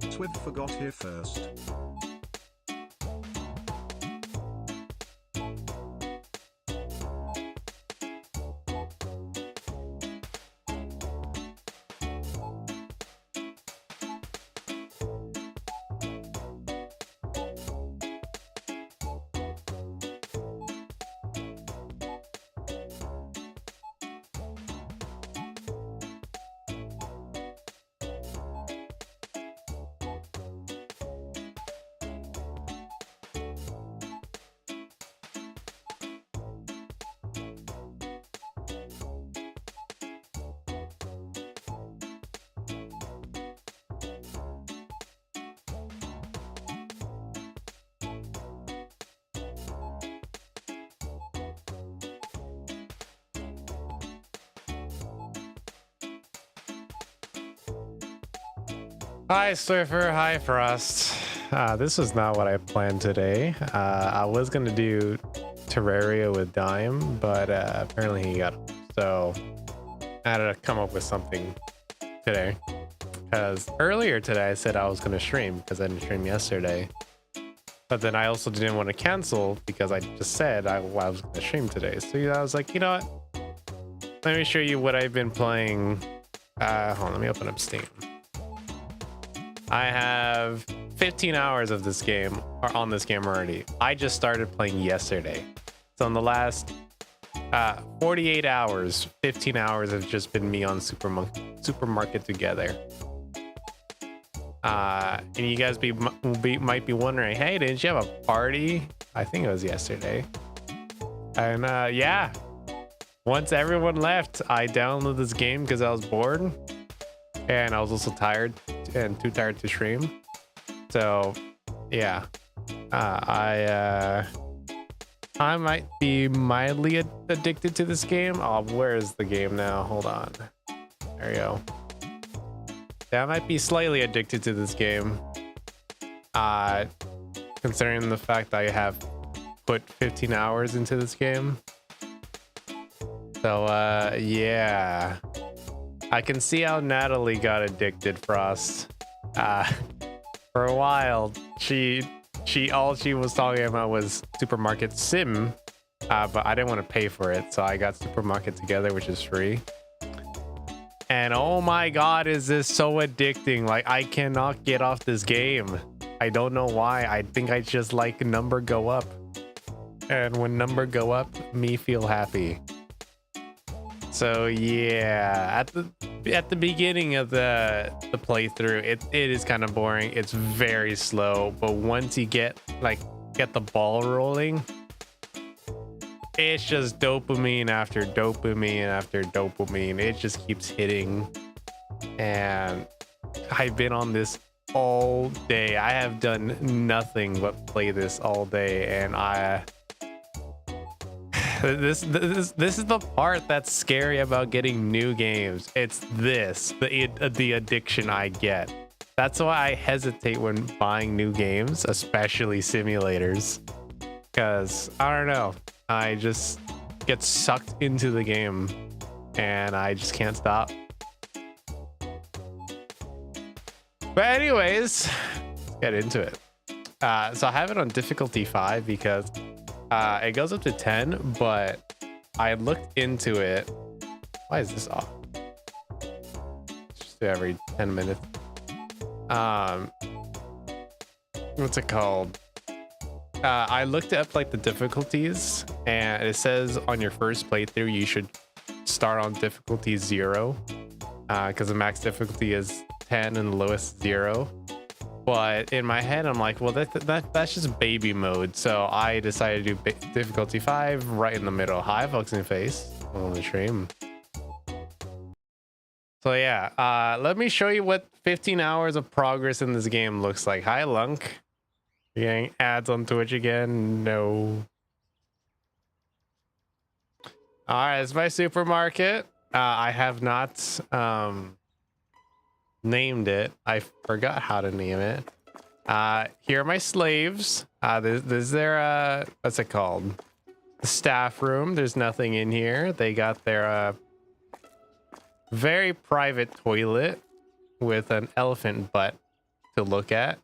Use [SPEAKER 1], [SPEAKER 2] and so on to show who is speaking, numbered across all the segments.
[SPEAKER 1] Twib forgot here first.
[SPEAKER 2] Hi Swiffer, hi Frost. This was not what I planned today. I was gonna do Terraria with Dime, but apparently he got home. So I had to come up with something today. Because earlier today I said I was gonna stream because I didn't stream yesterday. But then I also didn't want to cancel because I just said I was gonna stream today. So I was like, you know what? Let me show you what I've been playing. Hold on, let me open up Steam. I have 15 hours of this game, or on this game already. I just started playing yesterday. So in the last 48 hours, 15 hours have just been me on Supermarket Together. And you guys might be wondering, hey, didn't you have a party? I think it was yesterday. And yeah, once everyone left, I downloaded this game because I was bored. And I was also tired and too tired to stream. So yeah, I might be mildly addicted to this game. Oh, where is the game now? Hold on. There you go. Yeah, I might be slightly addicted to this game. Considering the fact I have put 15 hours into this game. So yeah. I can see how Natalie got addicted, Frost. For a while, all she was talking about was Supermarket Sim, but I didn't want to pay for it, so I got Supermarket Together, which is free. And oh my god, is this so addicting? Like, I cannot get off this game. I don't know why. I think I just like number go up. And when number go up, me feel happy. So yeah, at the beginning of the playthrough, it is kind of boring. It's very slow, but once you get the ball rolling, it's just dopamine after dopamine after dopamine. It just keeps hitting, and I've been on this all day. I have done nothing but play this all day, and this is the part that's scary about getting new games. It's the addiction I get. That's why I hesitate when buying new games, especially simulators, because I don't know, I just get sucked into the game and I just can't stop. But anyways, let's get into it. So I have it on difficulty 5 because it goes up to 10, but I looked into it. Why is this off? Just do every 10 minutes. What's it called? I looked up like the difficulties, and it says on your first playthrough you should start on difficulty 0, because the max difficulty is 10 and the lowest 0. But in my head, I'm like, well, that's just baby mode. So I decided to do difficulty 5 right in the middle. Hi, Fox in Face on the stream. So yeah, let me show you what 15 hours of progress in this game looks like. Hi, Lunk. You getting ads on Twitch again? No. All right, it's my supermarket. I have not named it. I forgot how to name it. Here are my slaves. This is their what's it called? The staff room. There's nothing in here. They got their very private toilet with an elephant butt to look at.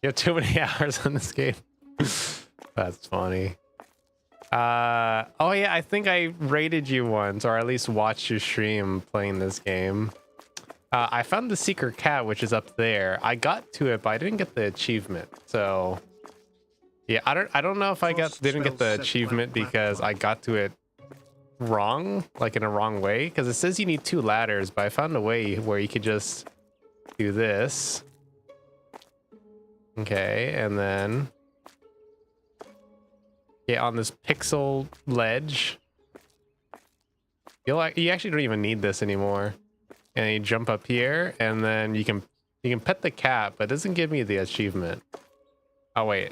[SPEAKER 2] You have too many hours on this game. That's funny. Oh yeah, I think I rated you once, or at least watched your stream playing this game. I found the secret cat, which is up there. I got to it, but I didn't get the achievement. So yeah, I don't know if I didn't get the achievement because I got to it wrong, like in a wrong way, because it says you need 2 ladders, but I found a way where you could just do this. Okay, and then get on this pixel ledge. You actually don't even need this anymore. And you jump up here, and then you can pet the cat, but it doesn't give me the achievement. Oh wait,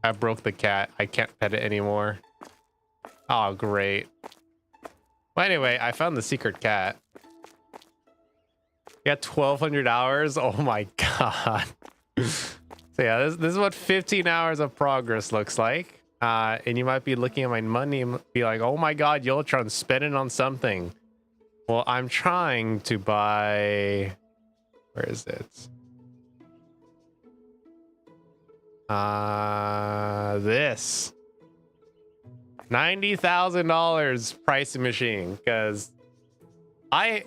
[SPEAKER 2] I broke the cat. I can't pet it anymore. Oh great. Well, anyway, I found the secret cat. You got 1,200 hours. Oh my god. So yeah, this is what 15 hours of progress looks like. And you might be looking at my money and be like, oh my god, Yoltronz, spend it on something. Well, I'm trying to buy... Where is it? This. $90,000 pricing machine, because I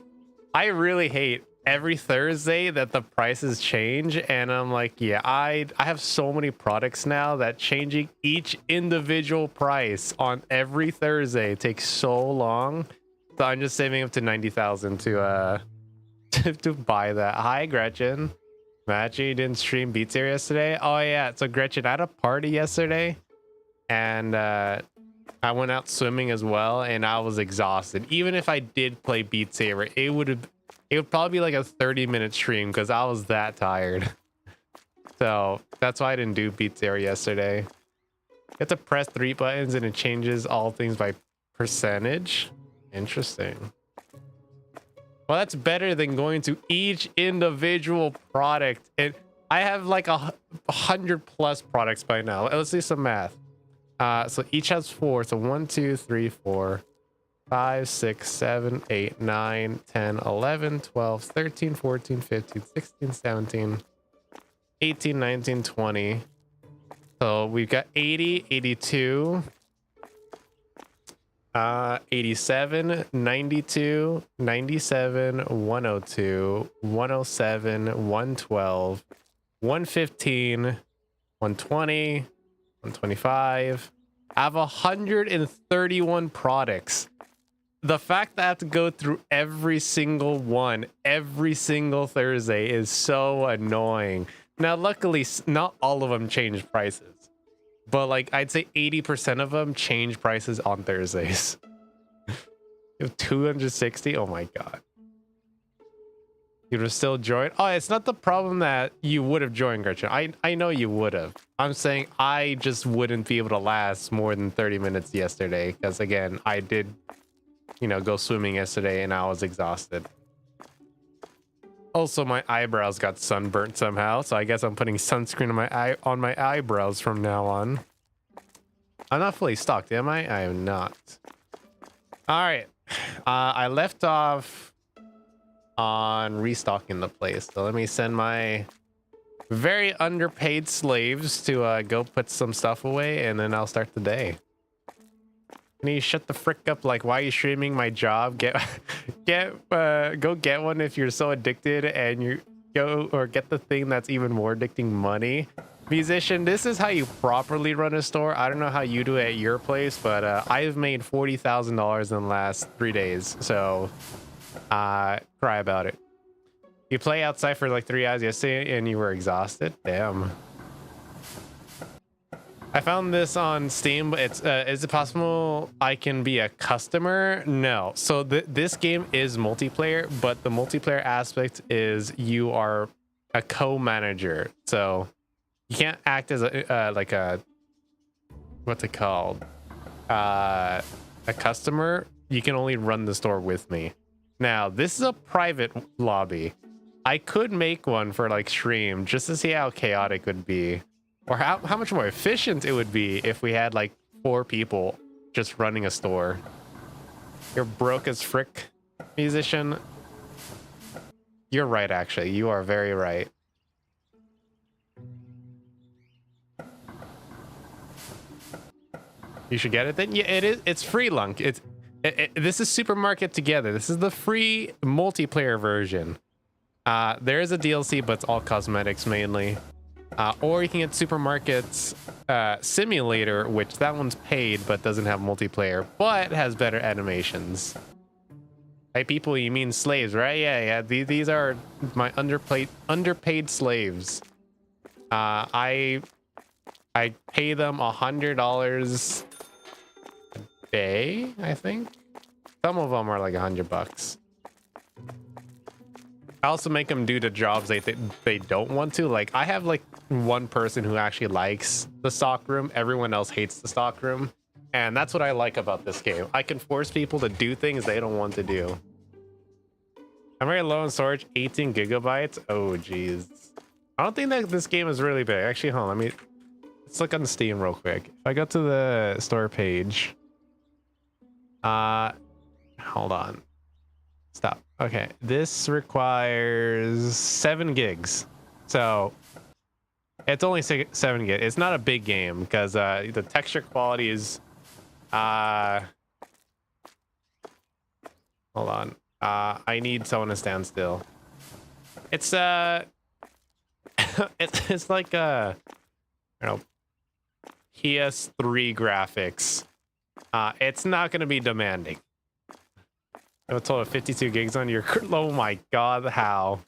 [SPEAKER 2] really hate every Thursday that the prices change, and I'm like, yeah, I have so many products now that changing each individual price on every Thursday takes so long. So I'm just saving up to 90,000 to to buy that. Hi Gretchen. Matchy, you didn't stream Beat Saber yesterday? Oh yeah, so Gretchen, I had a party yesterday, and I went out swimming as well, and I was exhausted. Even if I did play Beat Saber, it would probably be like a 30-minute stream because I was that tired. So that's why I didn't do Beat Saber yesterday. You have to press 3 buttons and it changes all things by percentage. Interesting. Well, that's better than going to each individual product. And I have like 100+ products by now. Let's do some math. So each has 4. So 1, 2, 3, 4, 5, 6, 7, 8, 9, 10, 11, 12, 13, 14, 15, 16, 17, 18, 19, 20. So we've got 80, 82, 87, 92, 97, 102, 107, 112, 115, 120, 125. I have 131 products. The fact that I have to go through every single one every single Thursday is so annoying. Now, luckily, not all of them change prices, but like I'd say 80% of them change prices on Thursdays. You have 260. Oh my god. You would have still joined. Oh, it's not the problem that you would have joined, Gretchen. I know you would have. I'm saying I just wouldn't be able to last more than 30 minutes yesterday because, again, I did, you know, go swimming yesterday and I was exhausted. Also, my eyebrows got sunburnt somehow, so I guess I'm putting sunscreen on my eyebrows from now on. I'm not fully stocked, am I? I am not. All right. I left off on restocking the place, so let me send my very underpaid slaves to go put some stuff away, and then I'll start the day. Can you shut the frick up? Like, why are you streaming my job? Go get one if you're so addicted, and you go or get the thing that's even more addicting, money. Musician, this is how you properly run a store. I don't know how you do it at your place, but I've made $40,000 in the last 3 days, so cry about it. You play outside for like 3 hours yesterday and you were exhausted? Damn. I found this on Steam, but it's is it possible I can be a customer? No. So this game is multiplayer, but the multiplayer aspect is you are a co-manager. So you can't act as a like a, what's it called? A customer. You can only run the store with me. Now, this is a private lobby. I could make one for like stream just to see how chaotic it would be. Or how much more efficient it would be if we had like 4 people just running a store. You're broke as frick, musician. You're right, actually. You are very right. You should get it then. Yeah, it is. It's free, Lunk. This is Supermarket Together. This is the free multiplayer version. There is a DLC, but it's all cosmetics mainly. Or you can get Supermarket's Simulator, which that one's paid but doesn't have multiplayer, but has better animations. Hey, people, you mean slaves, right? Yeah. These are my underpaid slaves. I pay them $100 a day, I think. Some of them are like $100. I also make them do the jobs they don't want to. Like, I have like one person who actually likes the stock room. Everyone else hates the stock room. And that's what I like about this game. I can force people to do things they don't want to do. I'm very low in storage, 18 gigabytes. Oh, geez. I don't think that this game is really big. Actually, hold on. Let's look on Steam real quick. If I go to the store page. Hold on. Stop. Okay. This requires 7 gigs. So it's only 7 gigs. It's not a big game because the texture quality is hold on. I need someone to stand still. It's it's like you know, PS3 graphics. It's not gonna be demanding. A total of 52 gigs on your. Oh my god, how?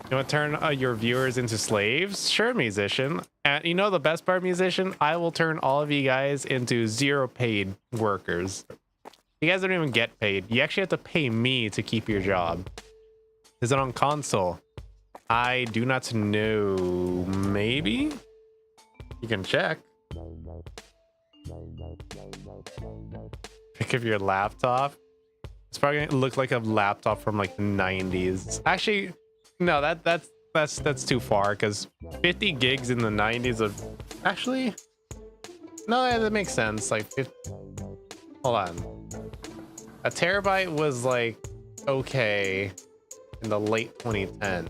[SPEAKER 2] You want to turn your viewers into slaves? Sure, musician. And you know the best part, musician? I will turn all of you guys into 0 paid workers. You guys don't even get paid. You actually have to pay me to keep your job. Is it on console? I do not know. Maybe? You can check. Pick up your laptop. It's probably gonna look like a laptop from like the 90s. Actually, no, that's too far because 50 gigs in the 90s of actually no, that makes sense. Like 50, hold on. A terabyte was like okay in the late 2010s.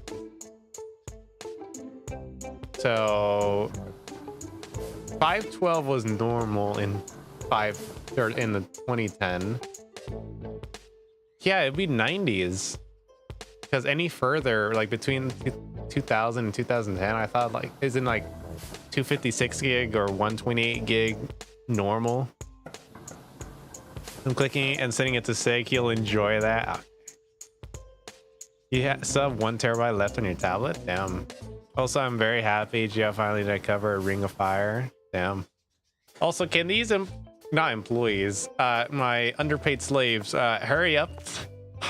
[SPEAKER 2] So 512 was normal in in the 2010. Yeah, it'd be 90s. Because any further, like between 2000 and 2010, I thought like isn't like 256 gig or 128 gig normal. I'm clicking and setting it to SIG. You'll enjoy that. You still have 1 terabyte left on your tablet. Damn. Also, I'm very happy Gio finally did cover Ring of Fire. Damn. Also, can these not employees, my underpaid slaves, hurry up?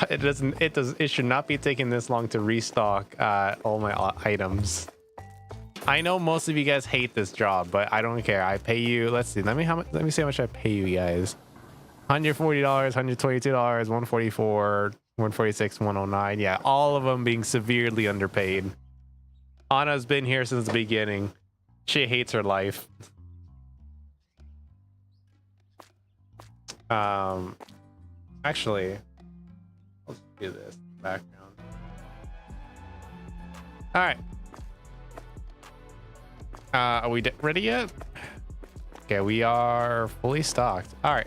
[SPEAKER 2] It should not be taking this long to restock all my items. I know most of you guys hate this job, but I don't care. I pay you. Let's see. Let me see how much I pay you guys. $140, $122, $144, $146, $109. Yeah, all of them being severely underpaid. Anna's been here since the beginning. She hates her life. Actually, let's do this background. All right. Are we ready yet? Okay, we are fully stocked. All right.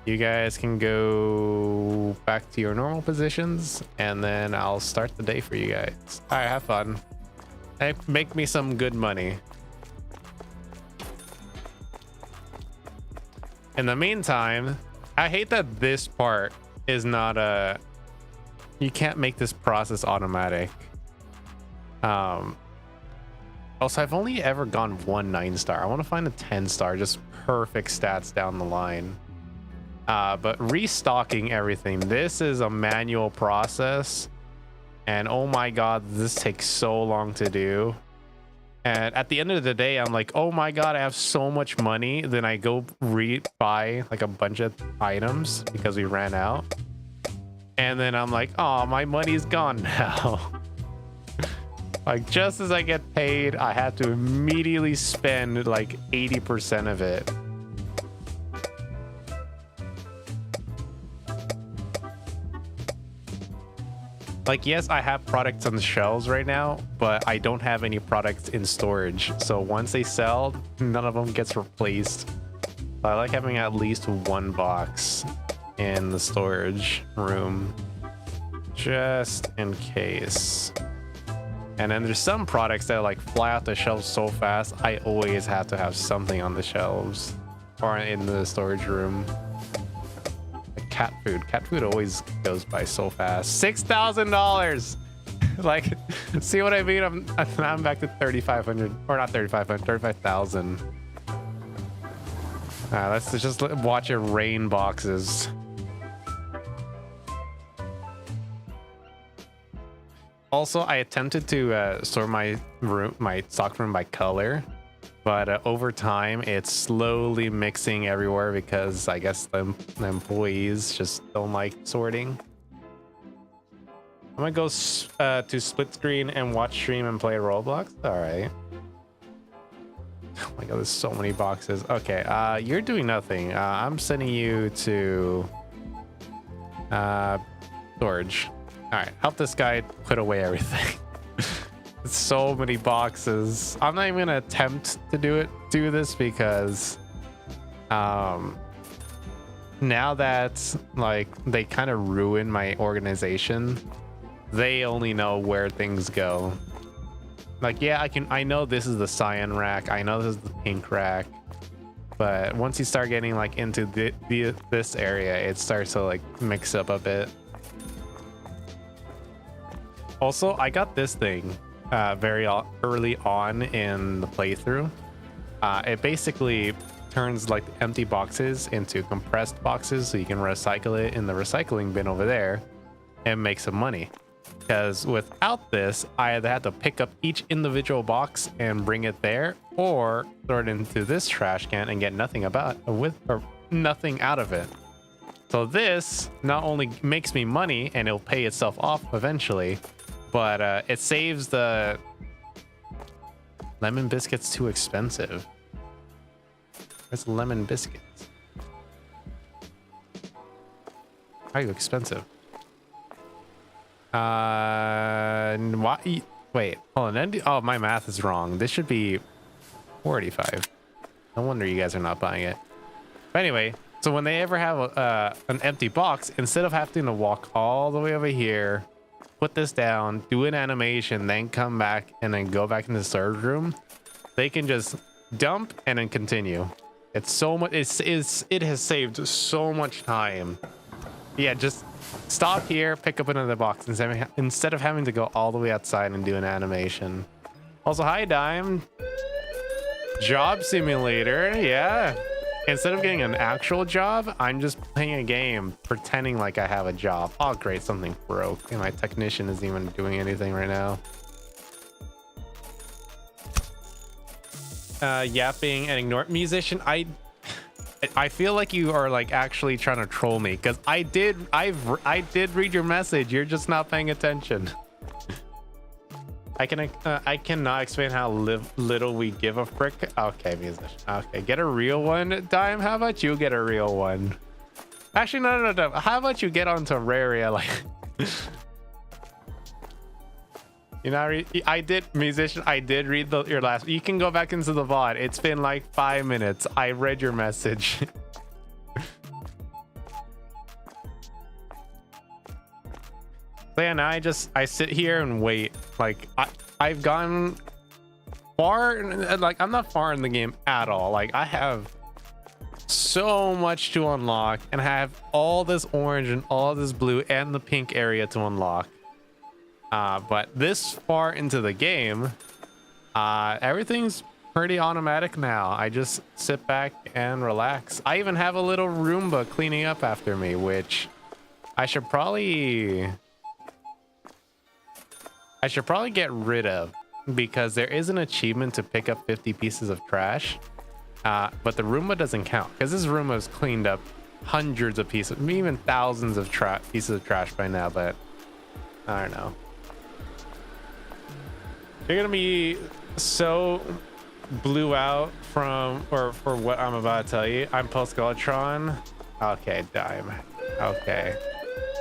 [SPEAKER 2] You guys can go back to your normal positions, and then I'll start the day for you guys. All right, have fun. Hey, make me some good money. In the meantime, I hate that this part is not a... You can't make this process automatic. Also, I've only ever gone 1 9-star. I want to find a 10-star, just perfect stats down the line. But restocking everything, this is a manual process. And oh my god, this takes so long to do. And at the end of the day, I'm like, oh my god, I have so much money. Then I go buy like a bunch of items because we ran out. And then I'm like, oh, my money's gone now. Like, just as I get paid, I have to immediately spend like 80% of it. Like, yes, I have products on the shelves right now, but I don't have any products in storage. So once they sell, none of them gets replaced. I like having at least one box in the storage room, just in case. And then there's some products that like fly off the shelves so fast, I always have to have something on the shelves or in the storage room. Like cat food always goes by so fast. $6,000. Like, see what I mean? I'm back to 3,500, or not 3,500, 35,000. Let's just watch it rain boxes. Also, I attempted to sort my stock room by color, but over time it's slowly mixing everywhere because I guess the employees just don't like sorting. I'm gonna go to split screen and watch stream and play Roblox. All right. Oh my god, there's so many boxes. Okay, you're doing nothing. I'm sending you to storage. All right, help this guy put away everything. So many boxes. I'm not even gonna attempt to do this because now that like they kind of ruin my organization, they only know where things go. Like, yeah, I know this is the cyan rack, I know this is the pink rack, but once you start getting like into this area, it starts to like mix up a bit. Also, I got this thing very early on in the playthrough. It basically turns like empty boxes into compressed boxes, so you can recycle it in the recycling bin over there and make some money. Because without this, I either had to pick up each individual box and bring it there, or throw it into this trash can and get nothing nothing out of it. So this not only makes me money and it'll pay itself off eventually, but it saves the lemon biscuits too expensive. Where's lemon biscuits? How are you expensive? Why? Wait, hold on. Oh, my math is wrong. This should be 485. No wonder you guys are not buying it. But anyway, so when they ever have an empty box, instead of having to walk all the way over here, put this down, do an animation, then come back and then go back into the storage room, they can just dump and then continue. It's so much. It has saved so much time. Yeah, just stop here, pick up another box instead of having to go all the way outside and do an animation. Also, hi Dime. Job simulator, yeah. Instead of getting an actual job, I'm just playing a game, pretending like I have a job. Oh great, something broke and my technician isn't even doing anything right now. Yapping and ignore musician. I feel like you are like actually trying to troll me, because I did read your message. You're just not paying attention. I cannot explain how little we give a frick. Okay, musician. Okay, get a real one. Dime, how about you get a real one? Actually, no. How about you get onto Raria? Like, you know, I did, musician. I did read your last. You can go back into the VOD. It's been like 5 minutes. I read your message. So yeah, now I sit here and wait. Like I've gone far, like I'm not far in the game at all. Like I have so much to unlock and I have all this orange and all this blue and the pink area to unlock. But this far into the game, everything's pretty automatic now. I just sit back and relax. I even have a little Roomba cleaning up after me, which I should probably get rid of, because there is an achievement to pick up 50 pieces of trash, but the Roomba doesn't count because this Roomba has cleaned up hundreds of pieces, even thousands of pieces of trash by now. But I don't know. You're gonna be so blew out for what I'm about to tell you. I'm post Yoltron. Okay, Dime. Okay.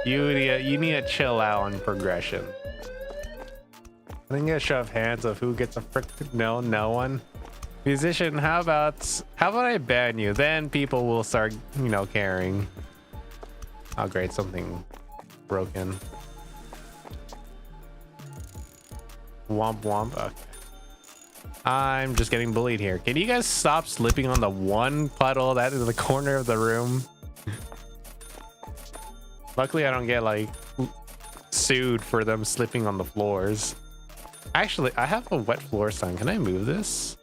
[SPEAKER 2] You need to chill out on progression. I think a show of hands of who gets a frick. No one. Musician, how about I ban you? Then people will start, you know, caring. Oh great, something broken. Womp womp. Okay. I'm just getting bullied here. Can you guys stop slipping on the one puddle that is in the corner of the room? Luckily, I don't get like sued for them slipping on the floors. Actually, I have a wet floor sign. Can I move this?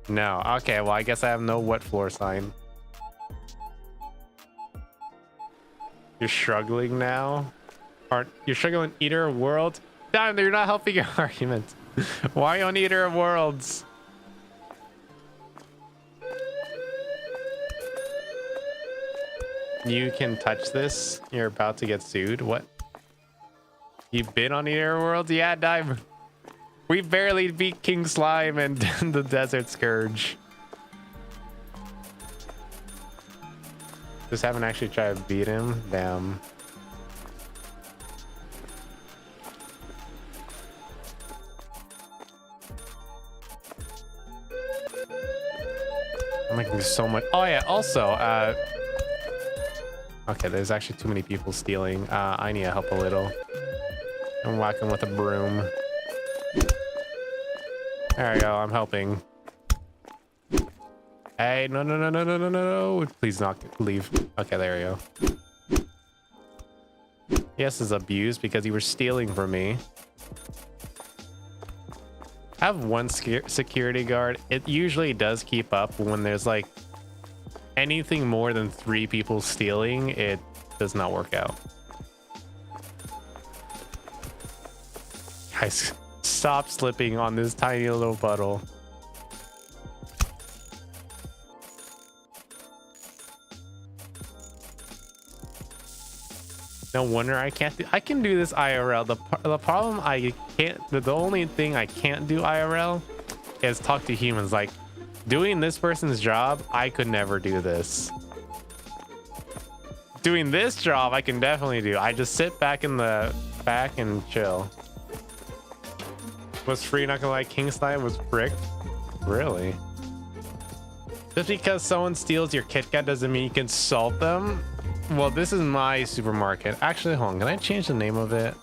[SPEAKER 2] No. Okay, well, I guess I have no wet floor sign. You're struggling now? You're struggling Eater of Worlds? Damn, you're not helping your argument. Why on Eater of Worlds? You can touch this. You're about to get sued. What? You've been on Eater of Worlds? Yeah, dive. We barely beat King Slime and the Desert Scourge. Just haven't actually tried to beat him. Damn. I'm making so much. Oh yeah, also, okay, there's actually too many people stealing. I need to help a little. I'm whacking with a broom. There we go, I'm helping. Hey, no. Please not leave. Okay, there we go. Yes, is abused because you were stealing from me. I have one security guard. It usually does keep up when there's like anything more than 3 people stealing. It does not work out. Guys, stop slipping on this tiny little puddle. No wonder I can't do. I can do this IRL. The problem I can't. The only thing I can't do IRL is talk to humans. Like doing this person's job, I could never do this. Doing this job, I can definitely do. I just sit back in the back and chill. Was free, not gonna lie. King Slime was bricked. Really? Just because someone steals your Kit Kat doesn't mean you can salt them. Well, this is my supermarket. Actually, hold on. Can I change the name of it?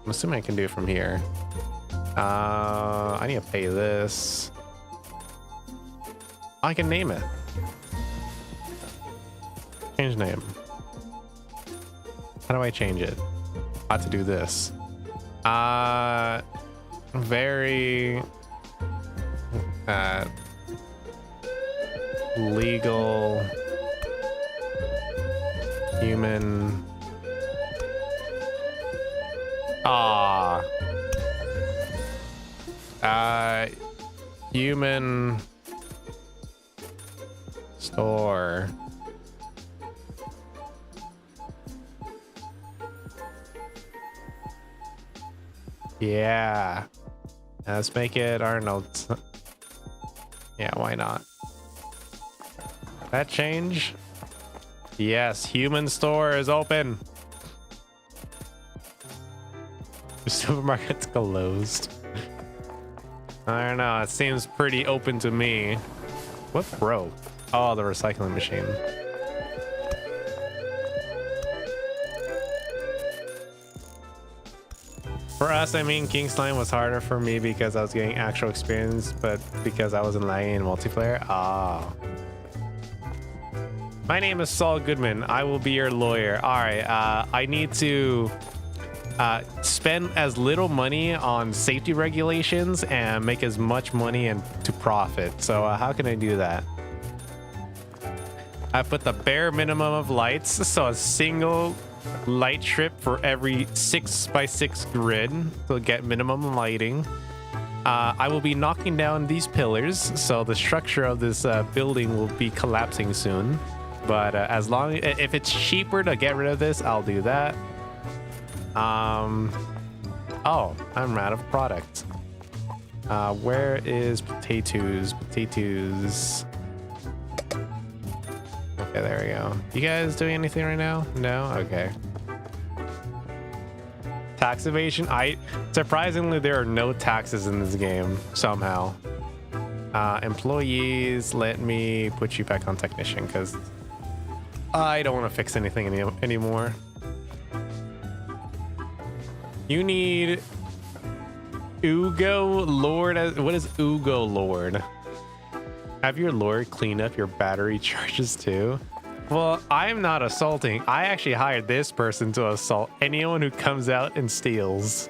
[SPEAKER 2] I'm assuming I can do it from here. I need to pay this. I can name it. Change name. How do I change it? I have to do this. Very legal human human store. Yeah, let's make it Arnold's. Yeah, why not? That change? Yes, human store is open. The supermarket's closed. I don't know, it seems pretty open to me. What broke? Oh, the recycling machine. For us, I mean, King Slime was harder for me because I was getting actual experience, but because I wasn't lagging in multiplayer. Ah. My name is Saul Goodman. I will be your lawyer. All right. I need to spend as little money on safety regulations and make as much money and to profit. So how can I do that? I put the bare minimum of lights. So a single light strip for every 6x6 grid to get minimum lighting. I will be knocking down these pillars. So the structure of this building will be collapsing soon. But as long if it's cheaper to get rid of this, I'll do that. Oh, I'm out of product. Where is potatoes? Potatoes. Okay, there we go. You guys doing anything right now? No? Okay. Tax evasion. Surprisingly, there are no taxes in this game somehow. Employees, let me put you back on technician because I don't want to fix anything anymore. You need Ugo Lord. What is Ugo Lord? Have your Lord clean up your battery charges too? Well, I'm not assaulting. I actually hired this person to assault anyone who comes out and steals.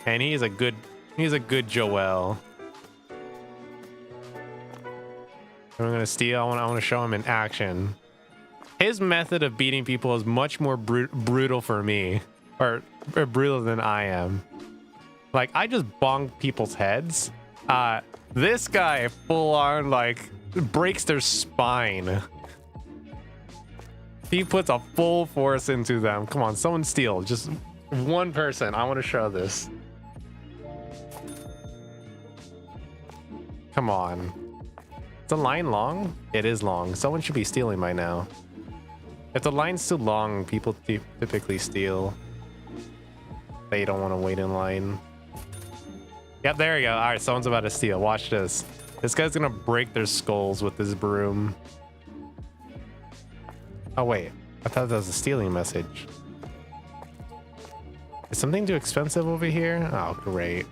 [SPEAKER 2] And he's a good Joel. I'm gonna steal. I want to show him in action. His method of beating people is much more brutal for me, or brutal than I am. Like, I just bonk people's heads. This guy full on like breaks their spine. He puts a full force into them. Come on, someone steal. Just one person. I want to show this. Come on. Is the line long? It is long. Someone should be stealing by now. If the line's too long, people typically steal. They don't want to wait in line. Yep, there we go. All right, someone's about to steal. Watch this. This guy's gonna break their skulls with this broom. Oh, wait. I thought that was a stealing message. Is something too expensive over here? Oh, great.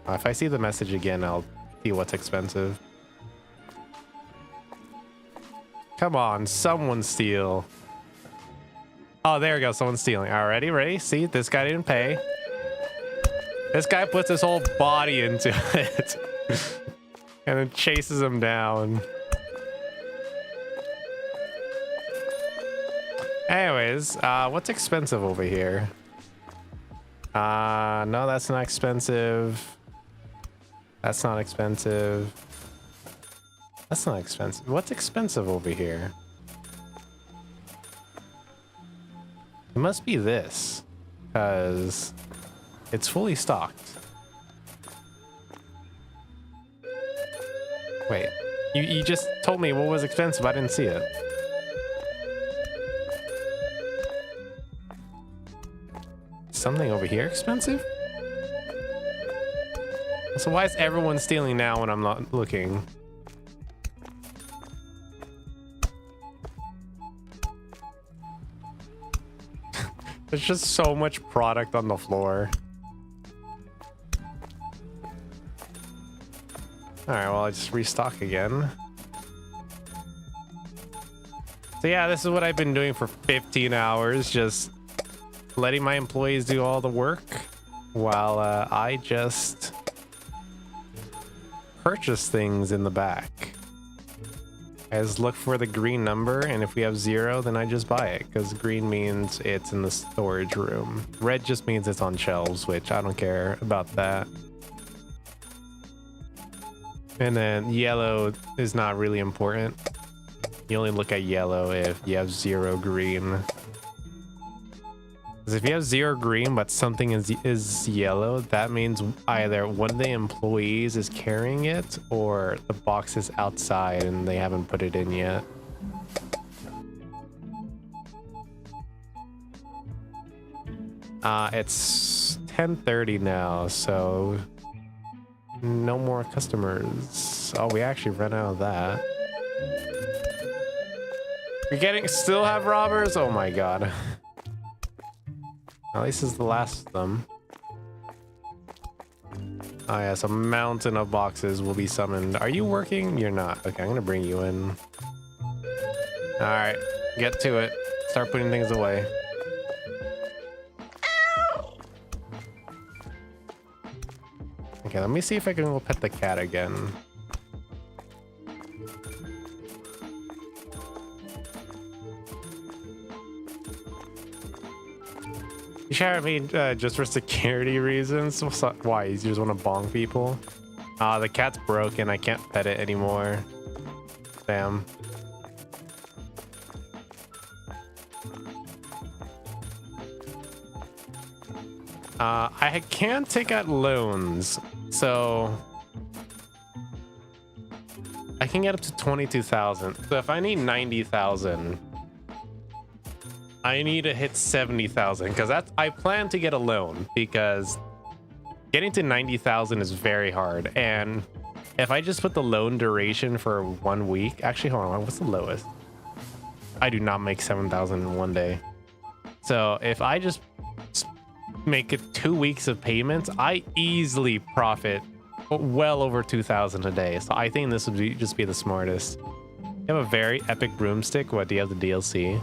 [SPEAKER 2] If I see the message again, I'll see what's expensive. Come on, someone steal. Oh, there we go. Someone's stealing. Alrighty, ready? See, this guy didn't pay. This guy puts his whole body into it. And then chases him down. Anyways, what's expensive over here? No, that's not expensive. That's not expensive. That's not expensive. What's expensive over here? It must be this, because it's fully stocked. Wait, you just told me what was expensive. I didn't see it. Something over here expensive? So why is everyone stealing now when I'm not looking? There's just so much product on the floor. Alright, well, I just restock again. So yeah, this is what I've been doing for 15 hours, just letting my employees do all the work while I just purchase things in the back. I just look for the green number, and if we have 0, then I just buy it, because green means it's in the storage room. Red just means it's on shelves, which I don't care about that. And then yellow is not really important. You only look at yellow if you have 0 green. Because if you have 0 green but something is yellow, that means either one of the employees is carrying it or the box is outside and they haven't put it in yet. It's 10:30 now, so no more customers. Oh, we actually ran out of that. You're still have robbers? Oh my god. At least this is the last of them. Oh yes, a mountain of boxes will be summoned. Are you working? You're not. Okay, I'm gonna bring you in. All right, get to it. Start putting things away. Okay, let me see if I can go pet the cat again. You should me just for security reasons. Why? You just want to bong people? The cat's broken. I can't pet it anymore. Damn. I can't take out loans, so I can get up to 22,000. So if I need 90,000, I need to hit 70,000 because I plan to get a loan because getting to 90,000 is very hard. And if I just put the loan duration for 1 week, actually, hold on, what's the lowest? I do not make 7,000 in 1 day. So if I just make it 2 weeks of payments, I easily profit well over 2,000 a day. So I think this would just be the smartest. You have a very epic broomstick. What do you have the DLC?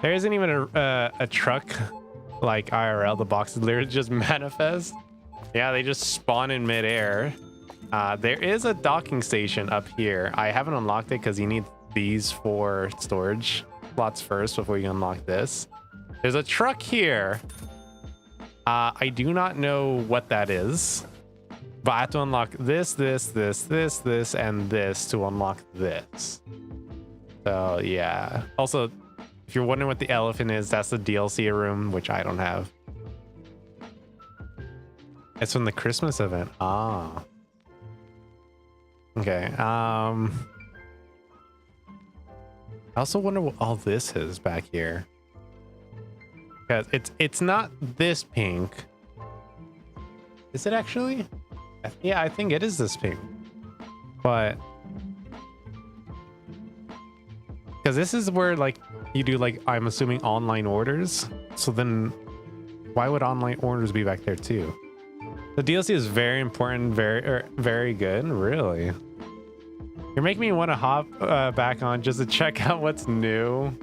[SPEAKER 2] There isn't even a truck like IRL. The boxes literally just manifest. Yeah, they just spawn in midair. There is a docking station up here. I haven't unlocked it because you need these for storage slots first before you unlock this. There's a truck here. I do not know what that is, but I have to unlock this, and this to unlock this. So yeah. Also, if you're wondering what the elephant is, that's the DLC room, which I don't have. It's from the Christmas event. Ah. Okay. I also wonder what all this is back here. Because it's not this pink. Is it actually? Yeah, I think it is this pink. But because this is where like you do like, I'm assuming, online orders. So then why would online orders be back there too? The DLC is very important, very good. Really? You're making me want to hop back on just to check out what's new.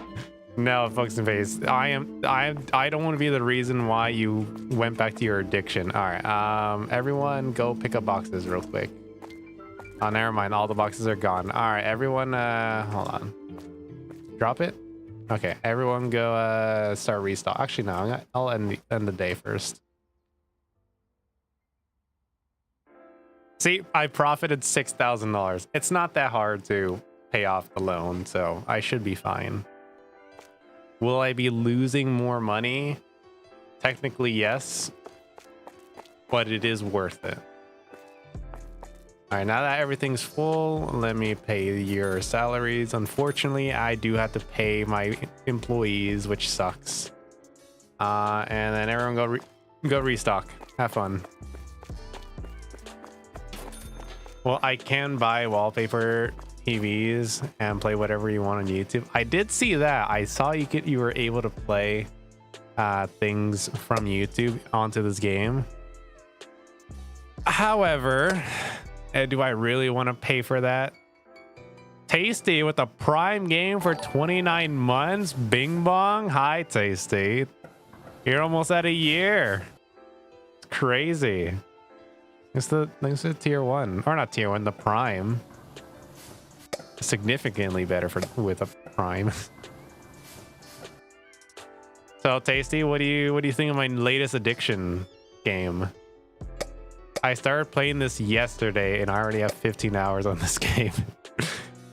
[SPEAKER 2] No, folks and face. I don't want to be the reason why you went back to your addiction. All right. Everyone go pick up boxes real quick. Oh, never mind. All the boxes are gone. All right, everyone. Hold on. Drop it. Okay, everyone go start restock. Actually, no. I'll end the day first. See, I profited $6,000. It's not that hard to pay off the loan, so I should be fine. Will I be losing more money? Technically, yes, but it is worth it. All right, now that everything's full, let me pay your salaries. Unfortunately, I do have to pay my employees, which sucks. And then everyone go restock. Have fun. Well, I can buy wallpaper TVs and play whatever you want on YouTube. I did see that. I saw you were able to play things from YouTube onto this game. However, do I really want to pay for that? Tasty with a Prime game for 29 months. Bing bong. Hi, Tasty. You're almost at a year. It's crazy. Thanks to tier 1, or not tier 1, the Prime. Significantly better with a Prime. So Tasty, what do you think of my latest addiction game? I started playing this yesterday and I already have 15 hours on this game.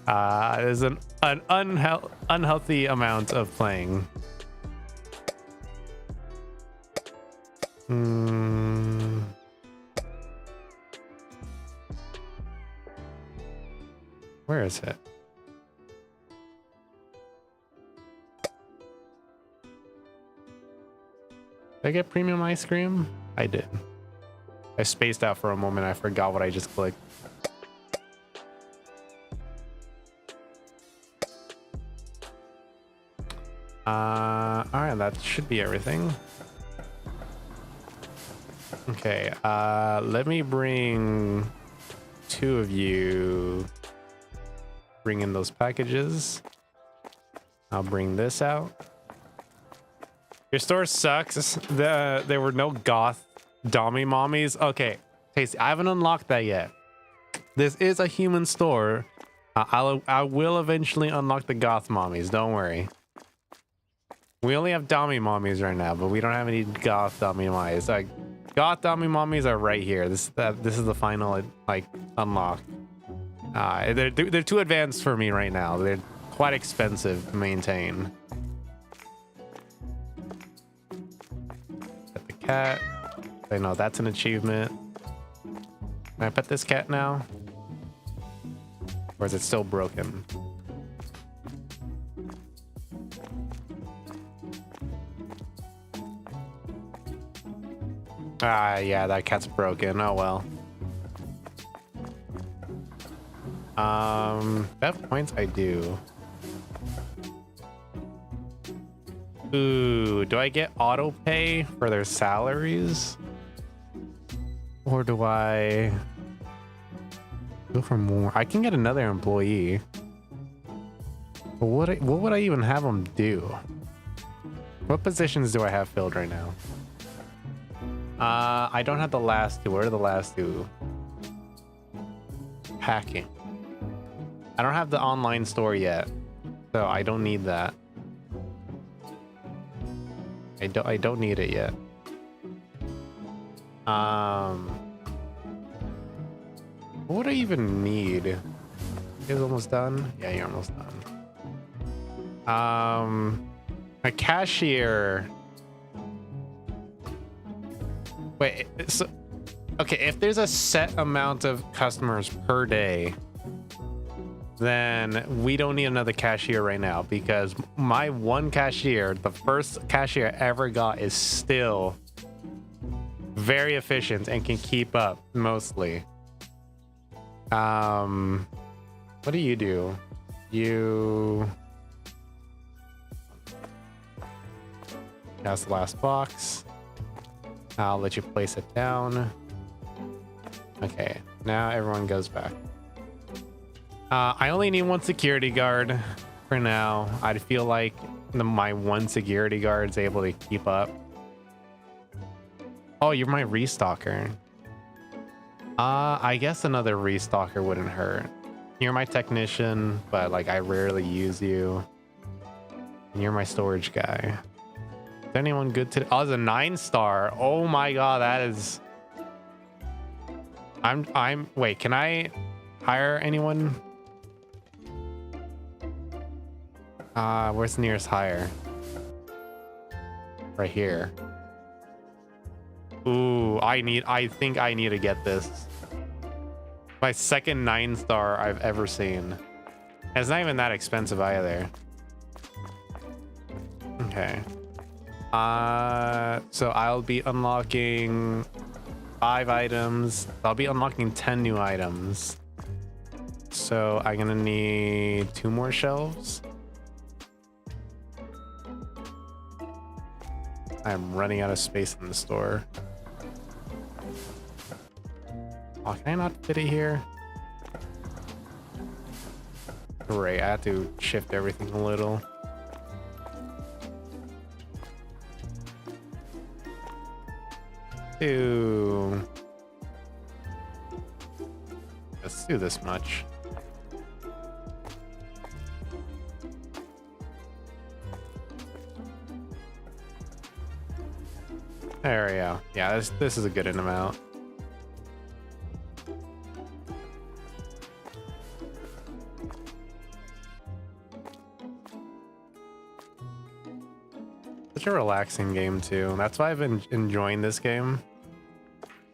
[SPEAKER 2] There's an unhealthy amount of playing. Where is it? Did I get premium ice cream? I did. I spaced out for a moment. I forgot what I just clicked. All right, that should be everything. Okay, let me bring 2 of you. Bring in those packages. I'll bring this out. Your store sucks. There were no goth dommy mommies. Okay, Tasty, I haven't unlocked that yet. This is a human store. I will eventually unlock the goth mommies. Don't worry. We only have dommy mommies right now, but we don't have any goth dommy mommies. Like, goth dommy mommies are right here. This is the final like unlock. They're too advanced for me right now. They're quite expensive to maintain. Pet the cat. I know that's an achievement. Can I pet this cat now? Or is it still broken? Ah, yeah, that cat's broken. Oh well. That points I do. Ooh, do I get auto pay for their salaries? Or do I go for more? I can get another employee. But what would I even have them do? What positions do I have filled right now? I don't have the last two. Where are the last two? Packing. I don't have the online store yet, so I don't need that. I don't need it yet. What would I even need? You guys almost done? Yeah, you're almost done. A cashier. Wait, so okay, if there's a set amount of customers per day, then we don't need another cashier right now, because my one cashier, the first cashier I ever got, is still very efficient and can keep up mostly. What do? You that's the last box. I'll let you place it down. Okay, now everyone goes back. I only need one security guard for now. I feel like my one security guard is able to keep up. Oh, you're my restocker. I guess another restocker wouldn't hurt. You're my technician, but like I rarely use you. And you're my storage guy. Is anyone good today? Oh, it's a 9-star. Oh my god, that is. Wait, can I hire anyone? Where's the nearest hire? Right here. Ooh, I think I need to get this. My second 9-star I've ever seen. It's not even that expensive either. Okay. So I'll be unlocking 5 items. I'll be unlocking 10 new items. So I'm gonna need 2 more shelves. I'm running out of space in the store. Oh, can I not fit it here? Great, I have to shift everything a little. Let's do this much. There we go. Yeah, this is a good amount. Such a relaxing game too. That's why I've been enjoying this game,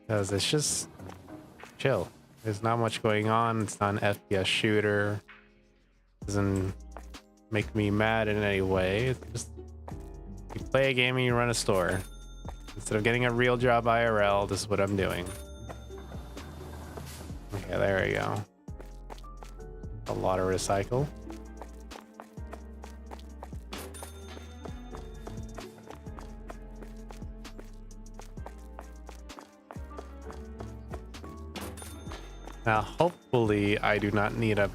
[SPEAKER 2] because it's just chill. There's not much going on. It's not an FPS shooter. Doesn't make me mad in any way. It's just you play a game and you run a store. Instead of getting a real job IRL, this is what I'm doing. Okay, there we go. A lot of recycle. Now, hopefully, I do not need to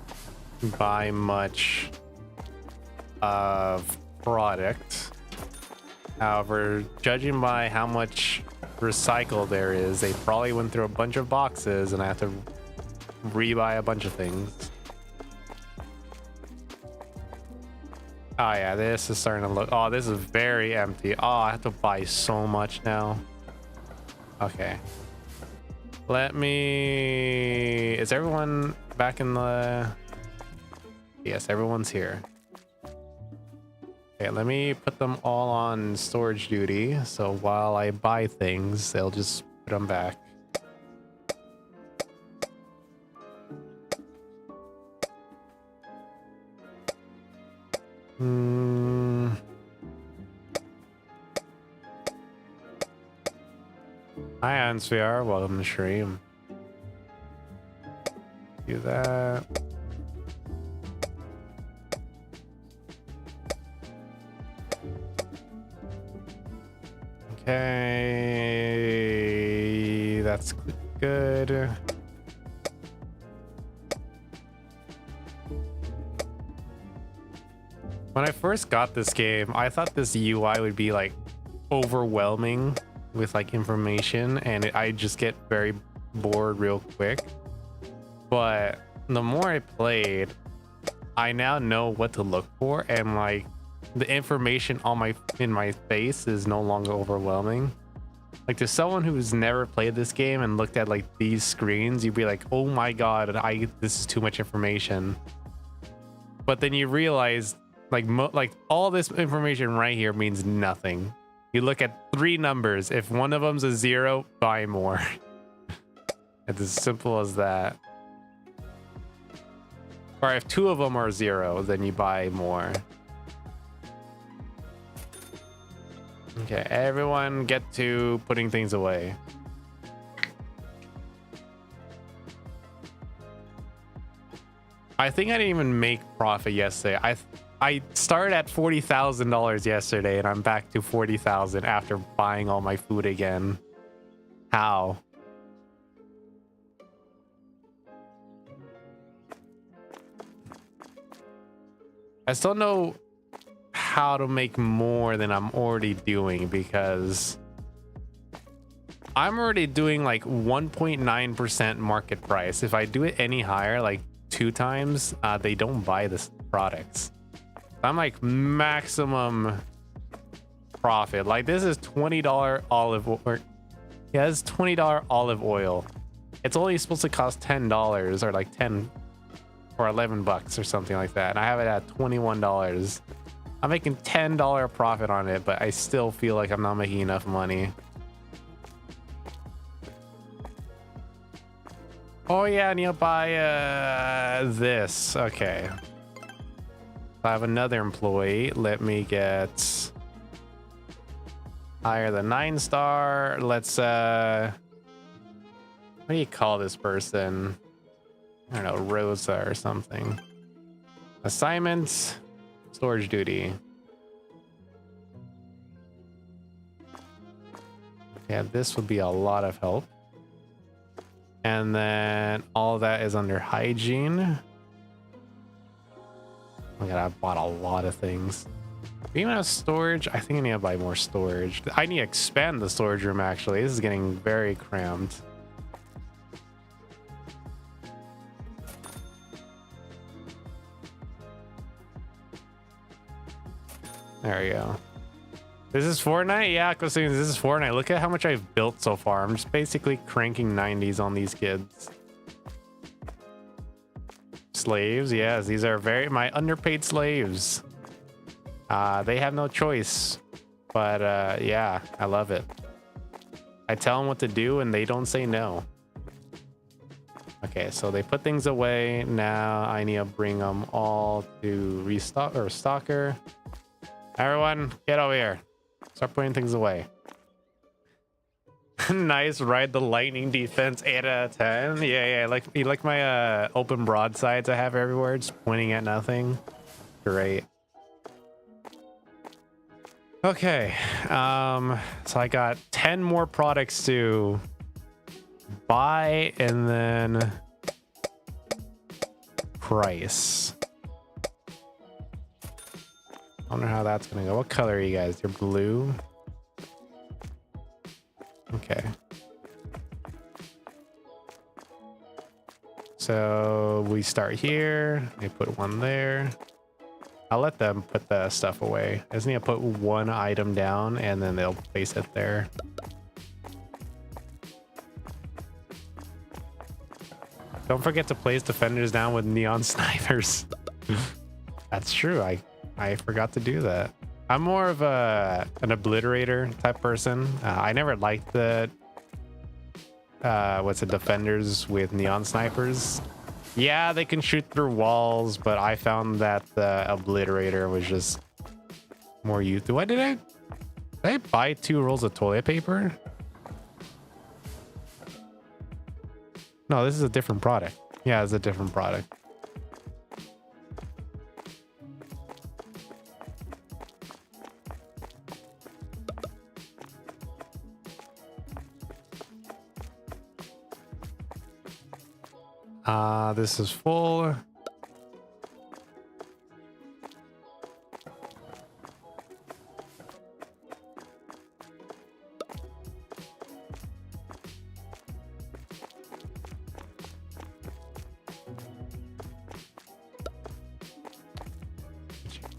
[SPEAKER 2] buy much of product. However, judging by how much recycle there is, they probably went through a bunch of boxes and I have to rebuy a bunch of things. Oh yeah, this is starting to look... Oh, this is very empty. Oh, I have to buy so much now. Okay. Let me... Is everyone back in the... Yes, everyone's here. Okay, let me put them all on storage duty. So while I buy things, they'll just put them back. Hi, Ansviar. Welcome to stream. Do that. Okay, that's good. When I first got this game, I thought this UI would be like overwhelming with like information, and I just get very bored real quick. But the more I played, I now know what to look for, and like the information on in my face is no longer overwhelming. Like to someone who's never played this game and looked at like these screens, you'd be like, oh my god, this is too much information. But then you realize like all this information right here means nothing. You look at 3 numbers. If one of them's a 0, buy more. It's as simple as that. Or if 2 of them are 0, then you buy more. Okay, everyone get to putting things away. I think I didn't even make profit yesterday. I started at $40,000 yesterday, and I'm back to 40,000 after buying all my food again. How? I still know how to make more than I'm already doing, because I'm already doing like 1.9% market price. If I do it any higher, like 2 times, they don't buy this products. I'm like maximum profit. Like this is $20 olive oil. Yeah, this is $20 olive oil. It's only supposed to cost $10 or like 10 or 11 bucks or something like that. And I have it at $21. I'm making $10 profit on it, but I still feel like I'm not making enough money. Oh yeah, I need to buy this. Okay. I have another employee. Let me get higher than 9-star. Let's what do you call this person? I don't know, Rosa or something. Assignment, storage duty. Yeah, this would be a lot of help. And then all of that is under hygiene. Oh my god, I bought a lot of things. Do you even have storage? I think I need to buy more storage. I need to expand the storage room, actually. This is getting very cramped. There we go. This is Fortnite? Yeah, this is Fortnite. Look at how much I've built so far. I'm just basically cranking 90s on these kids. Slaves, yes, these are my underpaid slaves. They have no choice, but yeah, I love it. I tell them what to do and they don't say no. Okay, so they put things away. Now I need to bring them all to restock or stalker. Everyone, get over here. Start putting things away. Nice, ride the lightning defense, 8 out of 10. Yeah, you like my open broadsides I have everywhere, just pointing at nothing. Great. Okay, so I got 10 more products to buy, and then price. I wonder how that's gonna go. What color are you guys? You're blue. Okay. So we start here. They put one there. I'll let them put the stuff away. I just need to put one item down and then they'll place it there. Don't forget to place defenders down with neon snipers. That's true. I forgot to do that. I'm more of an obliterator type person. I never liked the defenders with neon snipers. Yeah, they can shoot through walls, but I found that the obliterator was just more useful. What did I buy 2 rolls of toilet paper? No, this is a different product. Yeah, it's a different product. This is full.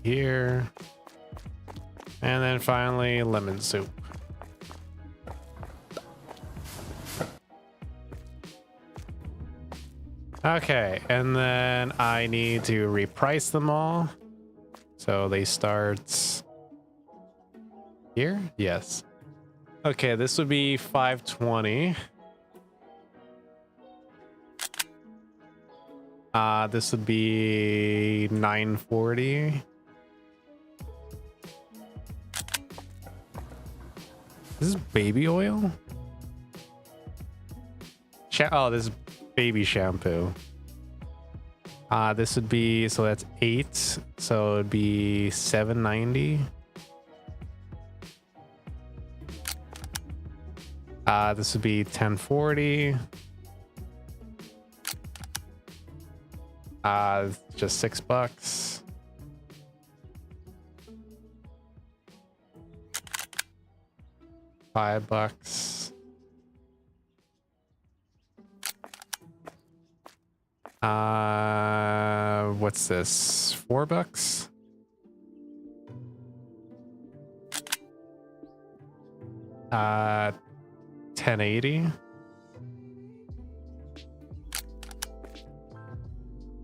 [SPEAKER 2] Here. And then finally, lemon soup. Okay, and then I need to reprice them all. So they start here? Yes. Okay, this would be 520. This would be 940. This is baby oil? Oh, this is baby shampoo. This would be, so that's 8. So it'd be 790. This would be 1040. Just $6. $5. What's this? $4? $10.80.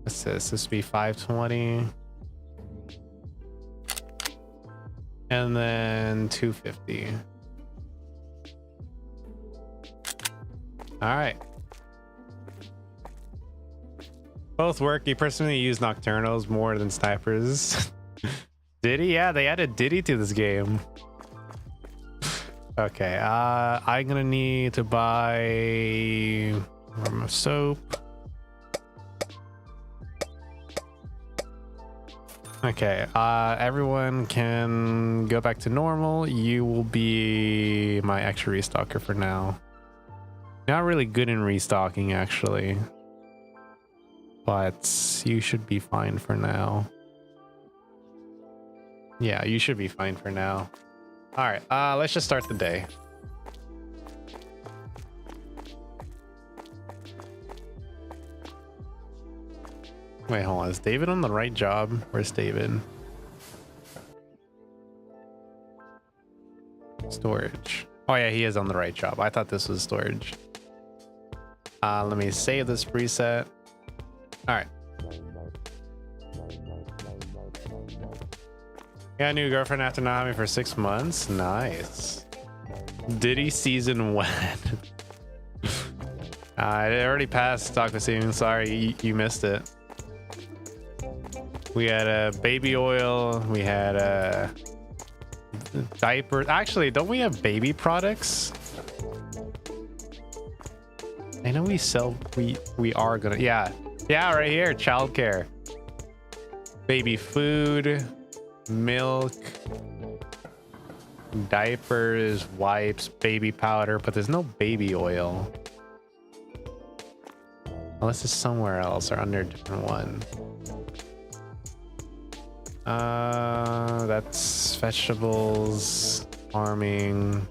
[SPEAKER 2] What's this? This would be 520. And then 250. All right. Both work. You personally use Nocturnals more than snipers. Diddy? Yeah, they added Diddy to this game. Okay, I'm gonna need to buy soap. Okay, everyone can go back to normal. You will be my extra restocker for now. Not really good in restocking, actually. But you should be fine for now. Yeah, you should be fine for now. All right, let's just start the day. Wait, hold on. Is David on the right job? Where's David? Storage. Oh yeah, he is on the right job. I thought this was storage. Let me save this preset. All right. Got a new girlfriend after not having me for 6 months. Nice. Diddy season 1. I already passed stock receiving. Sorry, you missed it. We had a baby oil. We had a diaper. Actually, don't we have baby products? I know we sell. We are gonna. Yeah, right here. Childcare. Baby food. Milk, diapers, wipes, baby powder, but there's no baby oil. Unless it's somewhere else or under a different one. That's vegetables, farming.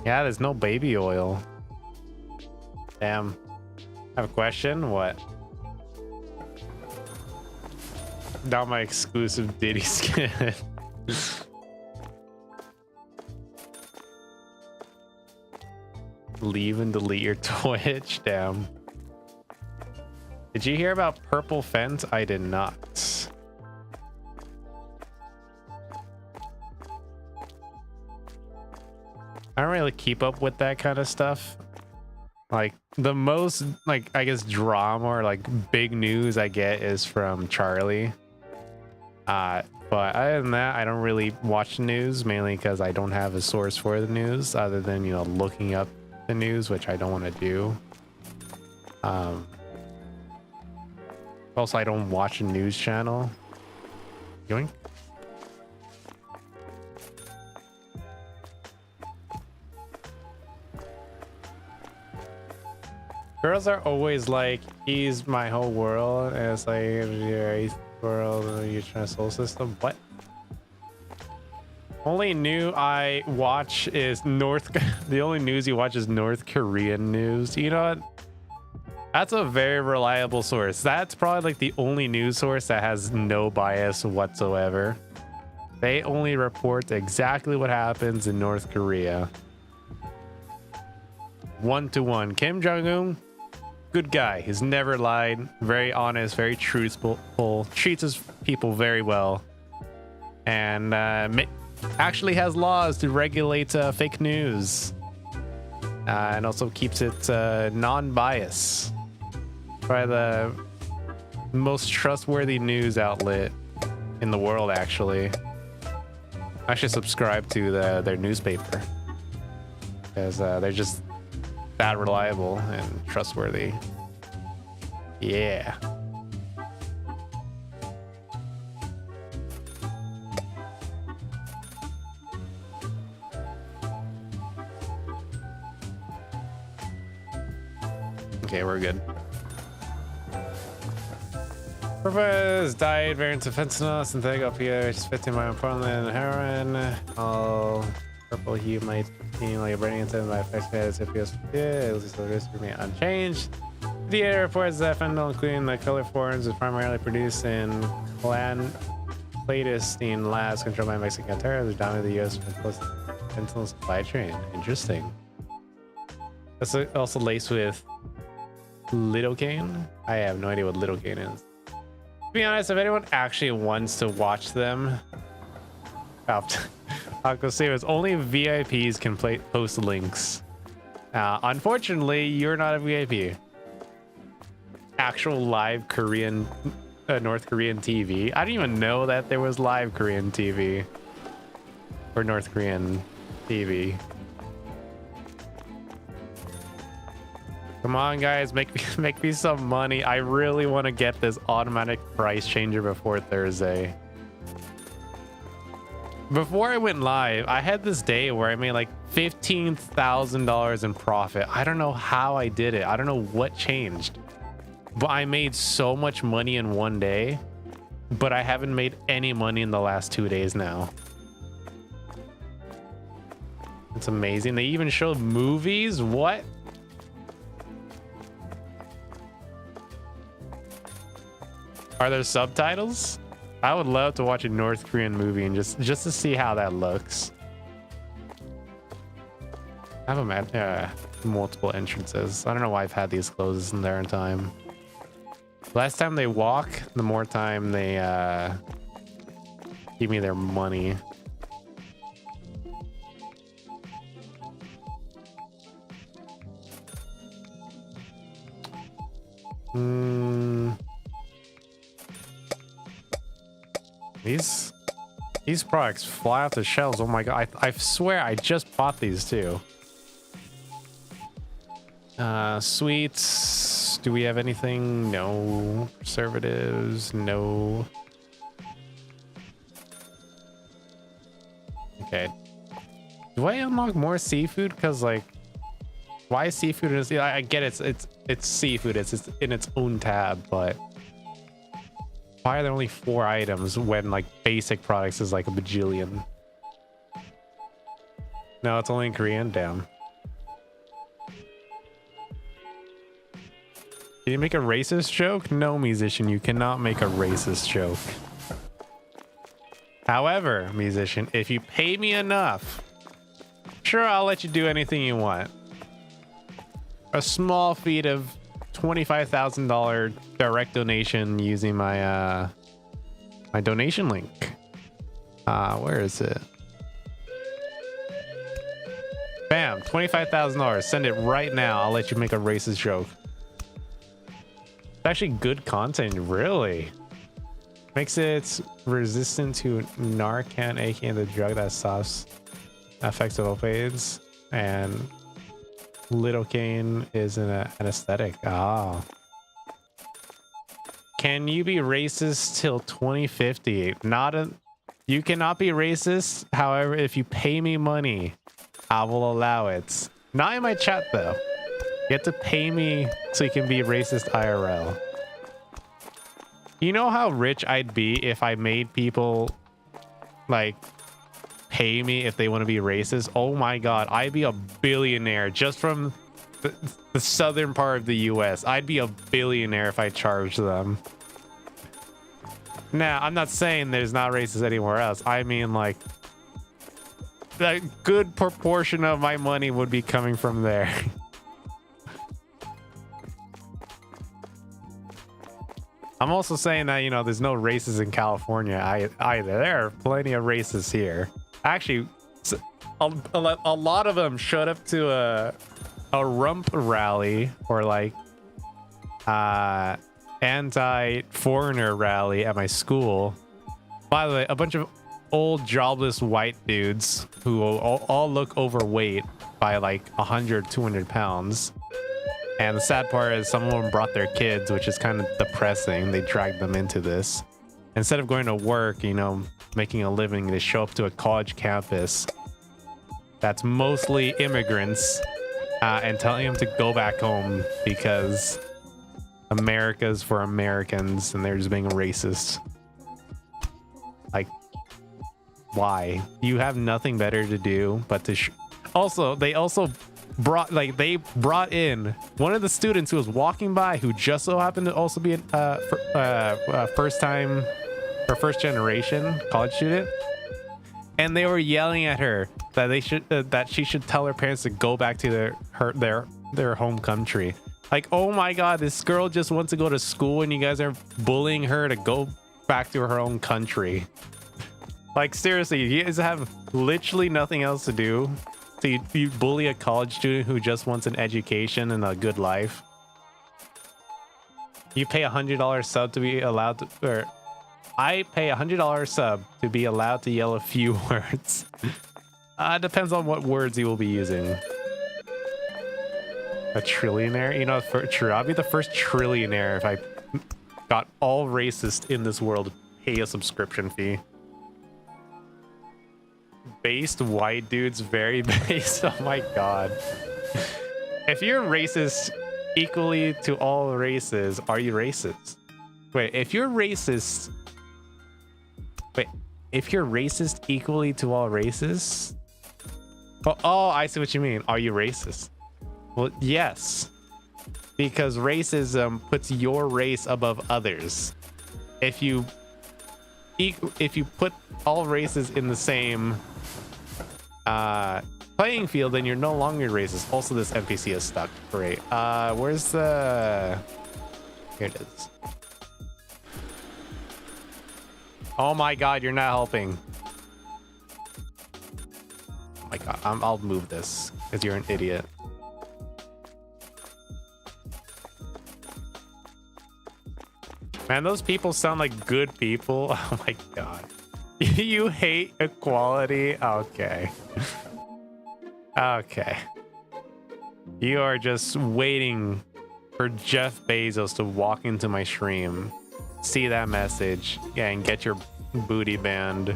[SPEAKER 2] Yeah, there's no baby oil. Damn. I have a question. What? Not my exclusive Diddy skin. Leave and delete your Twitch. Damn. Did you hear about purple fence? I did not. I don't really keep up with that kind of stuff. Like the most, like, I guess drama or like big news I get is from Charlie. But other than that, I don't really watch the news, mainly because I don't have a source for the news other than, you know, looking up the news, which I don't want to do. Also, I don't watch a news channel. Yoink. Girls are always like, he's my whole world, and it's like, your eighth world, your soul system. What? Only new I watch is the only news you watch is North Korean news. You know what? That's a very reliable source. That's probably like the only news source that has no bias whatsoever. They only report exactly what happens in North Korea. 1-to-1. Kim Jong-un, good guy. He's never lied. Very honest, very truthful. Treats his people very well. And actually has laws to regulate fake news. And also keeps it non-biased. Probably the most trustworthy news outlet in the world, actually. I should subscribe to their newspaper. Because they're just that reliable and trustworthy. Yeah. Okay, we're good. Proposed diet variants of fentanyl, synthetic opioids, 15 more important than heroin. All purple hue might be like a burning incident by effects as if it was the risk remain unchanged. The reports that fentanyl, including the color forms, is primarily produced in clandestine labs controlled by Mexican terrorists, dominated the U.S. fentanyl supply chain. Interesting. That's also laced with lidocaine. I have no idea what lidocaine is. To be honest, if anyone actually wants to watch them, I'll go say it's only VIPs can post links. Unfortunately, you're not a VIP. Actual live Korean, North Korean TV. I didn't even know that there was live Korean TV or North Korean TV. Come on, guys, make me some money. I really want to get this automatic price changer before Thursday. Before I went live, I had this day where I made like $15,000 in profit. I don't know how I did it. I don't know what changed, but I made so much money in one day, but I haven't made any money in the last 2 days now. It's amazing. They even showed movies. What? Are there subtitles? I would love to watch a North Korean movie and just to see how that looks. I have multiple entrances. I don't know why I've had these closed in their time. Last time they walk, the more time they give me their money. These products fly off the shelves. Oh my god, I swear I just bought these too. Sweets. Do we have anything? No. Preservatives? No. Okay. Do I unlock more seafood? Because like, why is seafood? I get it's seafood. It's in its own tab, but why are there only 4 items when like basic products is like a bajillion? No, it's only in Korean. Damn. Can you make a racist joke? No, musician, you cannot make a racist joke. However, musician, if you pay me enough, sure, I'll let you do anything you want. A small feat of $25,000 direct donation using my my donation link. Where is it? Bam. Bam, $25,000. Send it right now. I'll let you make a racist joke. It's actually good content, really. Makes it resistant to Narcan, aka the drug that stops effects of opioids, and lidocaine is an anesthetic. Ah. Can you be racist till 2050? You cannot be racist. However, if you pay me money, I will allow it. Not in my chat though. You have to pay me so you can be racist IRL. You know how rich I'd be if I made people like pay me if they want to be racist? Oh my god, I'd be a billionaire just from the southern part of the US. I'd be a billionaire if I charged them. Now, I'm not saying there's not racists anywhere else. I mean, like, a good proportion of my money would be coming from there. I'm also saying that, you know, there's no racists in California either. There are plenty of racists here. Actually, a lot of them showed up to a rump rally or like anti-foreigner rally at my school. By the way, a bunch of old jobless white dudes who all look overweight by like 100, 200 pounds. And the sad part is some of them brought their kids, which is kind of depressing. They dragged them into this. Instead of going to work, you know, making a living, they show up to a college campus that's mostly immigrants and telling them to go back home because America's for Americans and they're just being racist. Like, why? You have nothing better to do but to they also brought in one of the students who was walking by who just so happened to also be a first generation college student, and they were yelling at her that she should tell her parents to go back to their home country. Like, oh my god, this girl just wants to go to school and you guys are bullying her to go back to her own country. Like, seriously, you guys have literally nothing else to do. So you bully a college student who just wants an education and a good life. You pay $100 sub to be allowed to, or I pay $100 sub to be allowed to yell a few words. Depends on what words you will be using. A trillionaire? You know, I'll be the first trillionaire if I got all racist in this world to pay a subscription fee. Based white dudes, very based. Oh my god. If you're racist equally to all races, are you racist? Wait, if you're racist equally to all races? Oh, I see what you mean. Are you racist? Well, yes. Because racism puts your race above others. If you put all races in the same playing field, then you're no longer racist. Also, this NPC is stuck. Great. Where's the... Here it is. Oh my god, you're not helping. Oh my god, I'll move this because you're an idiot. Man, those people sound like good people. Oh my god. You hate equality? Okay. Okay. You are just waiting for Jeff Bezos to walk into my stream, see that message, and get your booty banned.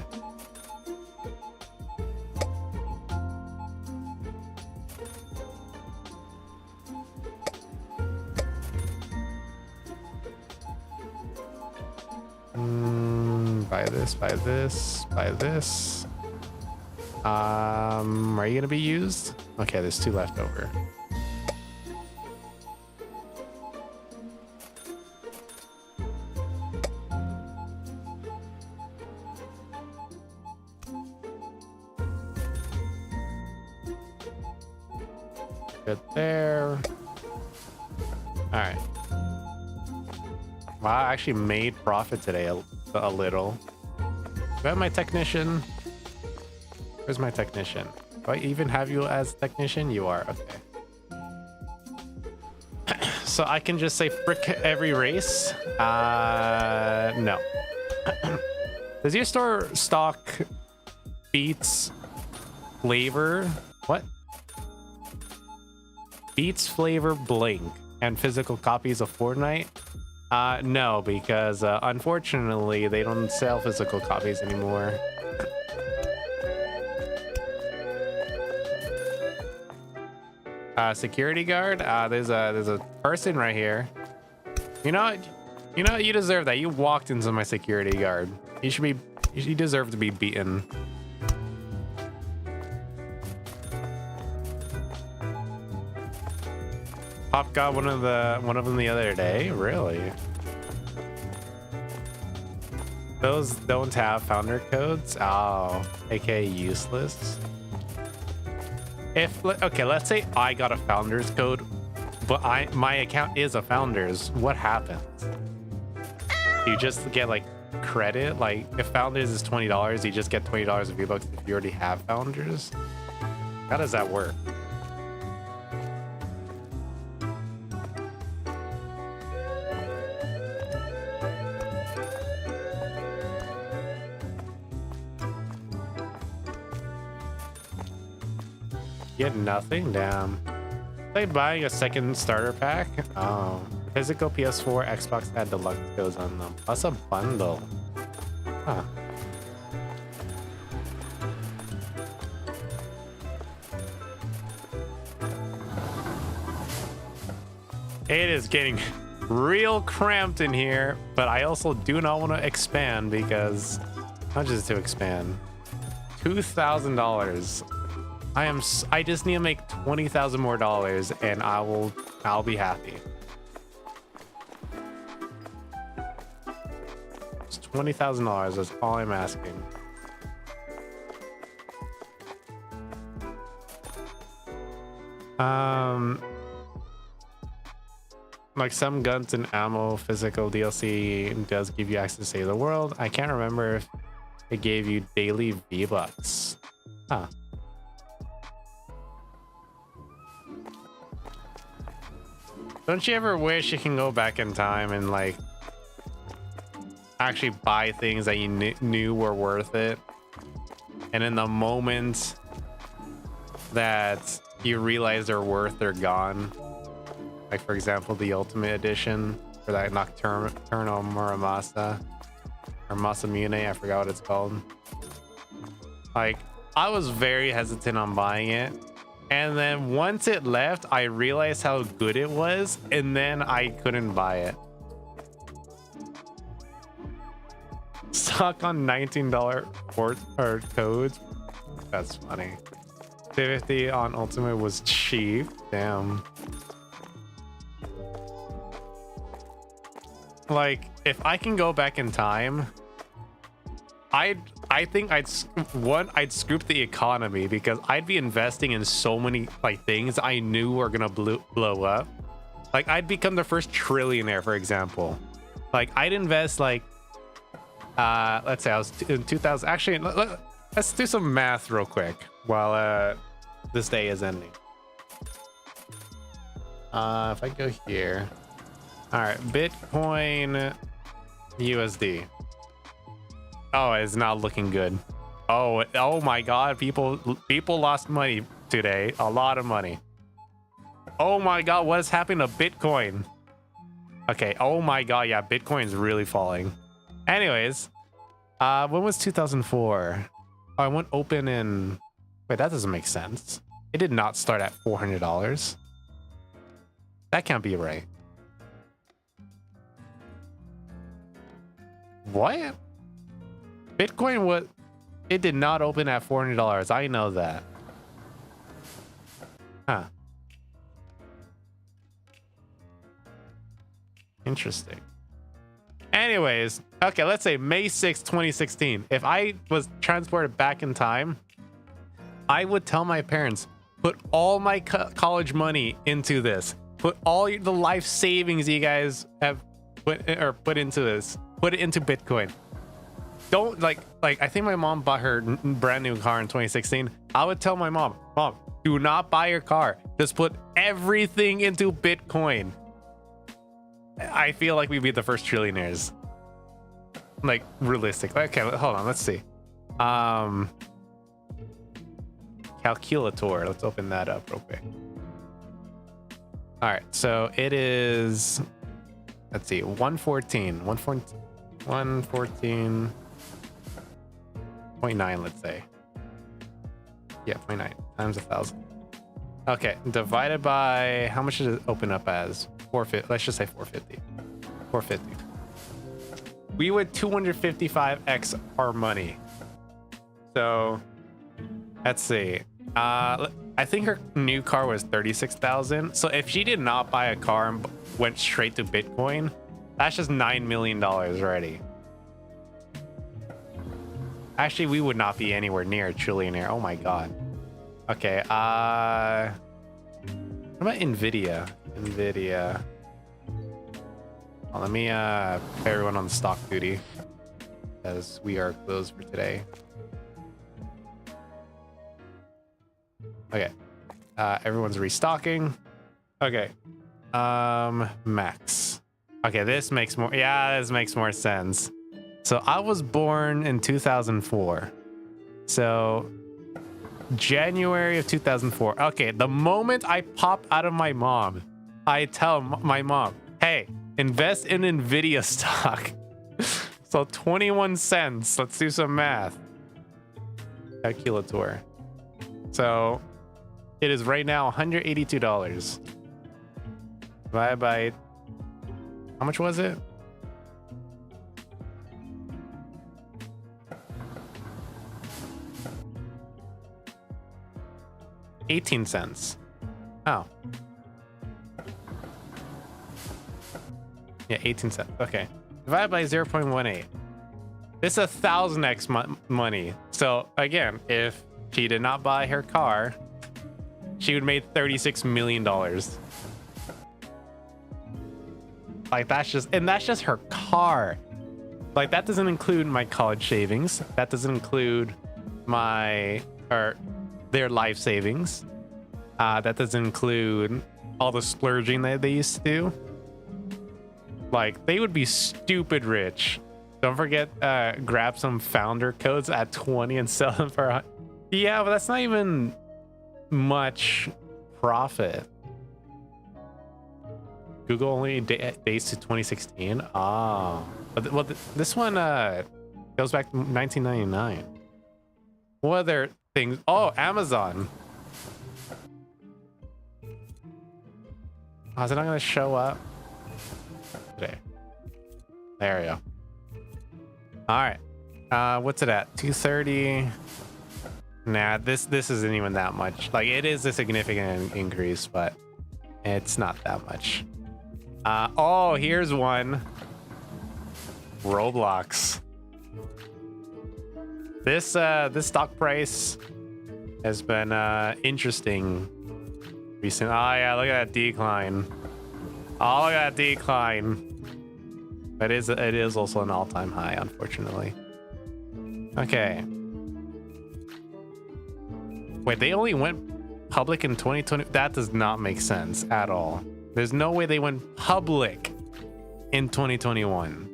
[SPEAKER 2] Buy this. Are you gonna be used? Okay, there's 2 left over. Good there. All right. Wow, I actually made profit today a little. Do I have my technician? Where's my technician? Do I even have you as technician? You are, okay. So I can just say frick every race? No. Does your store stock Beats flavor? What? Beats flavor Blink and physical copies of Fortnite? No, because unfortunately they don't sell physical copies anymore. Security guard. There's a person right here. You know, you deserve that. You walked into my security guard. You deserve to be beaten. Pop got one of them the other day. Really? Those don't have founder codes. Oh, aka useless. Okay, let's say I got a founder's code, but my account is a founder's. What happens? You just get like credit. Like if founders is $20, you just get $20 of V-Bucks if you already have founders. How does that work? Get nothing? Damn. Like buying a second starter pack? Oh. Physical PS4, Xbox had deluxe codes on them. Plus a bundle. Huh. It is getting real cramped in here, but I also do not want to expand because not just to expand. $2,000. I just need to make $20,000 more and I'll be happy. It's $20,000, that's all I'm asking. Like some guns and ammo physical DLC does give you access to save the world. I can't remember if it gave you daily V-Bucks. Huh. Don't you ever wish you can go back in time and like actually buy things that you knew were worth it, and in the moment that you realize they're worth, they're gone? Like for example, the Ultimate Edition for that Nocturnal Muramasa or Masamune, I forgot what it's called. Like I was very hesitant on buying it. And then once it left, I realized how good it was, and then I couldn't buy it. Stuck on $19 port or codes. That's funny. $50 on Ultimate was cheap. Damn. Like, if I can go back in time, I think I'd scoop the economy, because I'd be investing in so many like things I knew were gonna blow up. Like I'd become the first trillionaire, for example. Like I'd invest like let's say I was in 2000. Actually, let's do some math real quick while this day is ending. If I go here, all right, Bitcoin USD. Oh, it's not looking good. Oh my God, people lost money today. A lot of money. Oh my God, what is happening to Bitcoin? Okay, oh my God, yeah, Bitcoin's really falling. Anyways, when was 2004? Oh, I went open in... Wait, that doesn't make sense. It did not start at $400. That can't be right. What? Bitcoin, it did not open at $400. I know that. Huh. Interesting. Anyways, okay, let's say May 6, 2016. If I was transported back in time, I would tell my parents, put all my college money into this. Put all the life savings you guys have put into this. Put it into Bitcoin. don't like I think my mom bought her brand new car in 2016. I would tell my mom, do not buy your car. Just put everything into Bitcoin. I feel like we'd be the first trillionaires. Like realistic. Okay, hold on. Let's see. Calculator. Let's open that up real quick. All right. So it is. Let's see. 114.9. Let's say. Yeah, 0.9 times 1,000. Okay, divided by how much does it open up as? 450. Let's just say 450. 450. We would 255x our money. So let's see. I think her new car was 36,000. So if she did not buy a car and went straight to Bitcoin, that's just $9 million already. Actually, we would not be anywhere near a trillionaire. Oh my god. Okay, what about Nvidia? Nvidia. Well, let me put everyone on stock duty as we are closed for today. Okay, everyone's restocking. Okay, max. Okay, this makes more. Yeah, this makes more sense. So I was born in 2004. So January of 2004. Okay, the moment I pop out of my mom, I tell my mom, hey, invest in Nvidia stock. So 21 cents. Let's do some math. Calculator. So it is right now $182. Divided by, how much was it? $0.18. Oh. Yeah, 18 cents. Okay. Divided by 0.18. This is 1,000x money. So again, if she did not buy her car, she would made $36 million. Like that's just her car. Like that doesn't include my college savings. That doesn't include their life savings. That doesn't include all the splurging that they used to do. Like they would be stupid rich. Don't forget, grab some founder codes at 20 and sell them for. Yeah, but that's not even much profit. Google only dates to 2016. Ah, well, this one goes back to 1999. What other things? Oh, Amazon. Oh, is it not going to show up today? There we go. All right. What's it at? 230. Nah, this isn't even that much. Like it is a significant increase, but it's not that much. Oh, here's one. Roblox. This stock price has been interesting recent. Oh yeah, look at that decline. Oh, look at that decline. It is also an all-time high, unfortunately. Okay. Wait, they only went public in 2020? That does not make sense at all. There's no way they went public in 2021.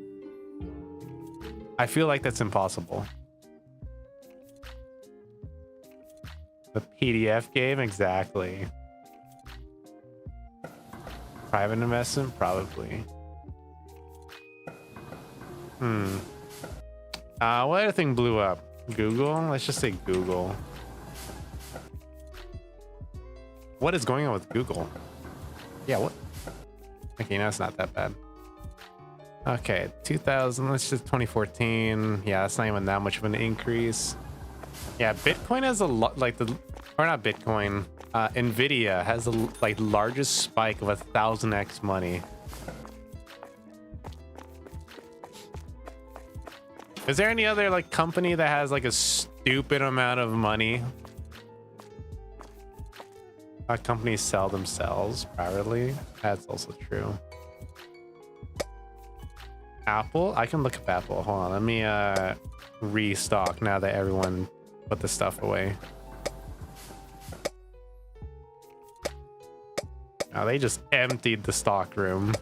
[SPEAKER 2] I feel like that's impossible. The PDF game? Exactly. Private investment? Probably. What other thing blew up? Google? Let's just say Google. What is going on with Google? Yeah, what? Okay, no, it's not that bad. Okay, 2000, let's just 2014. Yeah, that's not even that much of an increase. Yeah, Bitcoin has a lot, like or not Bitcoin, Nvidia has the largest spike of 1,000x money. Is there any other company that has a stupid amount of money? Companies sell themselves privately. That's also true. Apple? I can look up Apple. Hold on, let me restock now that everyone put the stuff away. Oh, they just emptied the stock room.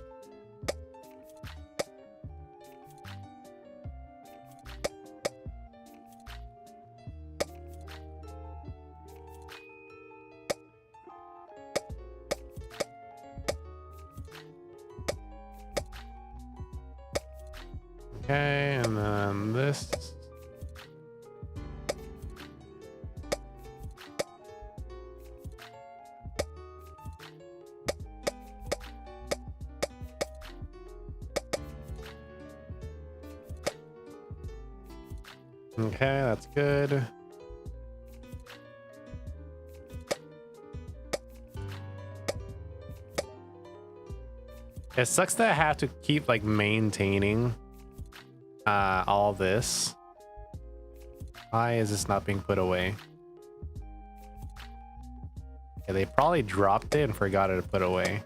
[SPEAKER 2] Okay, and then this. Okay, that's good. It sucks that I have to keep like maintaining all this. Why is this not being put away? Yeah, they probably dropped it and forgot it to put away.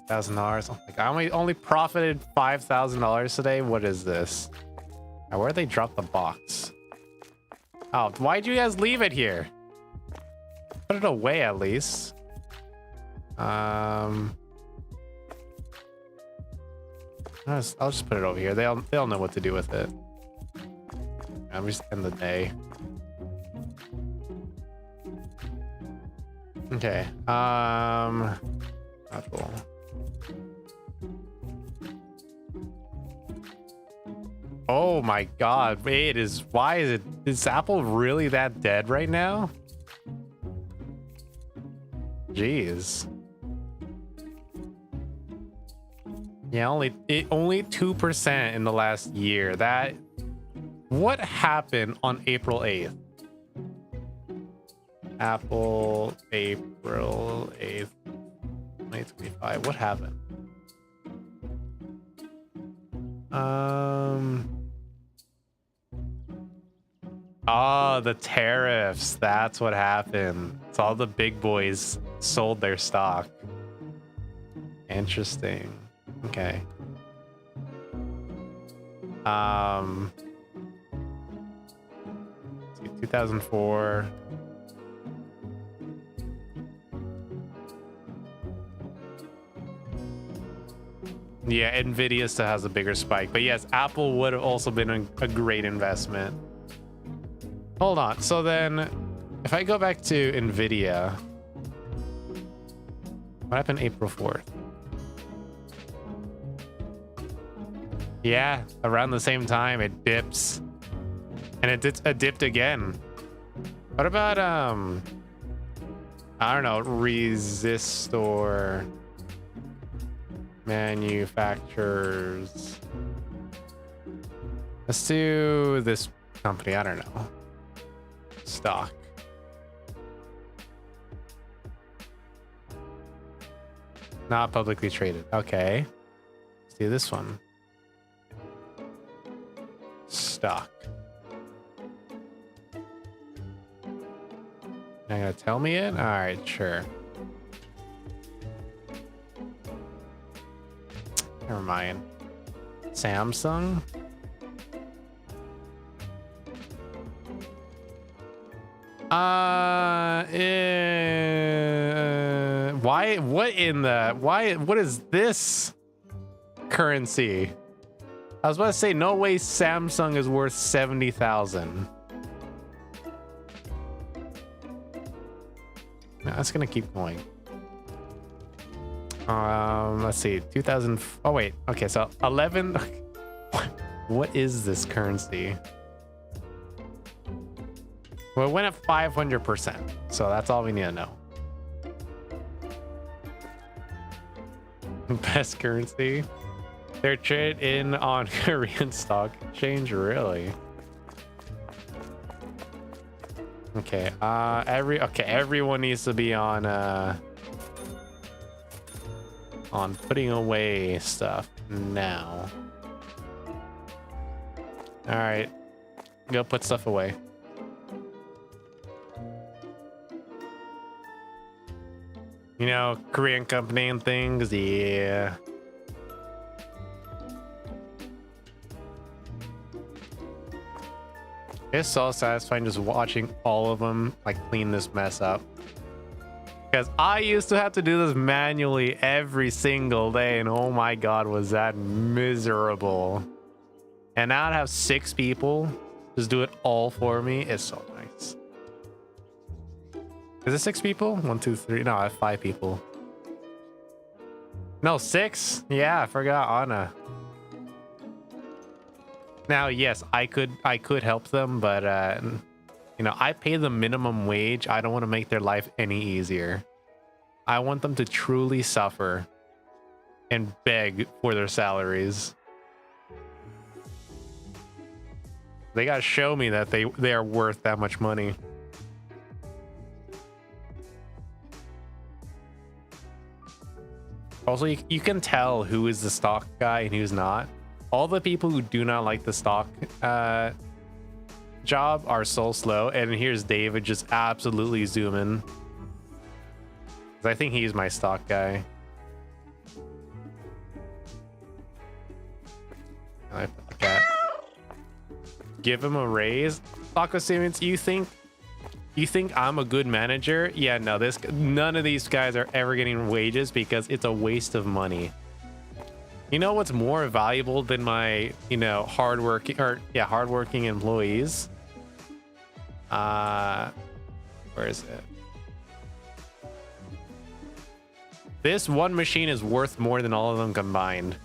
[SPEAKER 2] $2,000. Like I only profited $5,000 today. What is this? Now, where'd they drop the box? Oh, why'd you guys leave it here? Put it away at least. I'll just put it over here. They'll know what to do with it. I'm just end the day. Okay. Apple. Oh my god, wait, is Apple really that dead right now? Jeez. Yeah, only 2% in the last year. What happened on April 8th? Apple, April 8th, 2025. What happened? Oh, the tariffs. That's what happened. It's all the big boys sold their stock. Interesting. Okay. 2004. Yeah, Nvidia still has a bigger spike, but yes, Apple would have also been a great investment. Hold on. So then, if I go back to Nvidia, what happened April 4th? Yeah, around the same time it dips, and it dipped again. What about I don't know, resistor manufacturers? Let's do this company. I don't know. Stock. Not publicly traded. Okay. Let's do this one. Stock. You're gonna tell me it? All right, sure. Never mind. Samsung. Why? What in the? Why? What is this currency? I was about to say, no way Samsung is worth 70,000. No, that's gonna keep going. Let's see, 2000. Oh wait, okay, so 11. What is this currency? Well, it went up 500%, so that's all we need to know. Best currency. They're traded in on Korean stock exchange, really? Okay, everyone needs to be on putting away stuff now. All right, Go put stuff away. You know, Korean company and things, yeah. It's so satisfying just watching all of them like clean this mess up. Because I used to have to do this manually every single day, and oh my god, was that miserable. And now to have 6 people just do it all for me is so nice. Is it 6 people? 1, 2, 3. No, I have 5 people. No, 6. Yeah, I forgot Anna. Now, yes, I could help them, but you know, I pay the minimum wage. I don't want to make their life any easier. I want them to truly suffer and beg for their salaries. They gotta show me that they are worth that much money. Also, you can tell who is the stock guy and who's not. All the people who do not like the stock job are so slow. And here's David just absolutely zooming. I think he's my stock guy. I like that. Give him a raise. Taco Simmons, you think I'm a good manager? Yeah, no, none of these guys are ever getting wages because it's a waste of money. You know what's more valuable than my, you know, hardworking employees? Where is it? This one machine is worth more than all of them combined.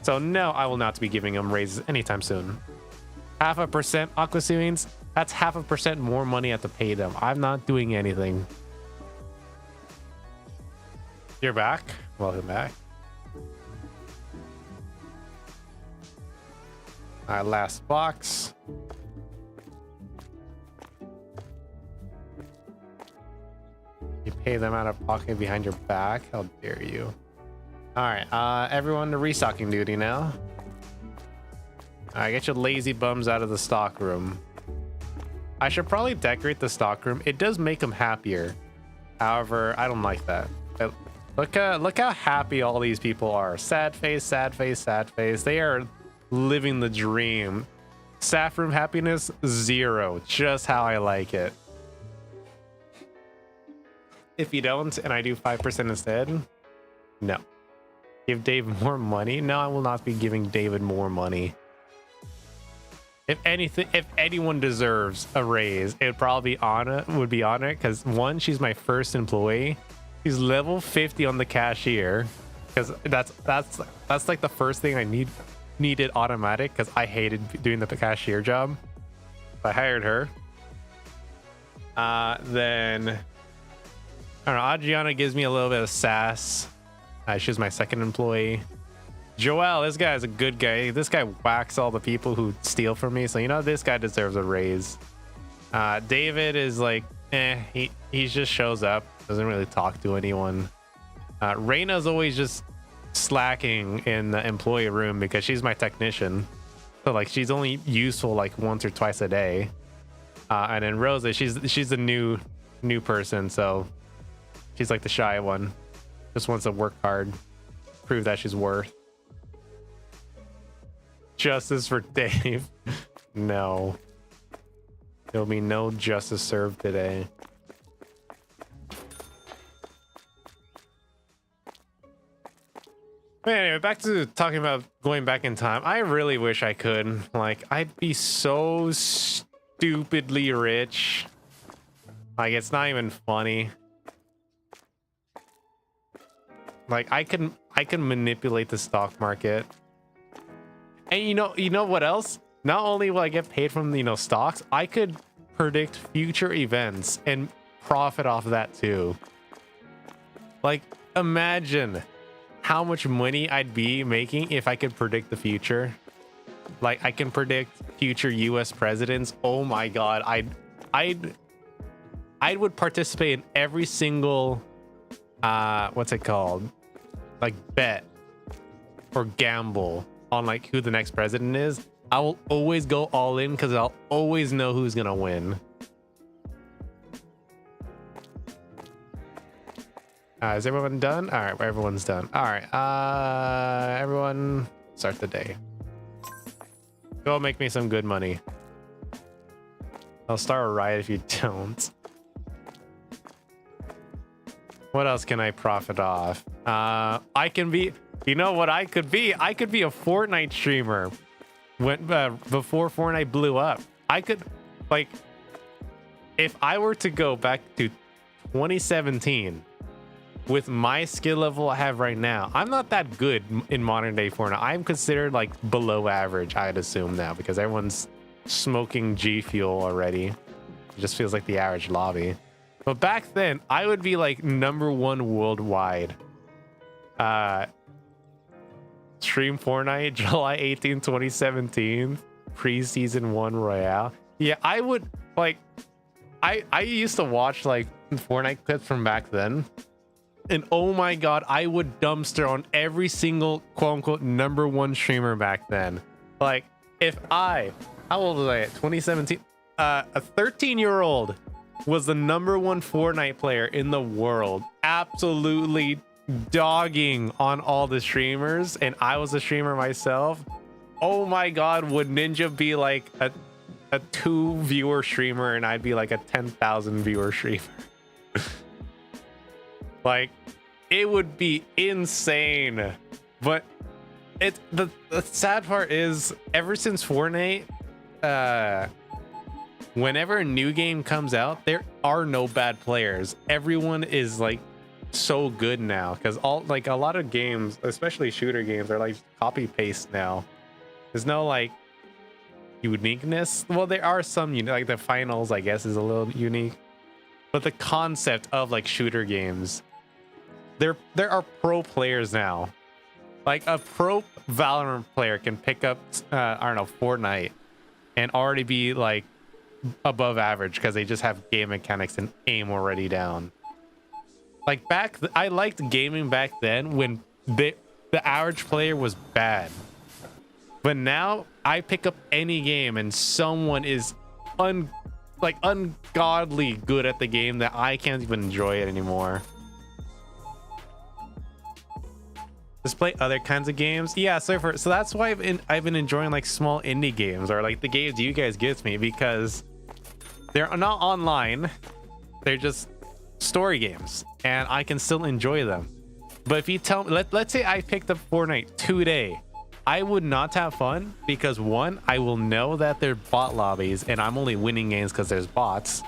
[SPEAKER 2] So no, I will not be giving them raises anytime soon. 0.5% Aqua Ceilings, that's 0.5% more money I have to pay them. I'm not doing anything. You're back. Welcome back. All right, last box. You pay them out of pocket behind your back. How dare you? All right, everyone to restocking duty now. All right, get your lazy bums out of the stock room. I should probably decorate the stock room. It does make them happier. However, I don't like that. Look how happy all these people are. Sad face, sad face, sad face. They are living the dream. Staff room happiness, 0. Just how I like it. If you don't, and I do 5% instead, no. Give Dave more money? No, I will not be giving David more money. If anything, if anyone deserves a raise, it would probably would be Anna, because one, she's my first employee. She's level 50 on the cashier, because that's like the first thing I needed automatic, because I hated doing the cashier job. I hired her. Then I don't know, Adriana gives me a little bit of sass. She's my second employee. Joel, this guy is a good guy. This guy whacks all the people who steal from me, so you know this guy deserves a raise. David is like, he just shows up, doesn't really talk to anyone. Reina's always just slacking in the employee room because she's my technician, so like she's only useful like once or twice a day. And then Rosa, she's a new person, so she's like the shy one. Just wants to work hard, prove that she's worth. Justice for Dave. No. There'll be no justice served today. But anyway, back to talking about going back in time. I really wish I could. Like, I'd be so stupidly rich. Like, it's not even funny. Like, I can manipulate the stock market. And you know what else? Not only will I get paid from, you know, stocks, I could predict future events and profit off of that too. Like, imagine how much money I'd be making if I could predict the future. Like, I can predict future US presidents. Oh my god, I would participate in every single what's it called? Like bet or gamble on like who the next president is, I will always go all in because I'll always know who's gonna win. Is everyone done? All right, everyone's done. All right, everyone start the day. Go make me some good money. I'll start a riot if you don't. What else can I profit off? I can be, you know what I could be? I could be a Fortnite streamer. When before Fortnite blew up, I could, like, if I were to go back to 2017 with my skill level I have right now, I'm not that good in modern day Fortnite. I'm considered like below average, I'd assume now, because everyone's smoking G Fuel already. It just feels like the average lobby. But back then, I would be like #1 worldwide. Stream Fortnite, July 18, 2017, preseason 1 Royale. Yeah, I would like. I used to watch like Fortnite clips from back then, and oh my god, I would dumpster on every single quote unquote #1 streamer back then. Like, if how old was I at 2017? A 13-year-old was the #1 Fortnite player in the world, absolutely dogging on all the streamers, and I was a streamer myself. Oh my god, would Ninja be like a 2-viewer streamer and I'd be like a 10,000 viewer streamer? Like, it would be insane. But the sad part is, ever since Fortnite, whenever a new game comes out, there are no bad players. Everyone is like so good now, because all like a lot of games, especially shooter games, are like copy paste now. There's no like uniqueness. Well, there are some, like the finals, I guess, is a little unique, but the concept of like shooter games, there are pro players now. Like a pro Valorant player can pick up I don't know, Fortnite and already be like above average because they just have game mechanics and aim already down. Like I liked gaming back then when the average player was bad, but now I pick up any game and someone is ungodly good at the game that I can't even enjoy it anymore. Just play other kinds of games. Yeah, so that's why I've been enjoying like small indie games, or like the games you guys give me, because they're not online. They're just story games, and I can still enjoy them. But if you tell me, let's say I picked up Fortnite today, I would not have fun, because one, I will know that they're bot lobbies and I'm only winning games because there's bots.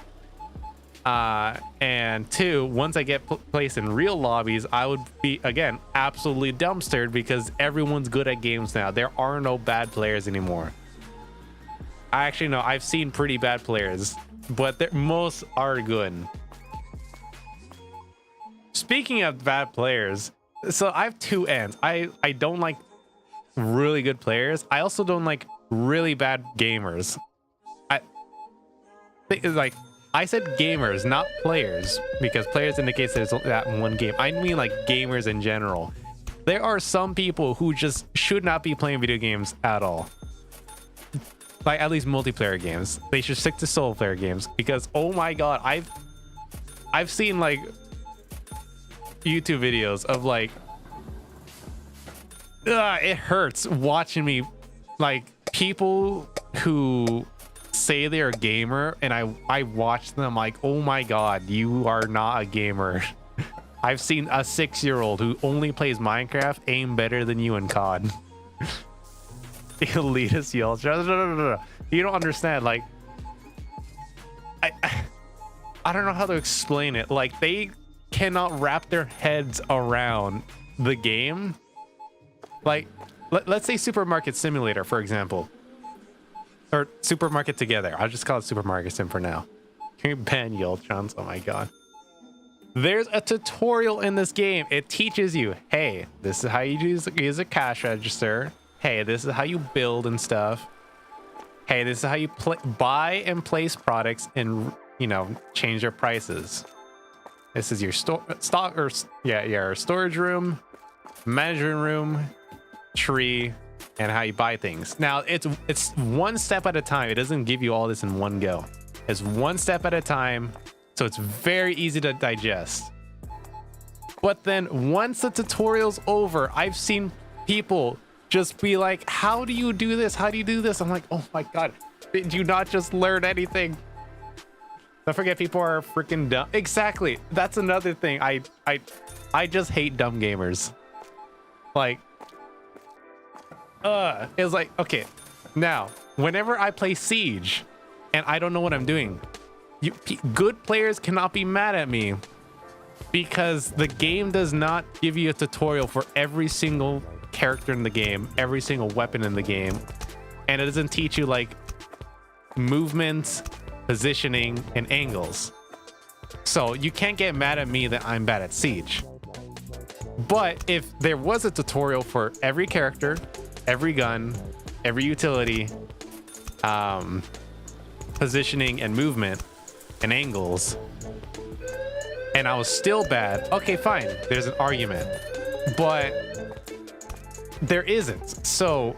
[SPEAKER 2] And two, once I get placed in real lobbies, I would be, again, absolutely dumpstered, because everyone's good at games now. There are no bad players anymore. I actually know, I've seen pretty bad players, but most are good. Speaking of bad players, so I have two ends. I don't like really good players. I also don't like really bad gamers. I said gamers, not players, because players indicates there's that one game. I mean like gamers in general. There are some people who just should not be playing video games at all. Like, at least multiplayer games. They should stick to solo player games, because oh my god, I've seen like YouTube videos of like, it hurts watching me, like, people who say they're a gamer, and I watch them like, oh my god, you are not a gamer. I've seen a 6-year-old who only plays Minecraft aim better than you in COD. Elitist Yoltronz. No. You don't understand. Like, I don't know how to explain it. Like, they cannot wrap their heads around the game. Like, let's say Supermarket Simulator, for example, or Supermarket Together. I'll just call it Supermarket Sim for now. Can you ban Yoltronz? Oh my god. There's a tutorial in this game. It teaches you, hey, this is how you use a cash register. Hey, this is how you build and stuff. Hey, this is how you buy and place products and, you know, change their prices. This is your your storage room, management room, tree, and how you buy things. Now it's one step at a time. It doesn't give you all this in one go. It's one step at a time, so it's very easy to digest. But then once the tutorial's over, I've seen people just be like, how do you do this? How do you do this? I'm like, oh my God, did you not just learn anything? Don't forget, people are freaking dumb. Exactly. That's another thing. I just hate dumb gamers. Like, it's like, okay, now, whenever I play Siege and I don't know what I'm doing, good players cannot be mad at me because the game does not give you a tutorial for every single character in the game, every single weapon in the game, and it doesn't teach you like movements, positioning, and angles. So you can't get mad at me that I'm bad at Siege. But if there was a tutorial for every character, every gun, every utility, positioning and movement and angles, and I was still bad, okay, fine, there's an argument. But there isn't. So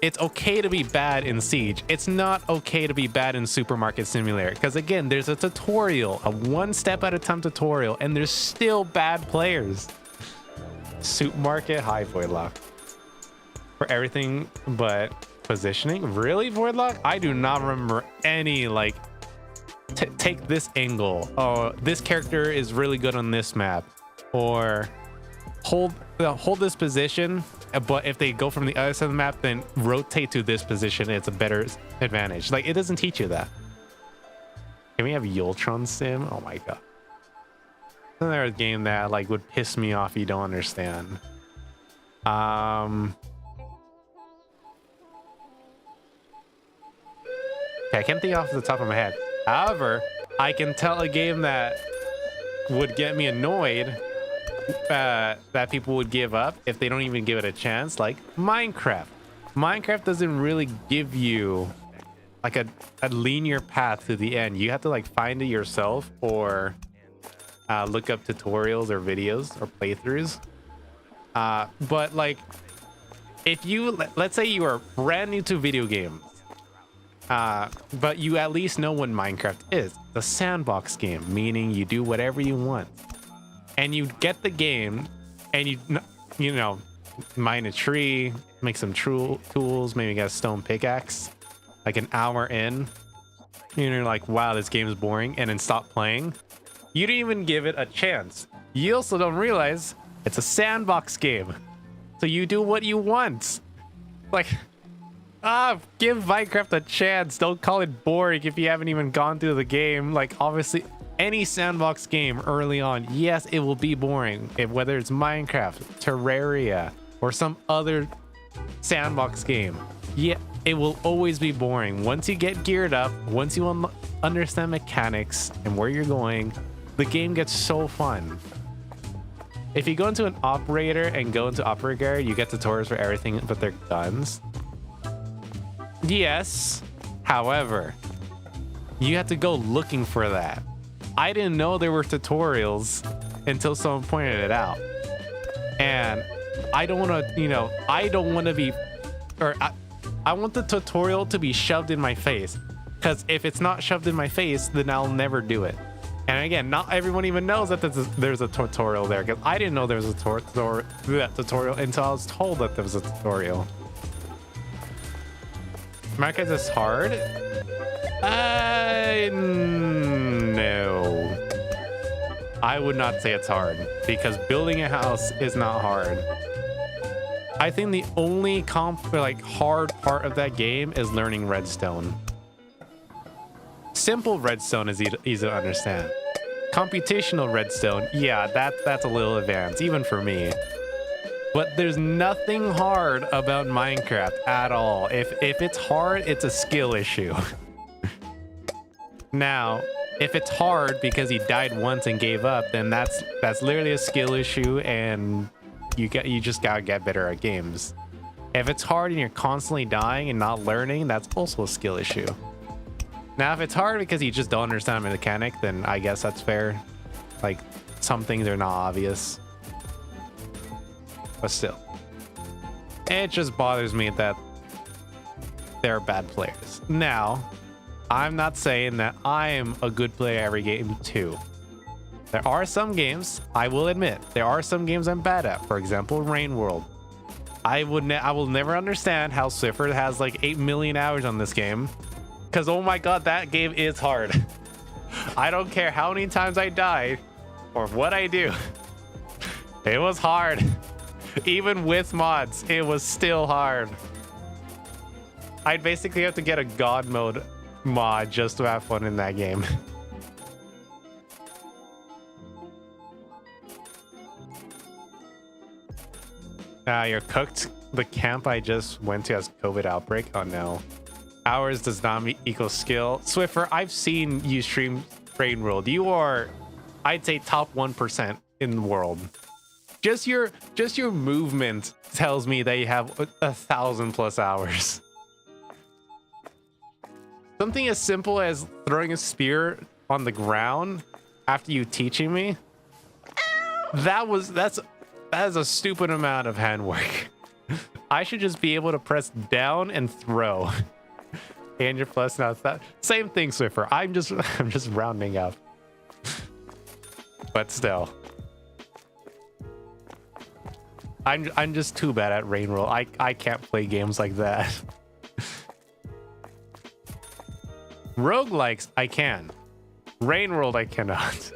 [SPEAKER 2] it's okay to be bad in Siege. It's not okay to be bad in Supermarket Simulator, because again, there's a tutorial, a one step at a time tutorial, and there's still bad players. Supermarket, hi Voidlock. For everything but positioning? Really, Voidlock? I do not remember any like take this angle. Oh, this character is really good on this map, or hold this position, but if they go from the other side of the map, then rotate to this position. It's a better advantage. Like, it doesn't teach you that. Can we have Yoltronz sim? Oh my God. Isn't there a game that like would piss me off you don't understand? Okay, I can't think off the top of my head. However, I can tell a game that would get me annoyed, that people would give up if they don't even give it a chance, like Minecraft. Minecraft doesn't really give you like a linear path to the end. You have to like find it yourself, or look up tutorials or videos or playthroughs. But like, if you, let's say you are brand new to video games, but you at least know what Minecraft is. The sandbox game, meaning you do whatever you want. And you get the game, and you know, mine a tree, make some tools, maybe get a stone pickaxe, like an hour in, and you're like, wow, this game is boring, and then stop playing. You didn't even give it a chance. You also don't realize it's a sandbox game, so you do what you want. Like, give Minecraft a chance. Don't call it boring if you haven't even gone through the game. Like, obviously, any sandbox game early on, yes, it will be boring. Whether it's Minecraft, Terraria, or some other sandbox game, yeah, it will always be boring. Once you get geared up, once you understand mechanics and where you're going, the game gets so fun. If you go into an operator and go into operator, you get tutorials for everything but their guns. Yes, however, you have to go looking for that. I didn't know there were tutorials until someone pointed it out. And I don't want to, you know, I don't want to be, or I want the tutorial to be shoved in my face. Because if it's not shoved in my face, then I'll never do it. And again, not everyone even knows that there's a tutorial there, because I didn't know there was a tutorial until I was told that there was a tutorial. Minecraft is hard? No. I would not say it's hard, because building a house is not hard. I think the only hard part of that game is learning redstone. Simple redstone is easy to understand. Computational redstone, yeah, that's a little advanced, even for me. But there's nothing hard about Minecraft at all. If it's hard, it's a skill issue. Now, if it's hard because he died once and gave up, then that's literally a skill issue, and you just gotta get better at games. If it's hard and you're constantly dying and not learning, that's also a skill issue. Now, if it's hard because you just don't understand the mechanic, then I guess that's fair. Like, some things are not obvious. But still. It just bothers me that they're bad players. Now, I'm not saying that I'm a good player every game too. There are some games, I will admit, there are some games I'm bad at. For example, Rain World. I will never understand how Swiffer has like 8 million hours on this game. Because oh my god, that game is hard. I don't care how many times I die or what I do. It was hard. Even with mods, it was still hard. I'd basically have to get a god mode mod just to have fun in that game. You're cooked. The camp I just went to has COVID outbreak. Oh no. Hours does not equal skill. Swiffer, I've seen you stream Rain World. You are, I'd say, top 1% in the world. Just your movement tells me that you have 1,000+ hours. Something as simple as throwing a spear on the ground after you teaching me. That is a stupid amount of handwork. I should just be able to press down and throw. And your plus now that same thing, Swiffer. I'm just rounding up. But still. I'm just too bad at Rain World. I can't play games like that. Roguelikes I can. Rain World I cannot.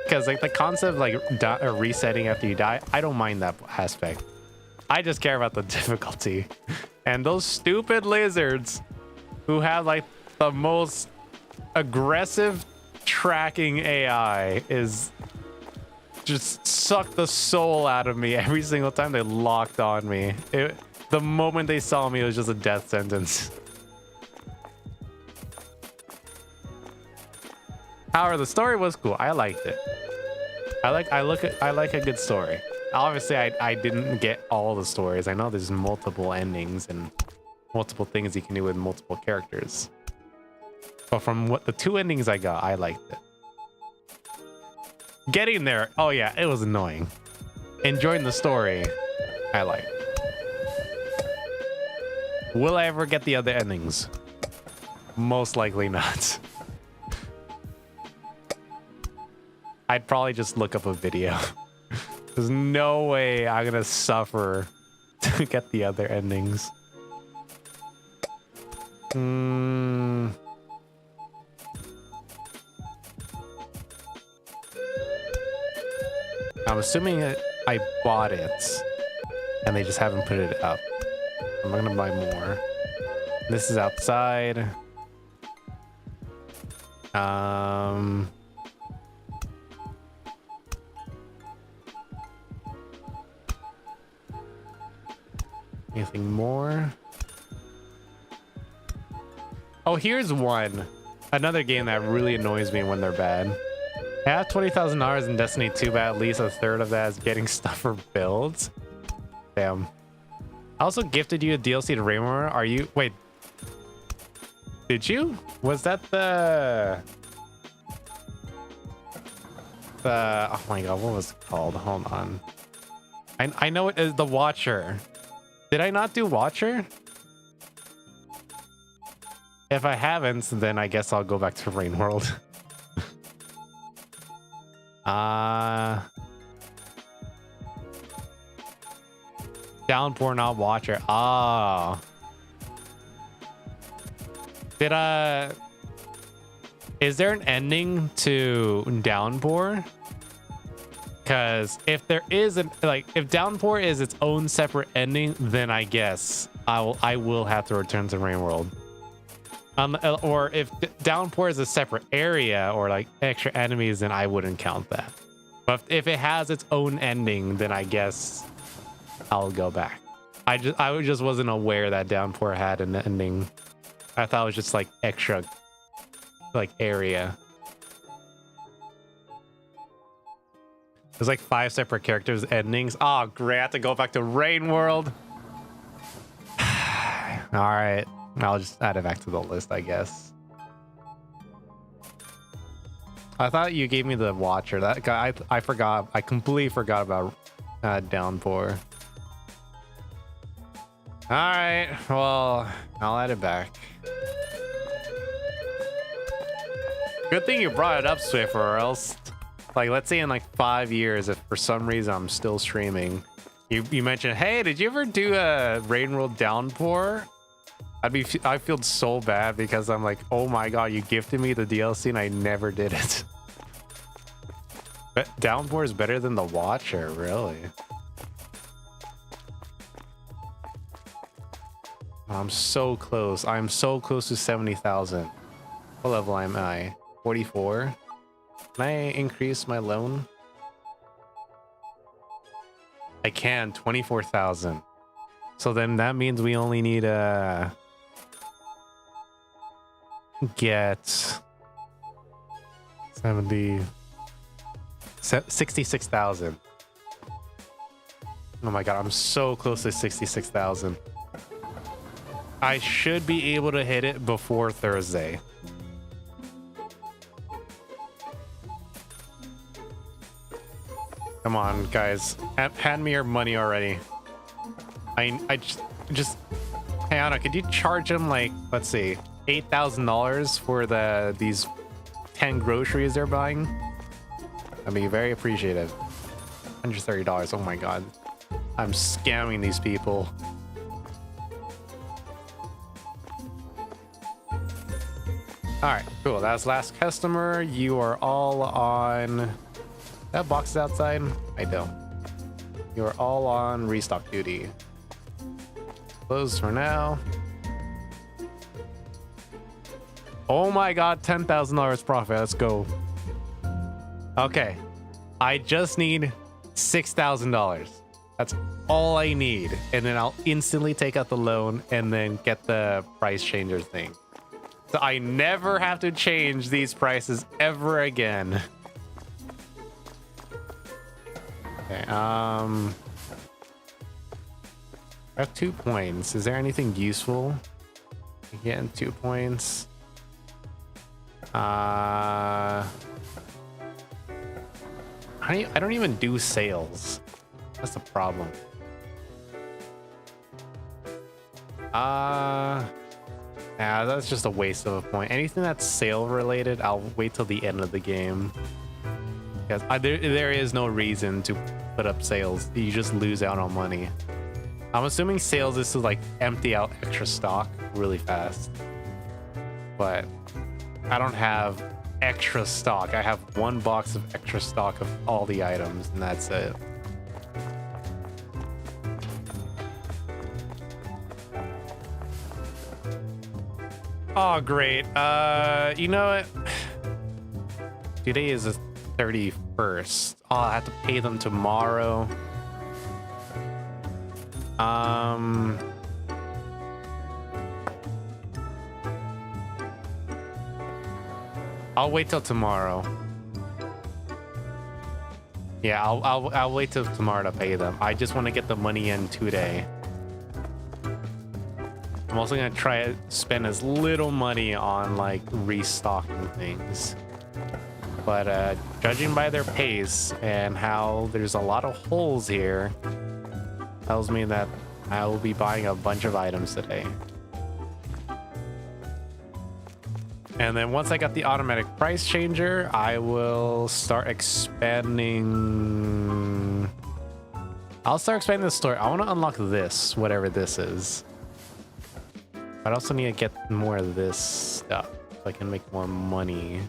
[SPEAKER 2] Because like the concept of like resetting after you die, I don't mind that aspect. I just care about the difficulty. And those stupid lizards who have like the most aggressive tracking AI is just suck the soul out of me every single time they locked on me. The moment they saw me, it was just a death sentence. However, the story was cool. I liked it. I like a good story. Obviously, I didn't get all the stories. I know there's multiple endings and multiple things you can do with multiple characters. But from what the 2 endings I got, I liked it. Getting there, oh yeah, it was annoying. Enjoying the story, I liked. Will I ever get the other endings? Most likely not. I'd probably just look up a video. There's no way I'm gonna suffer to get the other endings. I'm assuming I bought it and they just haven't put it up. I'm gonna buy more. This is outside. Anything more? Oh, here's one. Another game that really annoys me when they're bad. I have $20,000 in Destiny 2, but at least a third of that is getting stuff for builds. Damn. I also gifted you a DLC to Raymore. Are you... Wait. Did you? Was that the... Oh my god, what was it called? Hold on. I know it is the Watcher. Did I not do Watcher? If I haven't, then I guess I'll go back to Rain World. Downpour, not Watcher. Ah. Is there an ending to Downpour? Because if there is if Downpour is its own separate ending, then I guess I will have to return to Rain World. Or if Downpour is a separate area or like extra enemies, then I wouldn't count that. But if it has its own ending, then I guess I'll go back. I just wasn't aware that Downpour had an ending. I thought it was just like extra like area. There's like 5 separate characters endings. Oh, great. I have to go back to Rain World. All right. I'll just add it back to the list, I guess. I thought you gave me the Watcher. That guy, I forgot. I completely forgot about downpour. All right, well, I'll add it back. Good thing you brought it up, Swift, or else, like, let's say in like 5 years, if for some reason I'm still streaming, you mentioned, hey, did you ever do a Rain World Downpour? I feel so bad because I'm like, oh my god, you gifted me the DLC and I never did it. But Downpour is better than the Watcher, really. I'm so close. I'm so close to 70,000. What level am I? 44. Can I increase my loan? I can. 24,000. So then that means we only need to get 66,000. Oh my god, I'm so close to 66,000. I should be able to hit it before Thursday. Come on, guys. Hand me your money already. I just hey Anna, could you charge him like, let's see, $8,000 for these 10 groceries they're buying? I'd be very appreciative. $130. Oh my god. I'm scamming these people. Alright, cool. That's last customer. You are all on... That box is outside? I don't. You are all on restock duty. Close for now. Oh my god, $10,000 profit. Let's go. Okay. I just need $6,000. That's all I need. And then I'll instantly take out the loan and then get the price changer thing. So I never have to change these prices ever again. Okay, I have 2 points. Is there anything useful? Again, 2 points. I don't even do sales. That's the problem. Yeah, that's just a waste of a point. Anything that's sale related, I'll wait till the end of the game. Because there is no reason to put up sales. You just lose out on money. I'm assuming sales is to like empty out extra stock really fast. But I don't have extra stock. I have 1 box of extra stock of all the items, and that's it. Oh, great. You know what? Today is the 31st. Oh, I have to pay them tomorrow. I'll wait till tomorrow. Yeah, I'll wait till tomorrow to pay them. I just want to get the money in today. I'm also gonna try to spend as little money on like restocking things. But judging by their pace and how there's a lot of holes here, tells me that I will be buying a bunch of items today. And then once I got the automatic price changer, I will start expanding. I'll start expanding the store. I want to unlock this, whatever this is. I also need to get more of this stuff so I can make more money.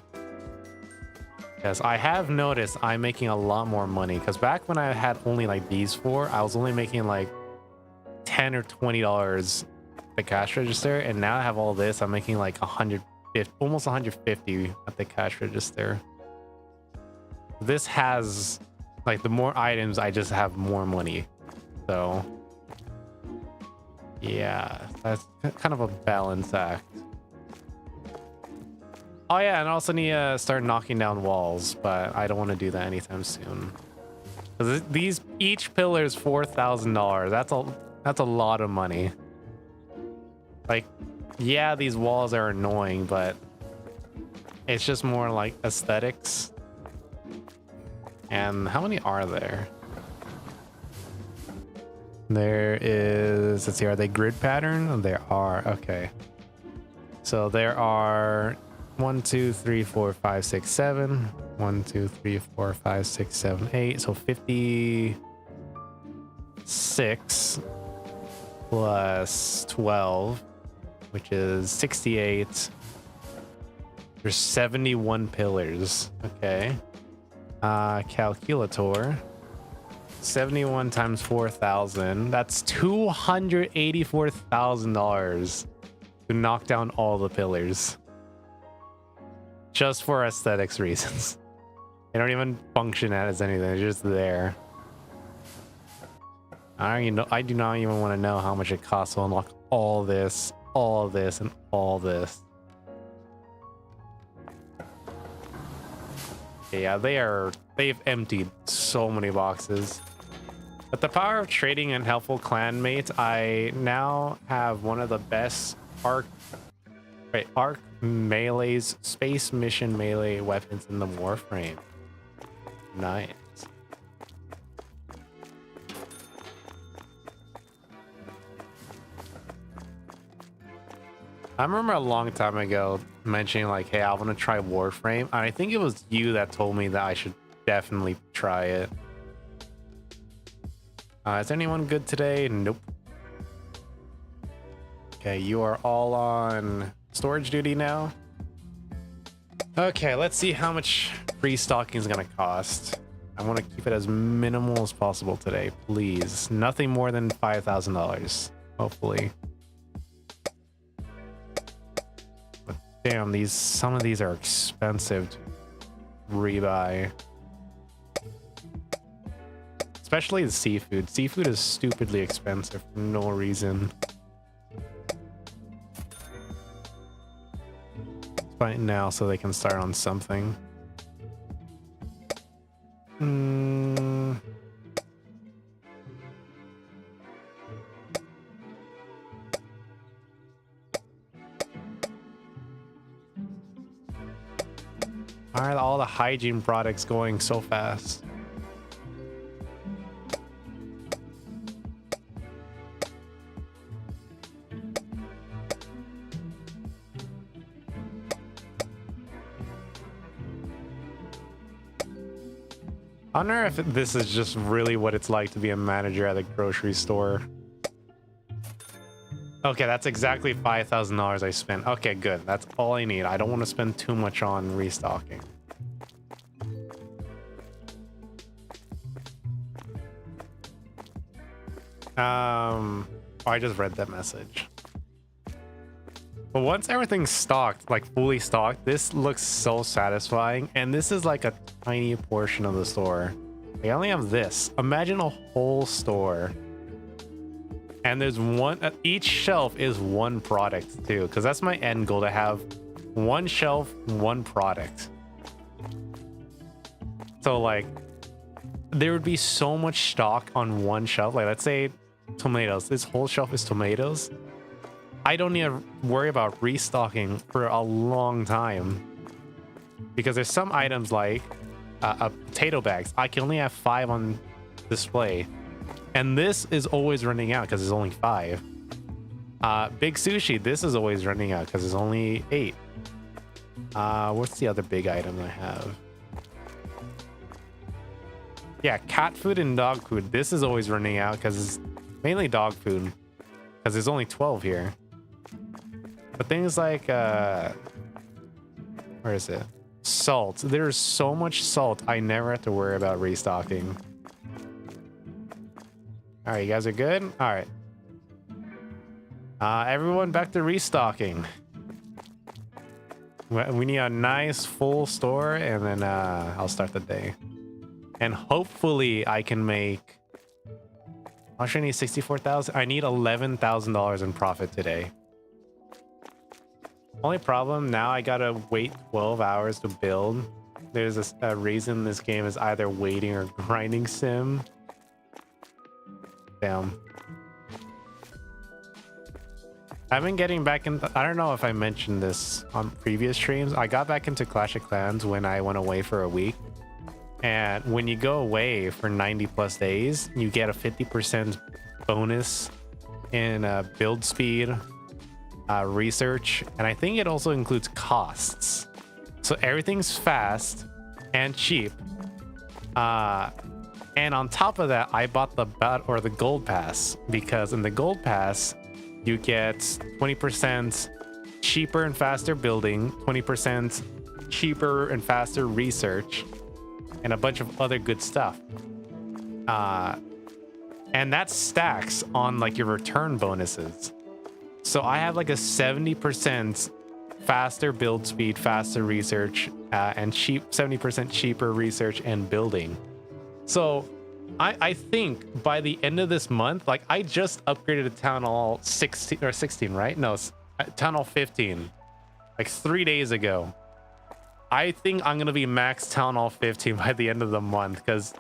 [SPEAKER 2] Because I have noticed I'm making a lot more money. Because back when I had only like these 4, I was only making like $10 or $20 the cash register. And now I have all this. I'm making like 150, almost 150 at the cash register. This has like the more items, I just have more money. So yeah, that's kind of a balance act. Oh yeah, and I also need to start knocking down walls, but I don't want to do that anytime soon. Because each pillar is $4,000. That's a lot of money. Like, yeah, these walls are annoying, but it's just more like aesthetics. And how many are there? There is, let's see, are they grid pattern? Oh, there are. Okay. So there are 1, 2, 3, 4, 5, 6, 7. 1, 2, 3, 4, 5, 6, 7, 8. So 56 plus 12, which is 68. There's 71 pillars. Okay. Calculator. 71 times 4,000. That's $284,000 to knock down all the pillars. Just for aesthetics reasons. They don't even function as anything. They're just there. I do not even want to know how much it costs to unlock all this, and all this. Yeah, they've emptied so many boxes. With the power of trading and helpful clanmates, I now have one of the best arc melees, space mission melee weapons in the Warframe. Nice. I remember a long time ago mentioning like, hey, I want to try Warframe. And I think it was you that told me that I should definitely try it. Is anyone good today? Nope. Okay, you are all on storage duty now. Okay, let's see how much restocking is going to cost. I want to keep it as minimal as possible today, please. Nothing more than $5,000, hopefully. But damn, some of these are expensive to rebuy. Especially the seafood. Seafood is stupidly expensive for no reason. Fight now so they can start on something. Why are all the hygiene products going so fast? I wonder if this is just really what it's like to be a manager at a grocery store. Okay, that's exactly $5,000 I spent. Okay, good. That's all I need. I don't want to spend too much on restocking. Oh, I just read that message. But once everything's stocked, like fully stocked, this looks so satisfying. And this is like a tiny portion of the store. I only have this. Imagine a whole store. And there's one, each shelf is one product too. Because that's my end goal, to have one shelf, one product. So like, there would be so much stock on one shelf. Like let's say tomatoes. This whole shelf is tomatoes. I don't need to worry about restocking for a long time, because there's some items like potato bags. I can only have 5 on display, and this is always running out because there's only 5. Big sushi, this is always running out because there's only 8. What's the other big item I have? Yeah, cat food and dog food. This is always running out because it's mainly dog food, because there's only 12 here. But things like, where is it? Salt. There's so much salt, I never have to worry about restocking. All right, you guys are good? All right. Everyone back to restocking. We need a nice full store, and then I'll start the day. And hopefully I can make... I should need 64,000. I need $11,000 in profit today. Only problem now, I gotta wait 12 hours to build. There's a reason this game is either waiting or grinding sim. Damn. I've been getting back in. I don't know if I mentioned this on previous streams. I got back into Clash of Clans when I went away for a week. And when you go away for 90 plus days, you get a 50% bonus in build speed, research, and I think it also includes costs. So everything's fast and cheap. And on top of that, I bought the gold pass, because in the gold pass, you get 20% cheaper and faster building, 20% cheaper and faster research, and a bunch of other good stuff. And that stacks on like your return bonuses. So I have like a 70% faster build speed, faster research, and 70% cheaper research and building. So I think by the end of this month, like I just upgraded to Town Hall 16 or 16, right? No, Town Hall 15, like 3 days ago. I think I'm gonna be max Town Hall 15 by the end of the month, because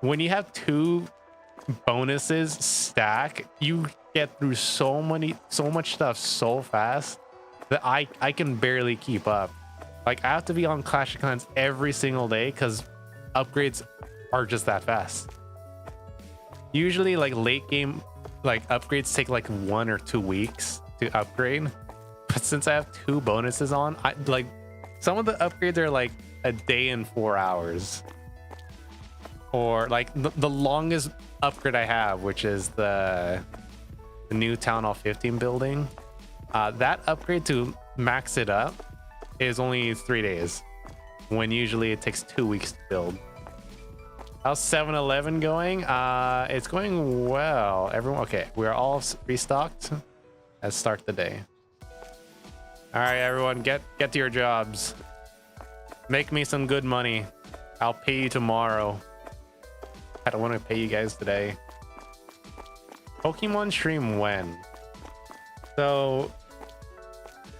[SPEAKER 2] when you have 2 bonuses stack, you get through so much stuff so fast that I can barely keep up. Like I have to be on Clash of Clans every single day because upgrades are just that fast. Usually like late game like upgrades take like 1 or 2 weeks to upgrade, but since I have 2 bonuses on, I like some of the upgrades are like a day and 4 hours. Or like the longest upgrade I have, which is the new Town Hall 15 building, that upgrade to max it up is only 3 days, when usually it takes 2 weeks to build. How's 7-Eleven going? It's going well. Everyone, okay, we're all restocked. Let's start the day. All right, everyone, get to your jobs. Make me some good money. I'll pay you tomorrow. I don't want to pay you guys today. Pokemon stream when? So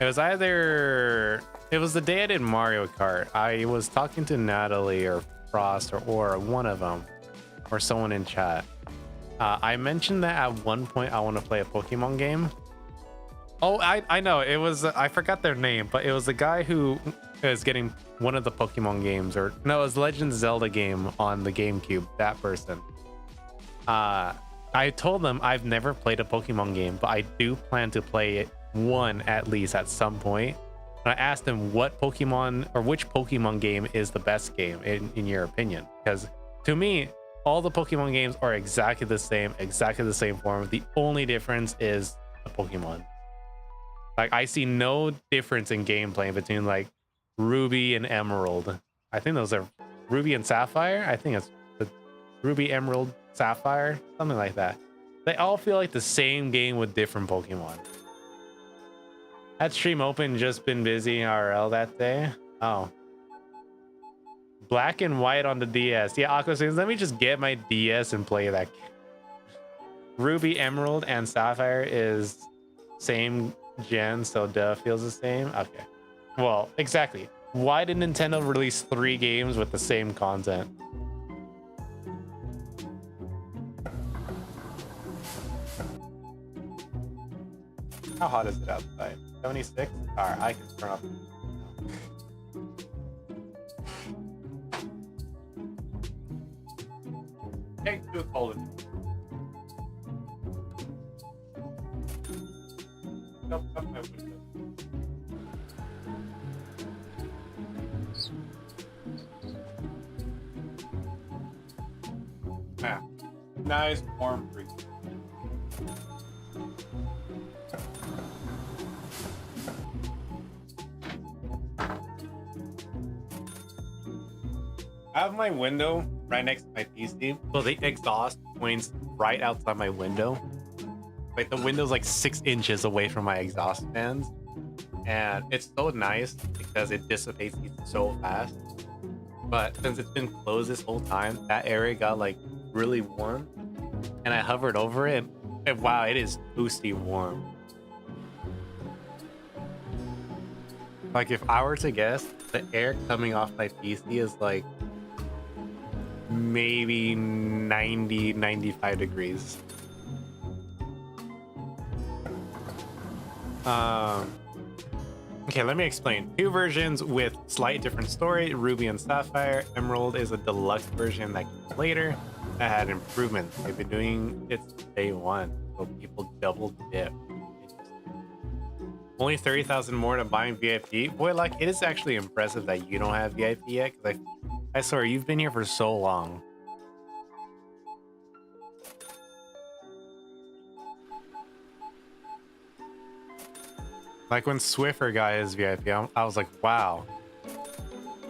[SPEAKER 2] it was the day I did Mario Kart. I was talking to Natalie or Frost or one of them, or someone in chat. I mentioned that at one point I want to play a Pokemon game. Oh, I know, it was, I forgot their name, but it was the guy who is getting one of the Pokemon games, or no, it was Legend of Zelda game on the GameCube, that person. I told them I've never played a Pokemon game, but I do plan to play it one at least at some point. And I asked him what Pokemon, or which Pokemon game is the best game in your opinion, because to me all the Pokemon games are exactly the same form. The only difference is the Pokemon. Like I see no difference in gameplay between like Ruby and Emerald. I think those are Ruby and Sapphire. I think it's the Ruby, Emerald, Sapphire, something like that. They all feel like the same game with different Pokemon. Had stream open, just been busy IRL that day. Oh. Black and white on the DS. Yeah, Aqua says, let me just get my DS and play that. Ruby, Emerald, and Sapphire is same gen, so duh feels the same. Okay. Well, exactly. Why did Nintendo release 3 games with the same content? How hot is it outside? 76? Alright, I can turn off. Take 2 cold. Up my window. Ah, nice warm breeze. I have my window right next to my PC, so the exhaust points right outside my window. Like the window's like 6 inches away from my exhaust fans, and it's so nice because it dissipates heat so fast. But since it's been closed this whole time, that area got like really warm, and I hovered over it, and wow, it is toasty warm. Like if I were to guess, the air coming off my PC is like maybe 90-95 degrees. Okay, let me explain. Two versions with slight different story. Ruby and Sapphire. Emerald is a deluxe version that came later that had improvements. They've been doing it since day one, so people double dip. Only 30,000 more to buying VIP. Boy, like, it is actually impressive that you don't have VIP yet, because I swear, you've been here for so long. Like when Swiffer got his VIP, I was like, wow.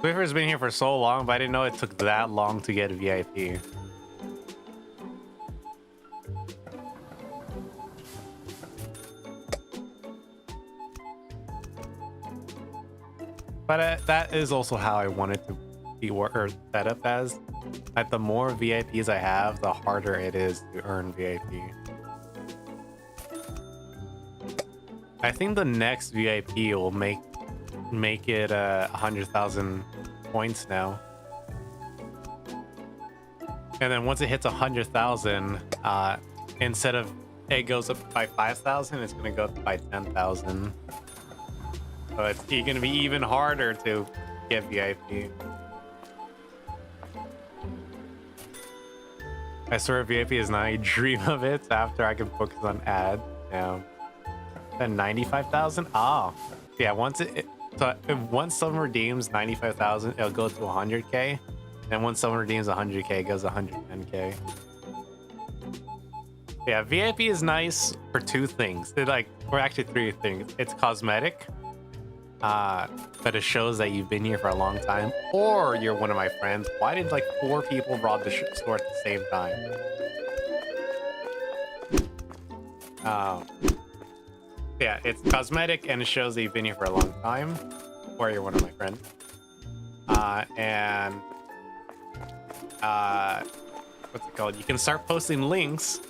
[SPEAKER 2] Swiffer's been here for so long, but I didn't know it took that long to get a VIP. But that is also how I wanted to be or set up as. That the more VIPs I have, the harder it is to earn VIP. I think the next VIP will make it 100,000 points now. And then once it hits 100,000, instead of it goes up by 5,000, it's gonna go up by 10,000. So it's gonna be even harder to get VIP. I swear VIP is not a dream of it after I can focus on ads. Yeah. Then 95,000? Oh. Yeah, once someone redeems 95,000, it'll go to 100k. And once someone redeems 100k, it goes to 110k. Yeah, VIP is nice for two things. Or actually three things. It's cosmetic. But it shows that you've been here for a long time, or you're one of my friends. Why did like 4 people rob the store at the same time? Yeah, it's cosmetic and it shows that you've been here for a long time, or you're one of my friends. What's it called? You can start posting links,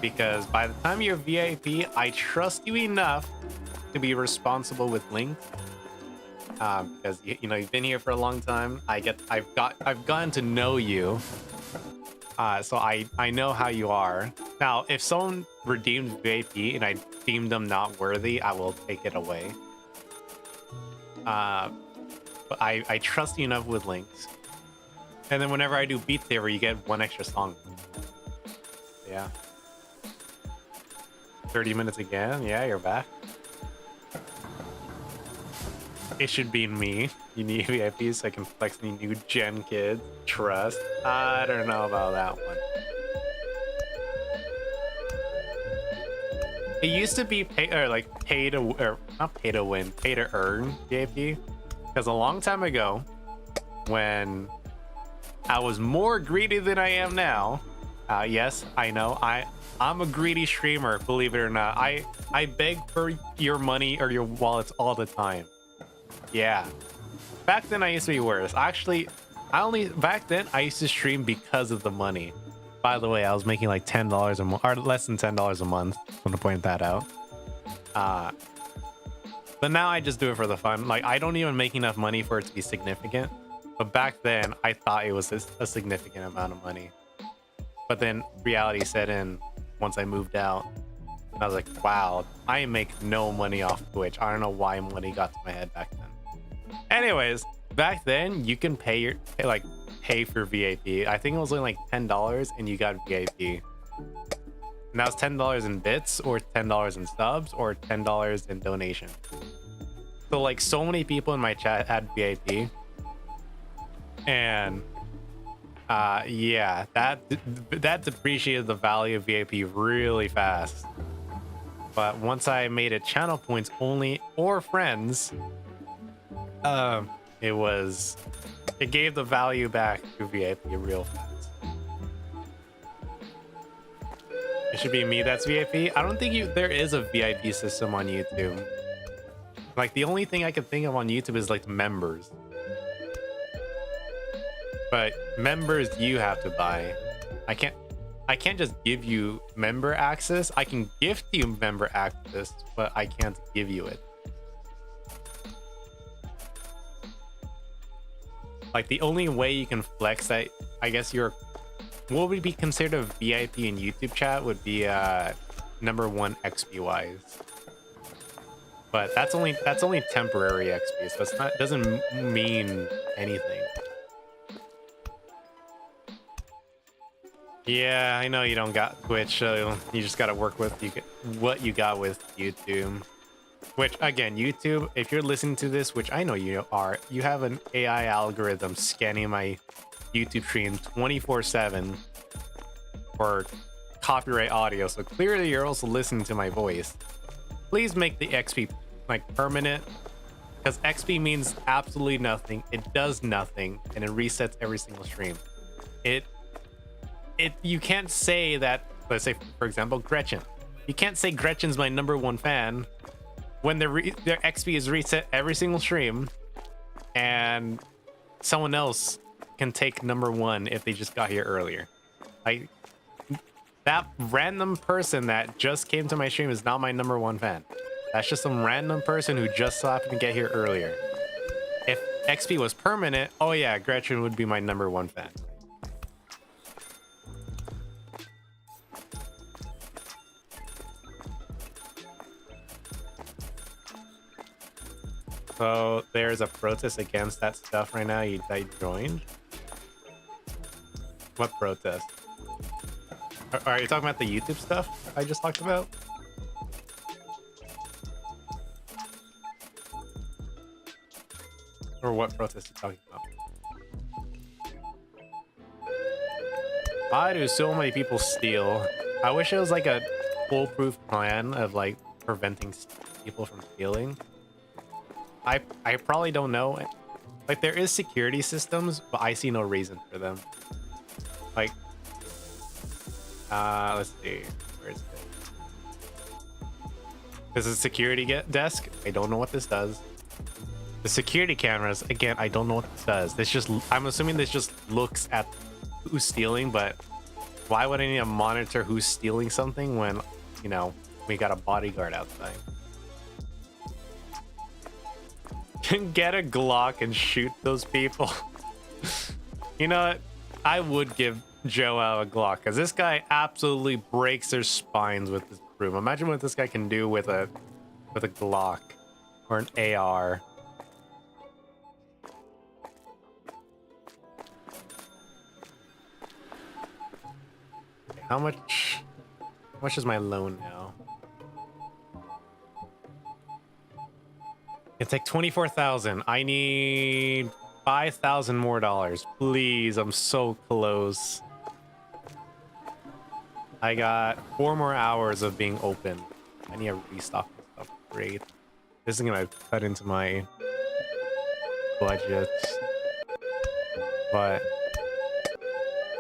[SPEAKER 2] because by the time you're VIP, I trust you enough to be responsible with links, because you know you've been here for a long time. I've gotten to know you, so I know how you are. Now, if someone redeems VIP and I deem them not worthy, I will take it away. But I trust you enough with links, and then whenever I do Beat Saber, you get 1 extra song. Yeah. 30 minutes again. Yeah, you're back. It should be me. You need VIP so I can flex any new gen kids. Trust. I don't know about that one. It used to be pay to earn VIP. Because a long time ago, when I was more greedy than I am now, yes, I know, I'm a greedy streamer, believe it or not. I beg for your money or your wallets all the time. Yeah. Back then I used to be worse. Actually, back then I used to stream because of the money. By the way, I was making like $10 a month, or less than $10 a month. I want to point that out. But now I just do it for the fun. Like, I don't even make enough money for it to be significant. But back then I thought it was a significant amount of money. But then reality set in once I moved out. And I was like, wow, I make no money off Twitch. I don't know why money got to my head back then. Anyways, back then you can pay for VIP. I think it was only like $10 and you got VIP. And that was $10 in bits, or $10 in subs, or $10 in donation. So like, so many people in my chat had VIP. And yeah, that depreciated the value of VIP really fast. But once I made it channel points only or friends, it gave the value back to VIP real fast. It should be me that's VIP. I don't think there is a VIP system on YouTube. Like, the only thing I can think of on YouTube is like members. But members you have to buy. I can't just give you member access. I can gift you member access, but I can't give you it. Like, the only way you can flex that, I guess what would be considered a VIP in YouTube chat would be number 1 XP wise. But that's only temporary XP, so it's not doesn't mean anything. Yeah, I know you don't got Twitch, so you just gotta work with what you got with YouTube. Which, again, YouTube, if you're listening to this, which I know you are, you have an AI algorithm scanning my YouTube stream 24/7 for copyright audio, so clearly you're also listening to my voice. Please make the XP like permanent, because XP means absolutely nothing. It does nothing, and it resets every single stream. You can't say that. Let's say, for example, Gretchen. You can't say Gretchen's my #1 fan when their XP is reset every single stream, and someone else can take #1 if they just got here earlier. Like, that random person that just came to my stream is not my #1 fan. That's just some random person who just so happened to get here earlier. If XP was permanent, oh yeah, Gretchen would be my #1 fan. So there's a protest against that stuff right now that you joined? What protest? Are you talking about the YouTube stuff I just talked about? Or what protest are you talking about? Why do so many people steal? I wish it was like a foolproof plan of like preventing people from stealing. I probably don't know. Like, there is security systems, but I see no reason for them. Like, let's see. Where is it? This is a security desk. I don't know what this does. The security cameras, again, I don't know what this does. This just, I'm assuming this just looks at who's stealing, but why would I need to monitor who's stealing something when, you know, we got a bodyguard outside? Get a Glock and shoot those people. You know what? I would give Joel a Glock, because this guy absolutely breaks their spines with this broom. Imagine what this guy can do with a Glock or an AR. How much is my loan now? It's like 24,000. I need 5,000 more dollars. Please, I'm so close. I got 4 more hours of being open. I need to restock this stuff. Great. This is gonna cut into my budget. But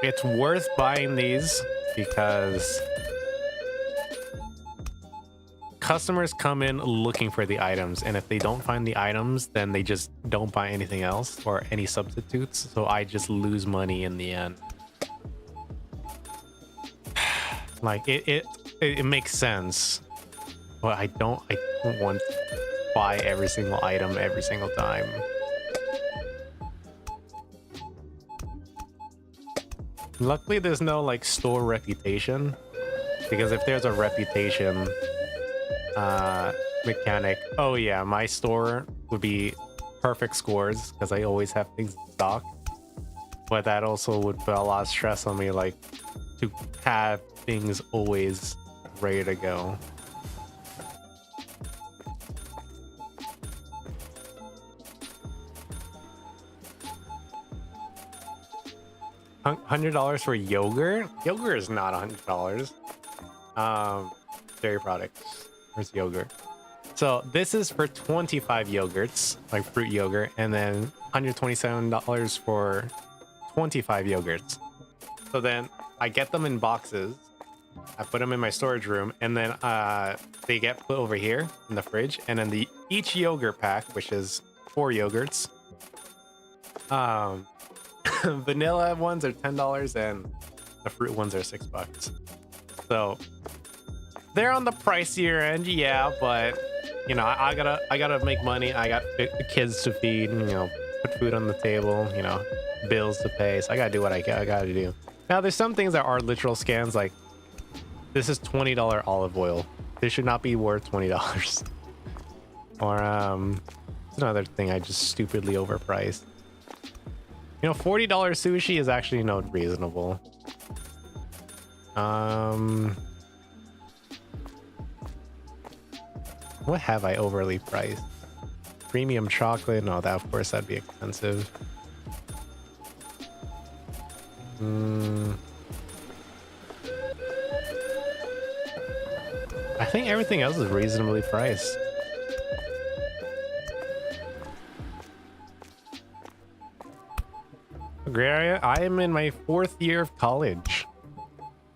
[SPEAKER 2] it's worth buying these because customers come in looking for the items, and if they don't find the items, then they just don't buy anything else or any substitutes, so I just lose money in the end. Like, it makes sense, but I don't want to buy every single item every single time. Luckily there's no like store reputation, because if there's a reputation mechanic, oh yeah, my store would be perfect scores because I always have things in stock, but that also would put a lot of stress on me, like to have things always ready to go. $100 for yogurt? Yogurt is not $100. Dairy products. Where's yogurt? So this is for 25 yogurts, like fruit yogurt, and then $127 for 25 yogurts. So then I get them in boxes. I put them in my storage room, and then they get put over here in the fridge. And then each yogurt pack, which is 4 yogurts, vanilla ones are $10, and the fruit ones are $6. So they're on the pricier end, yeah, but you know, I gotta make money. I got kids to feed, you know, put food on the table, you know, bills to pay. So I gotta do what I gotta do. Now, there's some things that are literal scams, like this is $20 olive oil. This should not be worth $20. Or it's another thing I just stupidly overpriced. You know, $40 sushi is actually not reasonable. What have I overly priced? Premium chocolate? No, that of course that'd be expensive. I think everything else is reasonably priced. Great area. I am in my 4th year of college.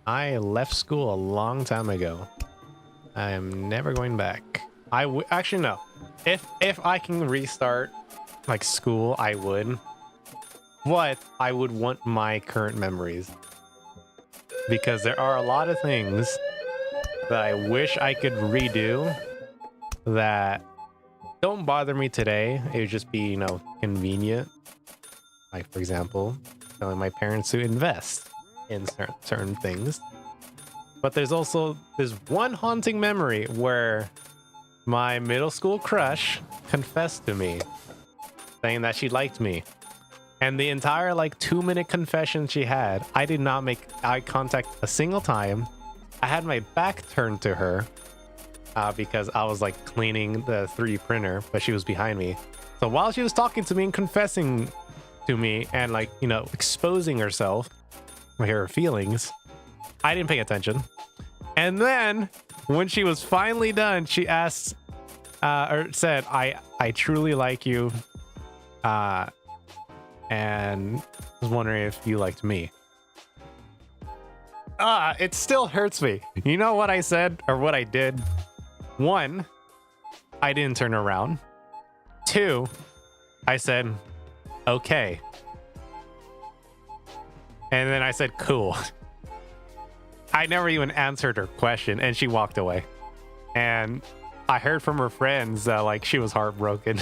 [SPEAKER 2] I left school a long time ago. I am never going back. Actually no. If I can restart like school, I would. But I would want my current memories, because there are a lot of things that I wish I could redo that don't bother me today. It would just be, you know, convenient. Like, for example, telling my parents to invest in certain things. But there's also this one haunting memory where my middle school crush confessed to me, saying that she liked me. And the entire like 2-minute confession she had, I did not make eye contact a single time. I had my back turned to her because I was like cleaning the 3D printer, but she was behind me. So while she was talking to me and confessing to me and like, you know, exposing herself, her feelings, I didn't pay attention. And then when she was finally done, she asked or said, I truly like you and was wondering if you liked me. It still hurts me. You know what I said or what I did? 1, I didn't turn around. 2, I said, okay. And then I said, cool. I never even answered her question, and she walked away. And I heard from her friends that like she was heartbroken.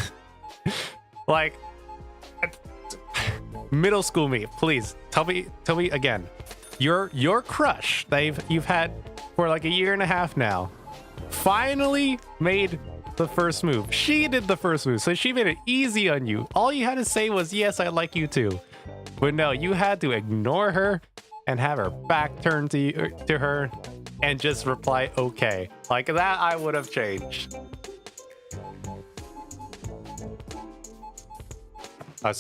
[SPEAKER 2] Like, middle school me, please tell me again. Your crush that you've had for like a year and a half now finally made the first move. She did the first move, so she made it easy on you. All you had to say was, yes, I like you too. But no, you had to ignore her and have her back turned to her and just reply, okay. Like that, I would have changed. Well,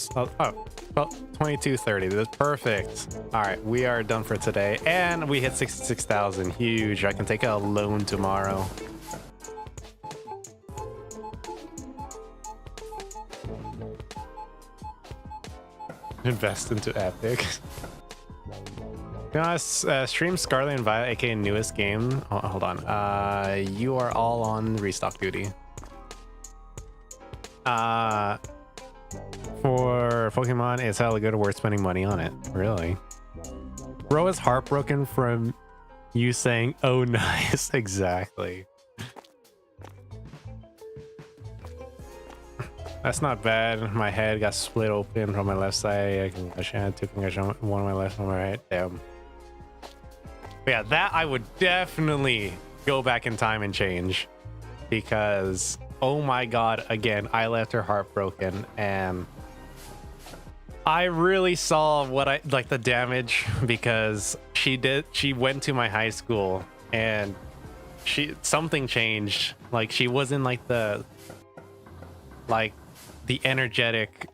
[SPEAKER 2] 22:30. That's perfect. All right, we are done for today, and we hit 66,000. Huge. I can take a loan tomorrow. Invest into Epic. You know, stream Scarlet and Violet, aka newest game. Oh, hold on. You are all on restock duty. For Pokemon, it's hella good, worth spending money on it. Really? Bro is heartbroken from you saying, oh, nice. Exactly. That's not bad. My head got split open from my left side. I had 2 concussion, one on my left, one on my right. Damn. But yeah, that I would definitely go back in time and change, because oh my god, again, I left her heartbroken, and I really saw what I like the damage, because she went to my high school and something changed. Like she wasn't like the energetic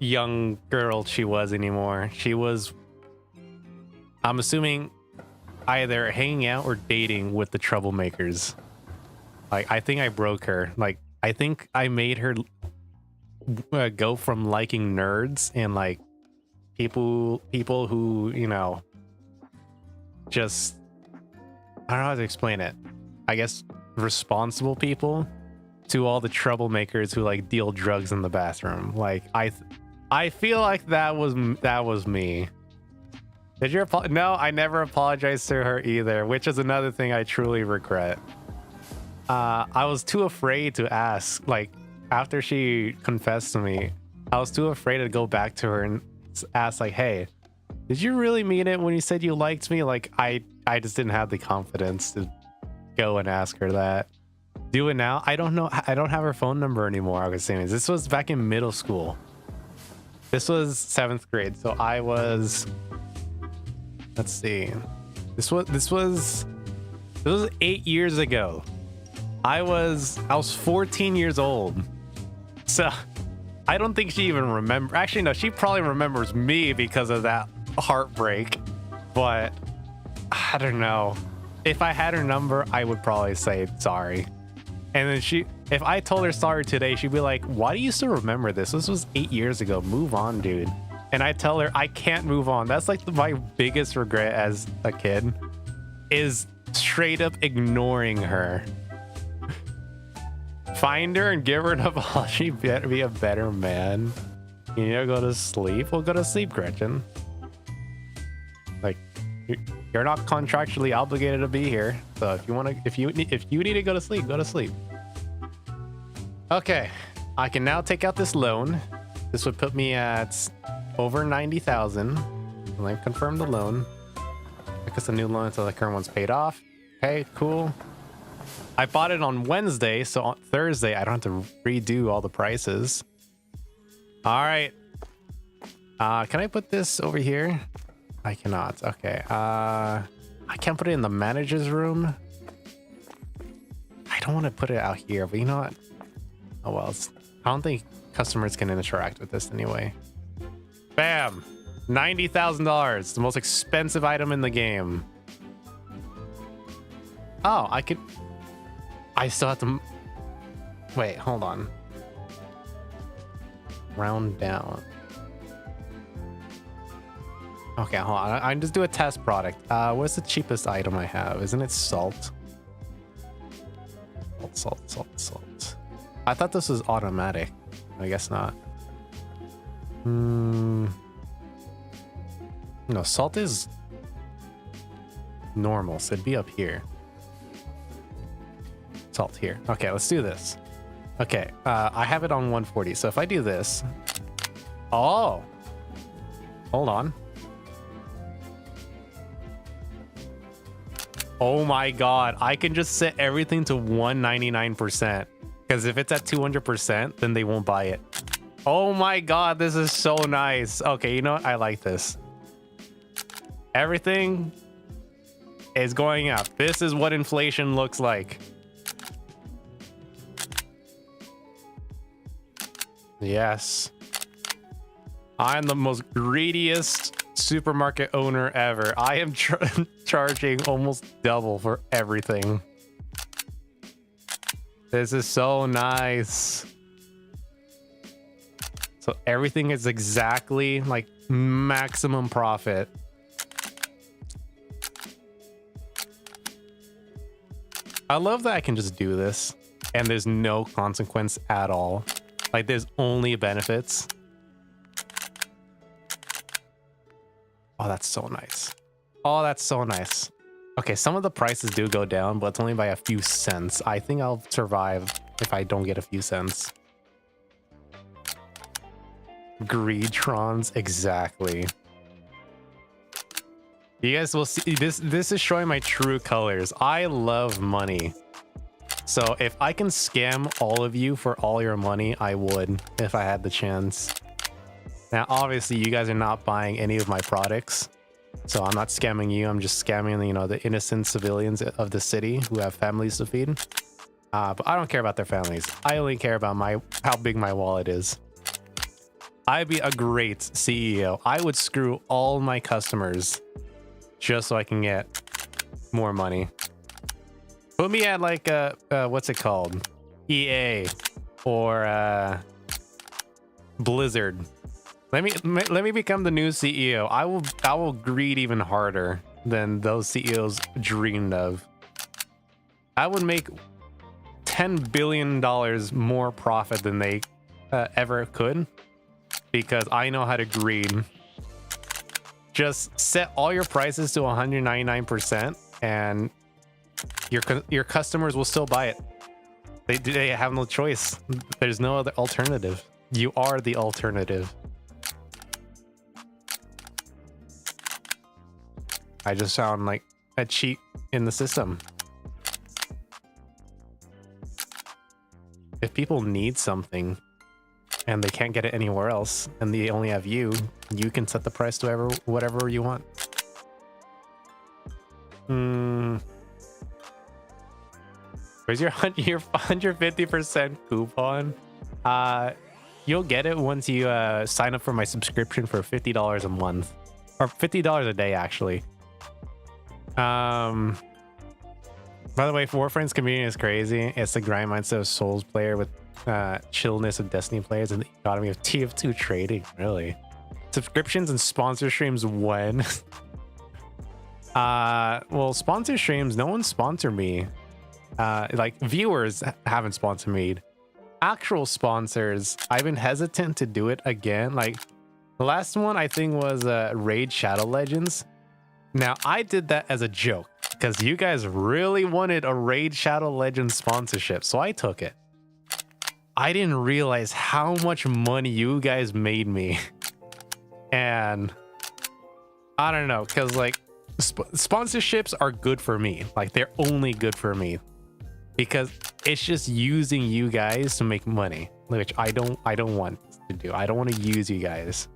[SPEAKER 2] young girl she was anymore. She was, I'm assuming, either hanging out or dating with the troublemakers. Like, I think I broke her. Like, I think I made her go from liking nerds and like people who, you know, just, I don't know how to explain it. I guess responsible people, to all the troublemakers who like deal drugs in the bathroom. Like I feel like that was me. Did you no, I never apologized to her either, which is another thing I truly regret. I was too afraid to ask. Like after she confessed to me, I was too afraid to go back to her and ask like, hey, did you really mean it when you said you liked me? Like I just didn't have the confidence to go and ask her that. do it now. I don't know. I don't have her phone number anymore. Augustine. This was back in middle school. This was 7th grade. So I was, let's see. This was 8 years ago. I was 14 years old. So I don't think she even remember. Actually, no, she probably remembers me because of that heartbreak. But I don't know. If I had her number, I would probably say sorry. And then if I told her sorry today, she'd be like, why do you still remember this? This was 8 years ago. Move on, dude. And I tell her I can't move on. That's like my biggest regret as a kid, is straight up ignoring her. Find her and give her an apology. Better be a better man. You need to go to sleep. Well, go to sleep, Gretchen. Like, you're not contractually obligated to be here. So if you need to go to sleep, go to sleep. Okay, I can now take out this loan. This would put me at over 90,000. And then confirm the loan. Because the new loan until the current one's paid off. Okay, cool. I bought it on Wednesday, so on Thursday I don't have to redo all the prices. All right. Can I put this over here? I cannot. Okay. I can't put it in the manager's room. I don't want to put it out here, but you know what? Oh well. I don't think customers can interact with this anyway. Bam! $90,000. The most expensive item in the game. Oh, I still have to. Wait, hold on. Round down. Okay, hold on. I just do a test product. What's the cheapest item I have? Isn't it salt? Salt. I thought this was automatic. I guess not. No, salt is normal, so it'd be up here. Salt here. Okay, let's do this. Okay, I have it on 140. So if I do this, oh, hold on. Oh my God, I can just set everything to 199%. Because if it's at 200%, then they won't buy it. Oh my God, this is so nice. Okay, you know what? I like this. Everything is going up. This is what inflation looks like. Yes. I'm the most greediest supermarket owner ever. I am charging almost double for everything. This is so nice. So everything is exactly like maximum profit. I love that I can just do this and there's no consequence at all. Like there's only benefits. Oh, that's so nice. Oh, that's so nice. Okay, some of the prices do go down, but it's only by a few cents. I think I'll survive if I don't get a few cents. Yoltronz, exactly. You guys will see this. This is showing my true colors. I love money. So if I can scam all of you for all your money, I would if I had the chance. Now, obviously, you guys are not buying any of my products. So I'm not scamming you. I'm just scamming, you know, the innocent civilians of the city who have families to feed. But I don't care about their families. I only care about how big my wallet is. I'd be a great CEO. I would screw all my customers just so I can get more money. Put me at like what's it called? EA or Blizzard. Let me become the new CEO. I will greed even harder than those CEOs dreamed of. I would make $10 billion more profit than they ever could because I know how to greed. Just set all your prices to 199% and your customers will still buy it. They have no choice. There's no other alternative. You are the alternative. I just sound like a cheat in the system. if people need something and they can't get it anywhere else and they only have you can set the price to whatever you want. Where's your 150% coupon? You'll get it once you sign up for my subscription for $50 a month, or $50 a day actually. By the way, Warframe's community is crazy. It's the grind mindset of Souls player with chillness of Destiny players and the economy of TF2 trading. Really, subscriptions and sponsor streams when? Well, sponsor streams. No one sponsored me. Like viewers haven't sponsored me. Actual sponsors, I've been hesitant to do it again. Like the last one I think was Raid Shadow Legends. Now I did that as a joke because you guys really wanted a Raid Shadow Legends sponsorship, so I took it. I didn't realize how much money you guys made me. And I don't know, because like sponsorships are good for me. Like they're only good for me because it's just using you guys to make money, which I don't want to do. I don't want to use you guys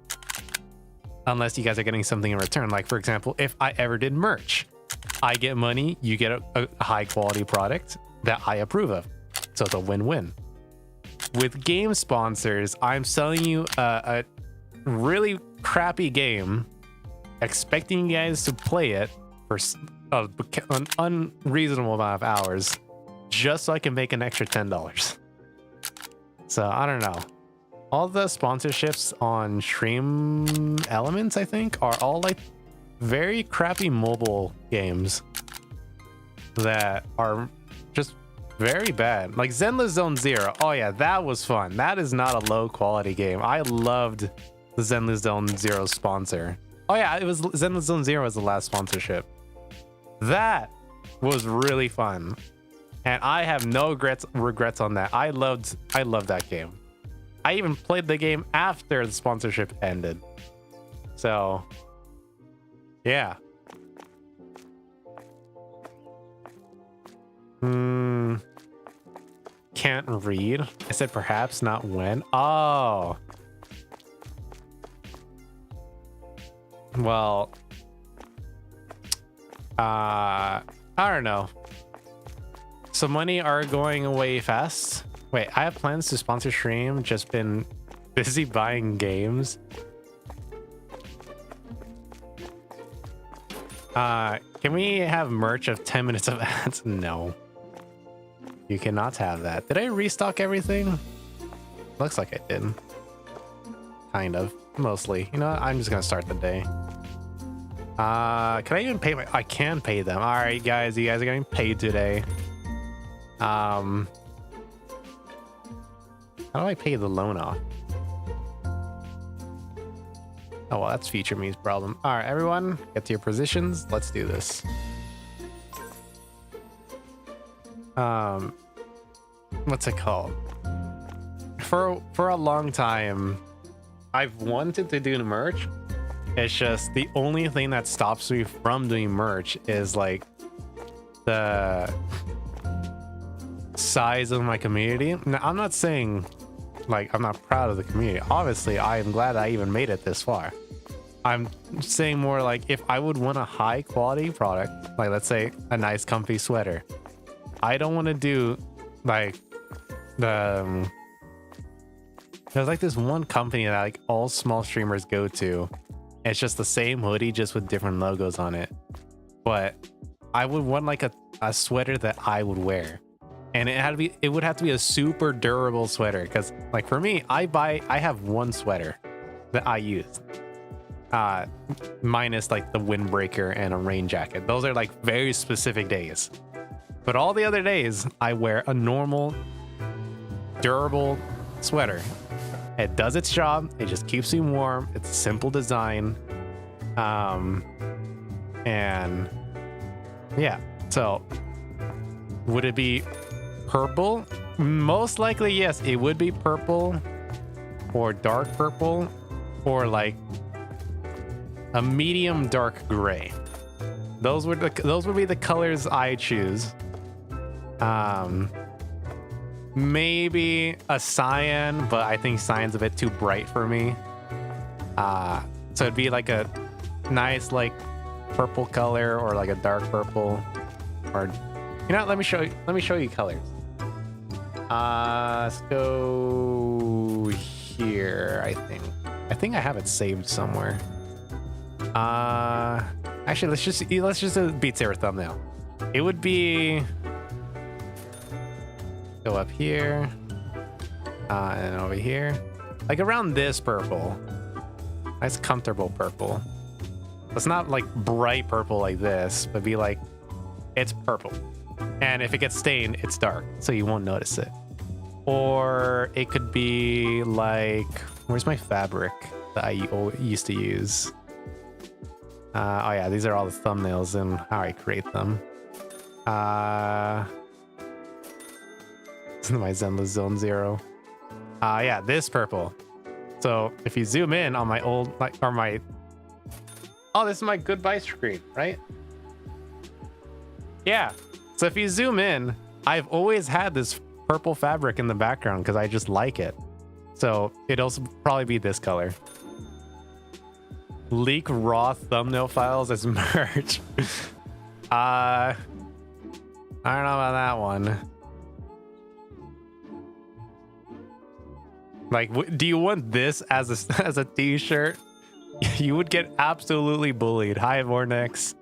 [SPEAKER 2] unless you guys are getting something in return. Like for example, if I ever did merch, I get money, you get a high quality product that I approve of. So it's a win-win. With game sponsors, I'm selling you a really crappy game, expecting you guys to play it for an unreasonable amount of hours just so I can make an extra $10. So I don't know. All the sponsorships on Stream Elements, I think, are all like very crappy mobile games that are just very bad. Like Zenless Zone Zero. Oh yeah, that was fun. That is not a low quality game. I loved the Zenless Zone Zero sponsor. Oh yeah, it was Zenless Zone Zero was the last sponsorship. That was really fun. And I have no regrets on that. I loved that game. I even played the game after the sponsorship ended. So, yeah. Can't read. I said perhaps, not when. Oh. Well, I don't know. So money are going away fast. Wait, I have plans to sponsor stream. Just been busy buying games. Can we have merch of 10 minutes of ads? No. You cannot have that. Did I restock everything? Looks like I did. Kind of. Mostly. You know what? I'm just gonna start the day. Can I even pay I can pay them. Alright, guys. You guys are getting paid today. How do I pay the loan off? Oh, well, that's Future Me's problem. All right, everyone, get to your positions. Let's do this. What's it called? For a long time, I've wanted to do merch. It's just the only thing that stops me from doing merch is like the size of my community. Now, I'm not saying like I'm not proud of the community. Obviously, I am glad I even made it this far. I'm saying more like if I would want a high quality product, like let's say a nice comfy sweater, I don't want to do like there's like this one company that like all small streamers go to. It's just the same hoodie just with different logos on it. But I would want like a sweater that I would wear. And it would have to be a super durable sweater because like for me, I have one sweater that I use. Minus like the windbreaker and a rain jacket. Those are like very specific days. But all the other days I wear a normal durable sweater. It does its job. It just keeps me warm. It's a simple design. And yeah, so would it be purple? Most likely, yes, it would be purple or dark purple or like a medium dark gray. Those would be the colors I choose. maybe a cyan, but I think cyan's a bit too bright for me. So it'd be like a nice like purple color or like a dark purple, or you know, let me show you colors. Let's go here. I think I have it saved somewhere. Actually, let's just do Beat Saber thumbnail. It would be go up here, and over here, like around this purple. Nice comfortable purple. It's not like bright purple like this, but be like it's purple. And if it gets stained, it's dark, so you won't notice it. Or it could be like, where's my fabric that I used to use? Oh yeah, these are all the thumbnails and how I create them. This is my Zenless Zone Zero. Yeah, this purple. So if you zoom in on my old, oh, this is my goodbye screen, right? Yeah. So if you zoom in, I've always had this purple fabric in the background because I just like it. So it'd also probably be this color. Leak raw thumbnail files as merch. I don't know about that one. Like, do you want this as a t-shirt? You would get absolutely bullied. Hi, Vornex.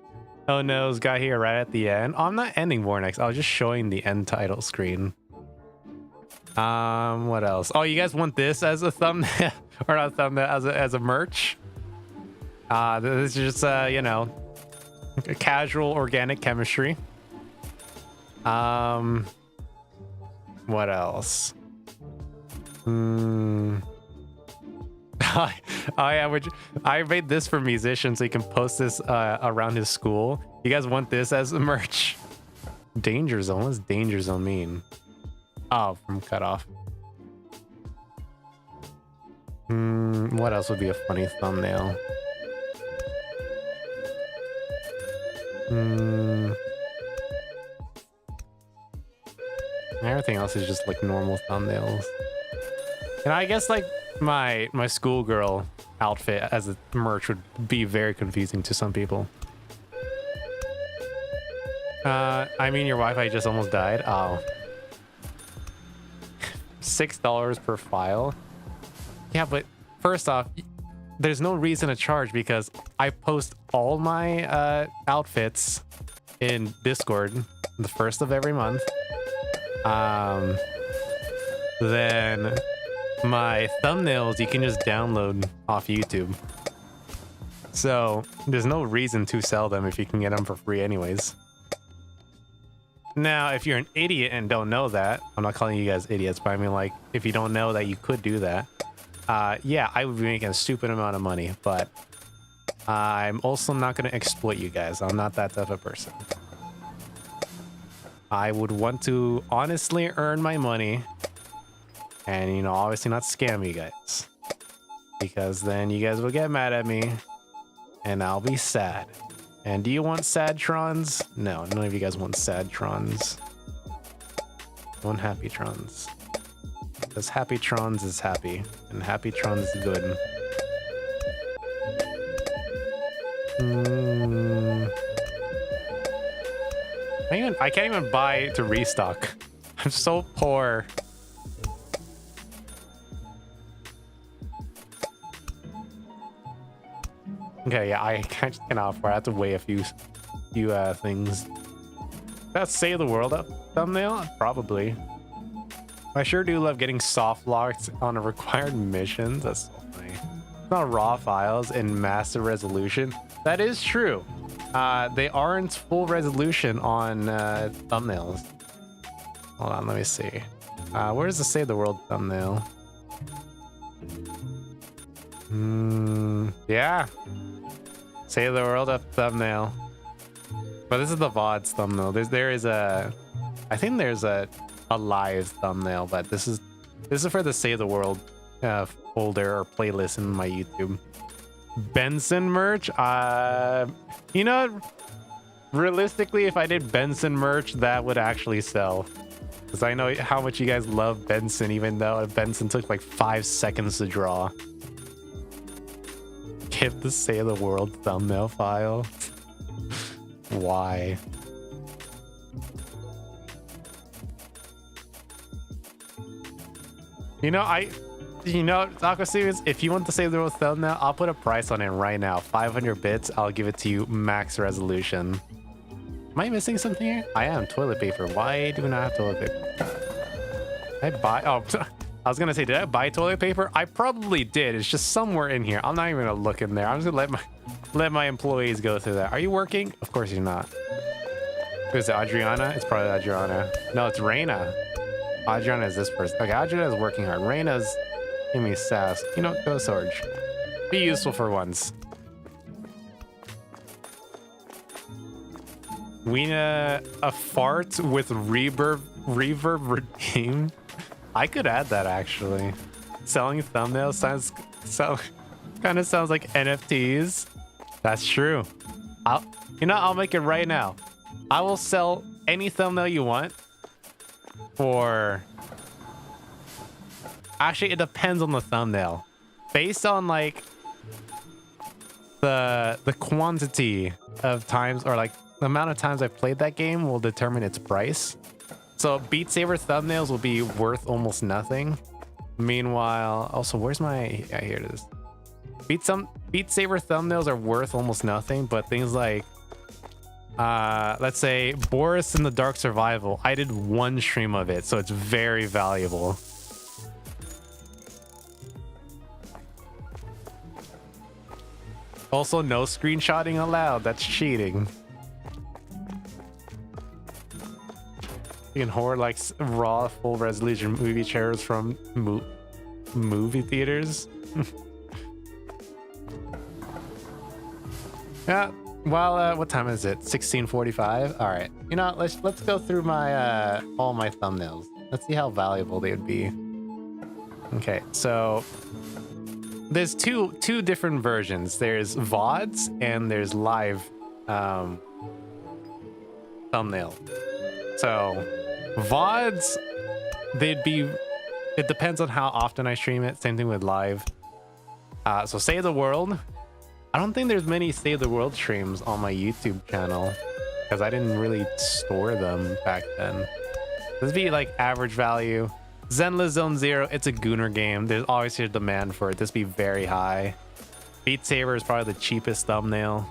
[SPEAKER 2] Oh no, it's got here right at the end. Oh, I'm not ending Vornex. I was just showing the end title screen. What else? Oh, you guys want this as a thumbnail or not a thumbnail, as a merch? This is just you know, a casual organic chemistry. What else? Oh yeah, I made this for musicians so you can post this around his school. You guys want this as a merch? Danger Zone? What does Danger Zone mean? Oh, from Cutoff. What else would be a funny thumbnail? Everything else is just like normal thumbnails. And I guess like my schoolgirl outfit as a merch would be very confusing to some people. I mean, your Wi-Fi just almost died. Oh. $6 per file. Yeah, but first off, there's no reason to charge because I post all my outfits in Discord the first of every month. Then my thumbnails you can just download off YouTube. So there's no reason to sell them if you can get them for free anyways. Now, if you're an idiot and don't know that, I'm not calling you guys idiots, but I mean like if you don't know that you could do that, yeah, I would be making a stupid amount of money, but I'm also not going to exploit you guys. I'm not that type of person. I would want to honestly earn my money and, you know, obviously not scam you guys, because then you guys will get mad at me and I'll be sad. And do you want sadtrons? No, none of you guys want sadtrons. You want happytrons. Because happytrons is happy and happytrons is good. I can't even buy to restock. I'm so poor. Okay, yeah, I just cannot afford. I have to weigh a few things. That Save the World up thumbnail? Probably. I sure do love getting soft locked on a required mission. That's so funny. It's not raw files in massive resolution. That is true. They aren't full resolution on thumbnails. Hold on, let me see. Where's the Save the World thumbnail? Yeah. Save the World up thumbnail. But this is the VOD's thumbnail. I think there's a live thumbnail, but this is for the Save the World folder or playlist in my YouTube. Benson merch? You know, Realistically, if I did Benson merch, that would actually sell. Because I know how much you guys love Benson, even though Benson took like 5 seconds to draw. Give the Say the World thumbnail file. Why? You know, Taco Series, if you want to save the world thumbnail, I'll put a price on it right now. 500 bits, I'll give it to you max resolution. Am I missing something here? I am. Toilet paper. Why do we not have toilet paper? Did I buy? Oh, I was gonna say, did I buy toilet paper? I probably did. It's just somewhere in here. I'm not even gonna look in there. I'm just gonna let my employees go through that. Are you working? Of course you're not. Who's it? Adriana? It's probably Adriana. No, it's Reina. Adriana is this person. Okay, Adriana is working hard. Reina's giving me sass. You know, go Sorge. Be useful for once. Weena, a fart with reverb redeemed. I could add that actually. Selling thumbnails kind of sounds like NFTs. That's true. I'll make it right now. I will sell any thumbnail you want for. Actually, it depends on the thumbnail. Based on like the quantity of times, or like the amount of times I've played that game will determine its price. So Beat Saber thumbnails will be worth almost nothing. Meanwhile, also, where's my... Yeah, here it is. Beat Saber thumbnails are worth almost nothing, but things like... let's say Boris in the Dark Survival. I did one stream of it, so it's very valuable. Also, no screenshotting allowed. That's cheating. You can hoard like raw full resolution movie trailers from movie theaters. Yeah. Well, what time is it? 16:45. All right. You know, let's go through my all my thumbnails. Let's see how valuable they would be. Okay, so there's two different versions. There's VODs and there's live thumbnail. So VODs, it depends on how often I stream it. Same thing with live. So Save the World. I don't think there's many Save the World streams on my YouTube channel because I didn't really store them back then. This would be like average value. Zenless Zone Zero, it's a Gooner game. There's always a demand for it. This be very high. Beat Saber is probably the cheapest thumbnail.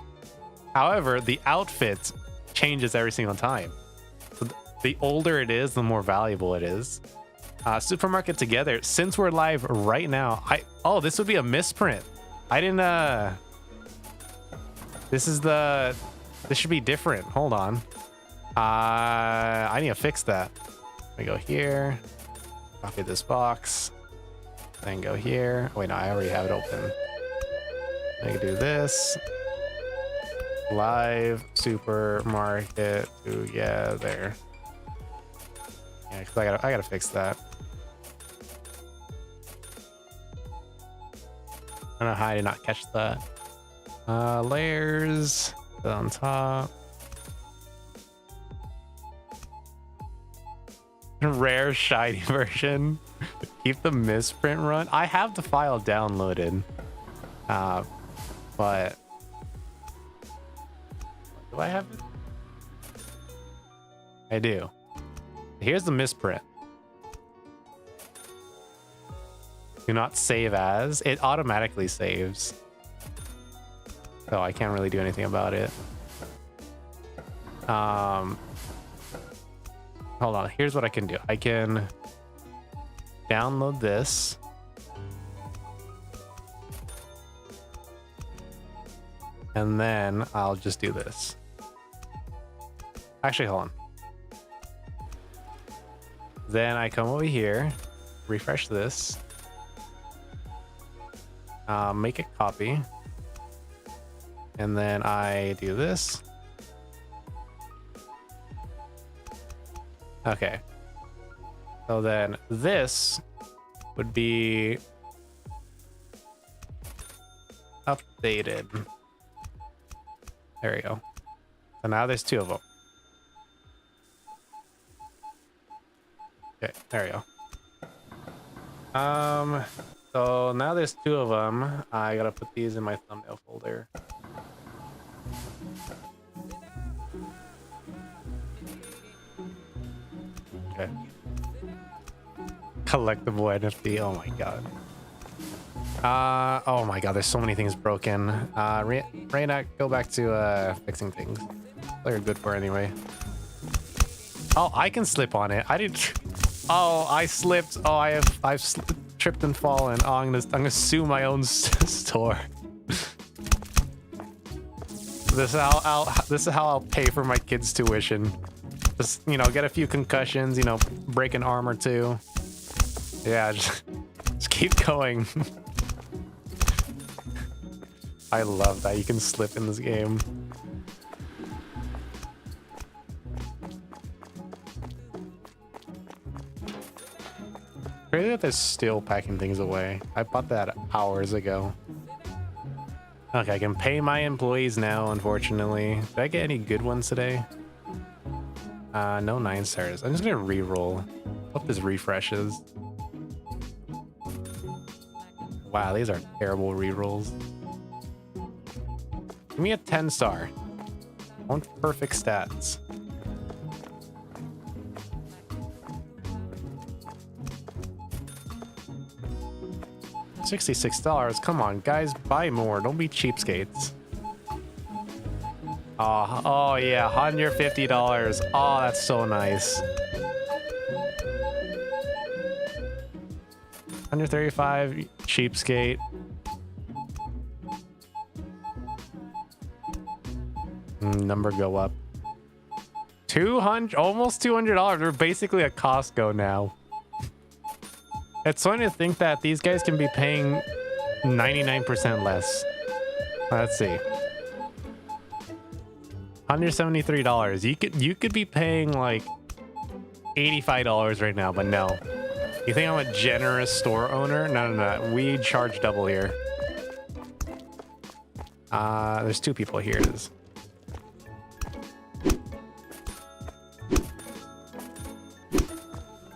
[SPEAKER 2] However, the outfit changes every single time. So the older it is, the more valuable it is. Supermarket Together, since we're live right now, this would be a misprint. I didn't this should be different. Hold on. I need to fix that. Let me go here. Copy this box. Then go here. Oh, wait, no, I already have it open. I can do this. Live supermarket together. Yeah, because I gotta fix that. I don't know how I did not catch that. Layers on top. Rare shiny version. Keep the misprint run. I have the file downloaded. But do I have it? I do. Here's the misprint. Do not save as. It automatically saves. So I can't really do anything about it. Hold on. Here's what I can do. I can download this. And then I'll just do this. Actually, hold on. Then I come over here, refresh this, make a copy, and then I do this. Okay. So then this would be updated. There we go. So now there's 2 of them. Okay, there we go. So now there's 2 of them. I gotta put these in my thumbnail folder. Okay. Collectible NFT. Oh my god. Oh my god, there's so many things broken. Reyna, go back to fixing things. They're good for anyway. Oh, I can slip on it. I didn't. Oh, I slipped. Oh, I've tripped and fallen. Oh, I'm gonna sue my own store. This is how I'll pay for my kids' tuition. Just, you know, get a few concussions, you know, break an arm or 2. Yeah, just keep going. I love that you can slip in this game. Crazy that they're still packing things away. I bought that hours ago. Okay, I can pay my employees now, unfortunately. Did I get any good ones today? No 9 stars. I'm just gonna re-roll. Hope this refreshes. Wow, these are terrible re-rolls. Give me a 10 star. I want perfect stats. $66. Come on, guys, buy more. Don't be cheapskates. Oh yeah, $150. Oh, that's so nice. 135, cheapskate. Number go up. 200, almost $200. We're basically at Costco now. It's funny to think that these guys can be paying 99% less. Let's see. $173. You could be paying like $85 right now, but no. You think I'm a generous store owner? No. We charge double here. There's 2 people here.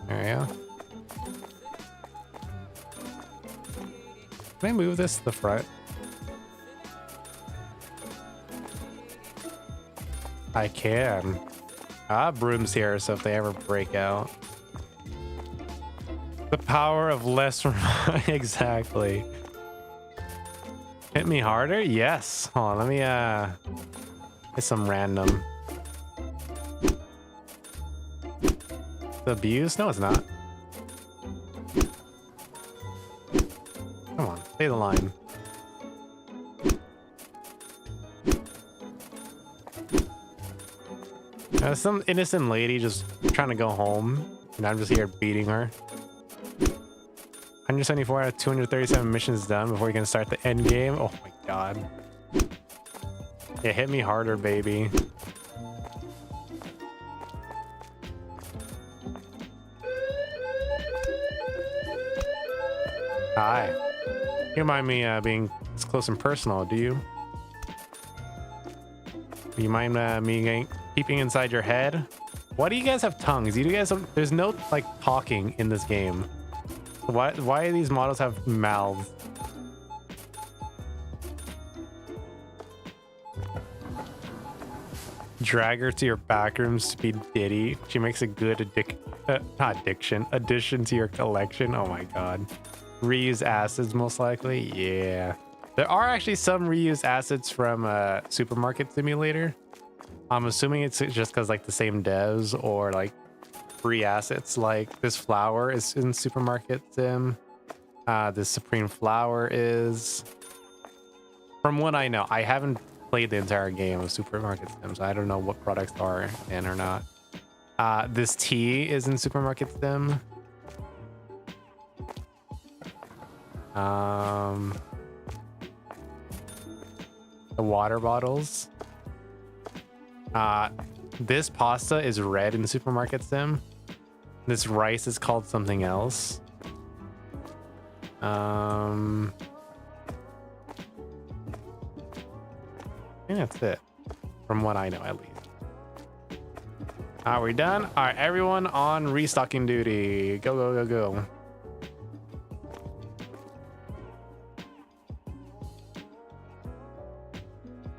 [SPEAKER 2] There we go. Can I move this to the front? I can. Broom's here, so if they ever break out. The power of less. Exactly. Hit me harder? Yes. Hold on, let me hit some random. The abuse? No, it's not. Come on, say the line. Some innocent lady just trying to go home, and I'm just here beating her. 174 out of 237 missions done before you can start the end game. Oh my god. Yeah, hit me harder, baby. Hi. You don't mind me being close and personal, do you? You mind me peeping inside your head? Why do you guys have tongues? You guys have, there's no like talking in this game. Why do these models have mouths? Drag her to your back rooms to be Diddy. She makes a good addition to your collection. Oh my god. Reuse assets most likely. Yeah. There are actually some reused assets from Supermarket Simulator. I'm assuming it's just because like the same devs or like free assets. Like this flower is in Supermarket Sim. This Supreme flower is. From what I know, I haven't played the entire game of Supermarket Sim, so I don't know what products are in or not. This tea is in Supermarket Sim. The water bottles. This pasta is red in Supermarket Sim. This rice is called something else. I think that's it, from what I know at least. Are we done? All right, everyone on restocking duty. Go, go, go, go.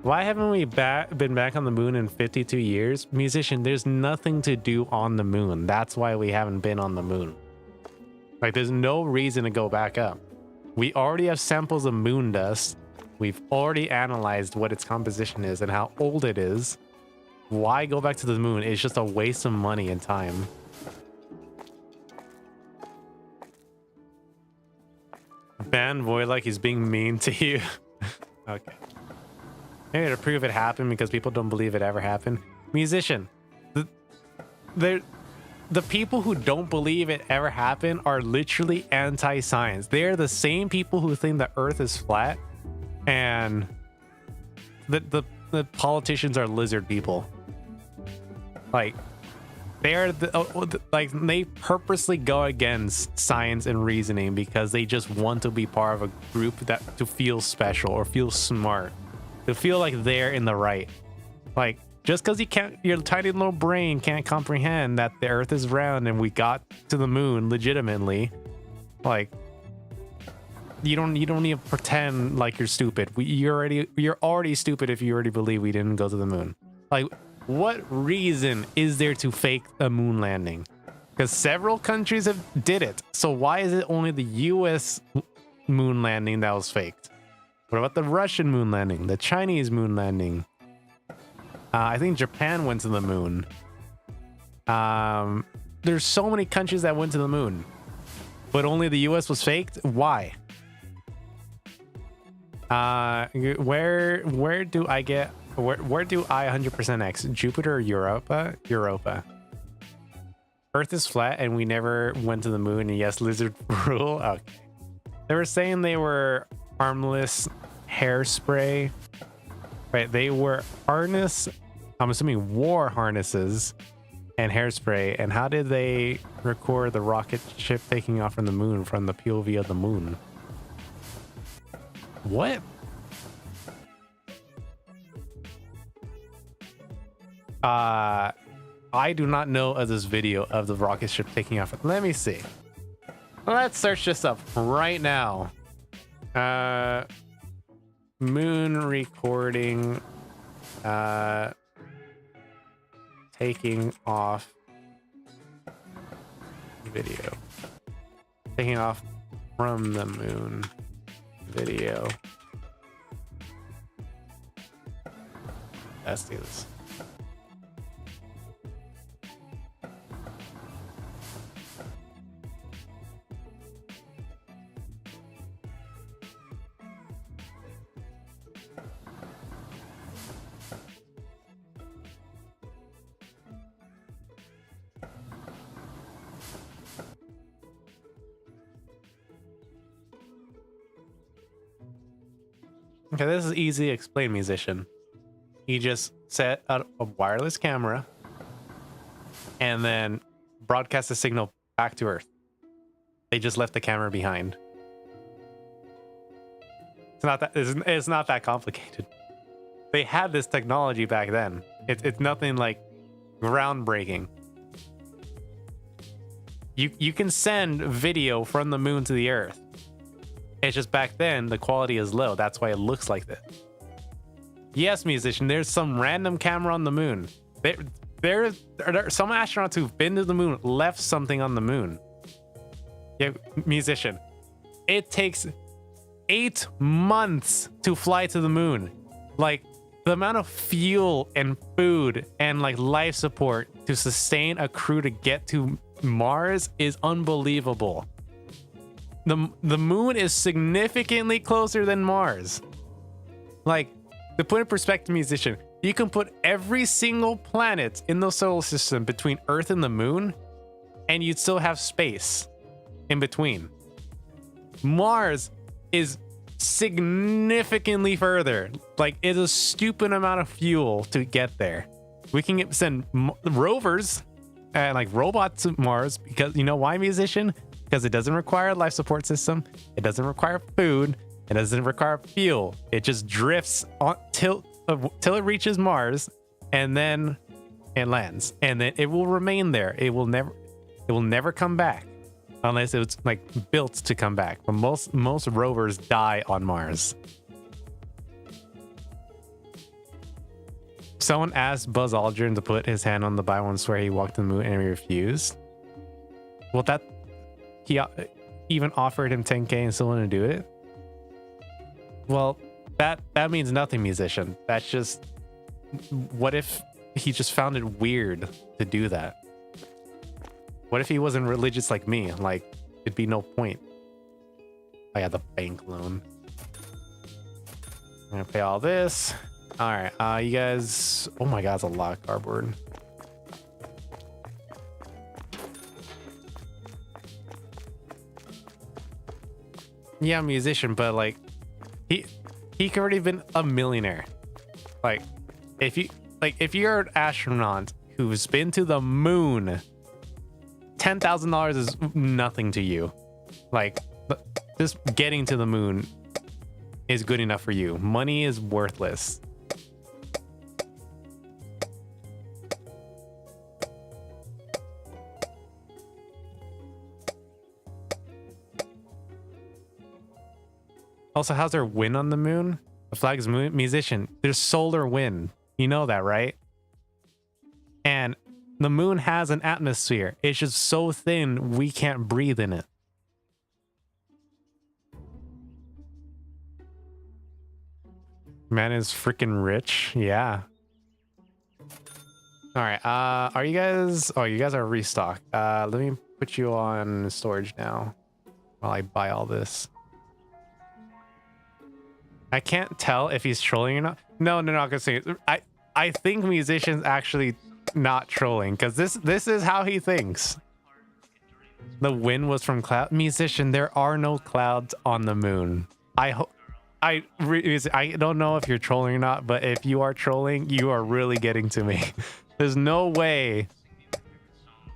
[SPEAKER 2] Why haven't we been back on the moon in 52 years? Musician, there's nothing to do on the moon. That's why we haven't been on the moon. Like, there's no reason to go back up. We already have samples of moon dust. We've already analyzed what its composition is and how old it is. Why go back to the moon? It's just a waste of money and time. Ban Void like he's being mean to you. Okay. Maybe to prove it happened because people don't believe it ever happened. Musician, the people who don't believe it ever happened are literally anti-science. They're the same people who think the Earth is flat, and the politicians are lizard people. Like, they're they purposely go against science and reasoning because they just want to be part of a group that to feel special or feel smart. To feel like they're in the right. Like, just because your tiny little brain can't comprehend that the Earth is round and we got to the moon legitimately, like, you don't need to pretend like you're stupid. You're already stupid if you already believe we didn't go to the moon. Like, what reason is there to fake a moon landing? Because several countries did it. So why is it only the US moon landing that was faked? What about the Russian moon landing? The Chinese moon landing? I think Japan went to the moon. There's so many countries that went to the moon, but only the US was faked. Why? Where do I get? Where do I 100% X? Jupiter or Europa? Europa. Earth is flat and we never went to the moon. And yes, lizard rule. Okay. They were saying they were harmless hairspray, right? They were harness, I'm assuming war harnesses and hairspray. And how did they record the rocket ship taking off from the moon from the POV of the moon? What? I do not know of this video of the rocket ship taking off. Let me see. Let's search this up right now. Moon recording taking off video. Taking off from the moon video. Let's do this. Okay, this is easy to explain, musician. He just set a wireless camera and then broadcast the signal back to Earth. They just left the camera behind. It's not that complicated. They had this technology back then. It's nothing like groundbreaking. You can send video from the moon to the Earth. It's just back then the quality is low. That's why it looks like this. Yes, musician, there's some random camera on the moon. There are some astronauts who've been to the moon, left something on the moon. Yeah, musician, it takes 8 months to fly to the moon. Like, the amount of fuel and food and like life support to sustain a crew to get to Mars is unbelievable. The moon is significantly closer than Mars. Like, to put in perspective, musician, you can put every single planet in the solar system between Earth and the moon, and you'd still have space in between. Mars is significantly further. Like, it's a stupid amount of fuel to get there. We can send rovers and like robots to Mars because, you know why, musician? Because it doesn't require a life support system. It doesn't require food. It doesn't require fuel. It just drifts on till it reaches Mars, and then It lands, and then it will remain there. It will never come back unless it's like built to come back. But most rovers die on Mars. Someone asked Buzz Aldrin to put his hand on the Bible and swear he walked the moon, and he refused. Well, he even offered him 10K and still wouldn't do it. Well, that means nothing, musician. That's just, what if he just found it weird to do that? What if he wasn't religious like me? Like, it'd be no point. I had the bank loan. I'm gonna pay all this. All right, you guys. Oh my God, it's a lot of cardboard. Yeah, I'm a musician, but like, he could already been a millionaire. Like, if you're an astronaut who's been to the moon, $10,000 is nothing to you. Like, just getting to the moon is good enough for you. Money is worthless. Also, how's there wind on the moon? The flag is moon musician. There's solar wind. You know that, right? And the moon has an atmosphere. It's just so thin we can't breathe in it. Man is freaking rich. Yeah. All right. Are you guys? Oh, you guys are restocked. Let me put you on storage now while I buy all this. I can't tell if he's trolling or not. No, I'm gonna say it. I think musician's actually not trolling, because this is how he thinks. The wind was from cloud. Musician, there are no clouds on the moon. I don't know if you're trolling or not, but if you are trolling, you are really getting to me. There's no way.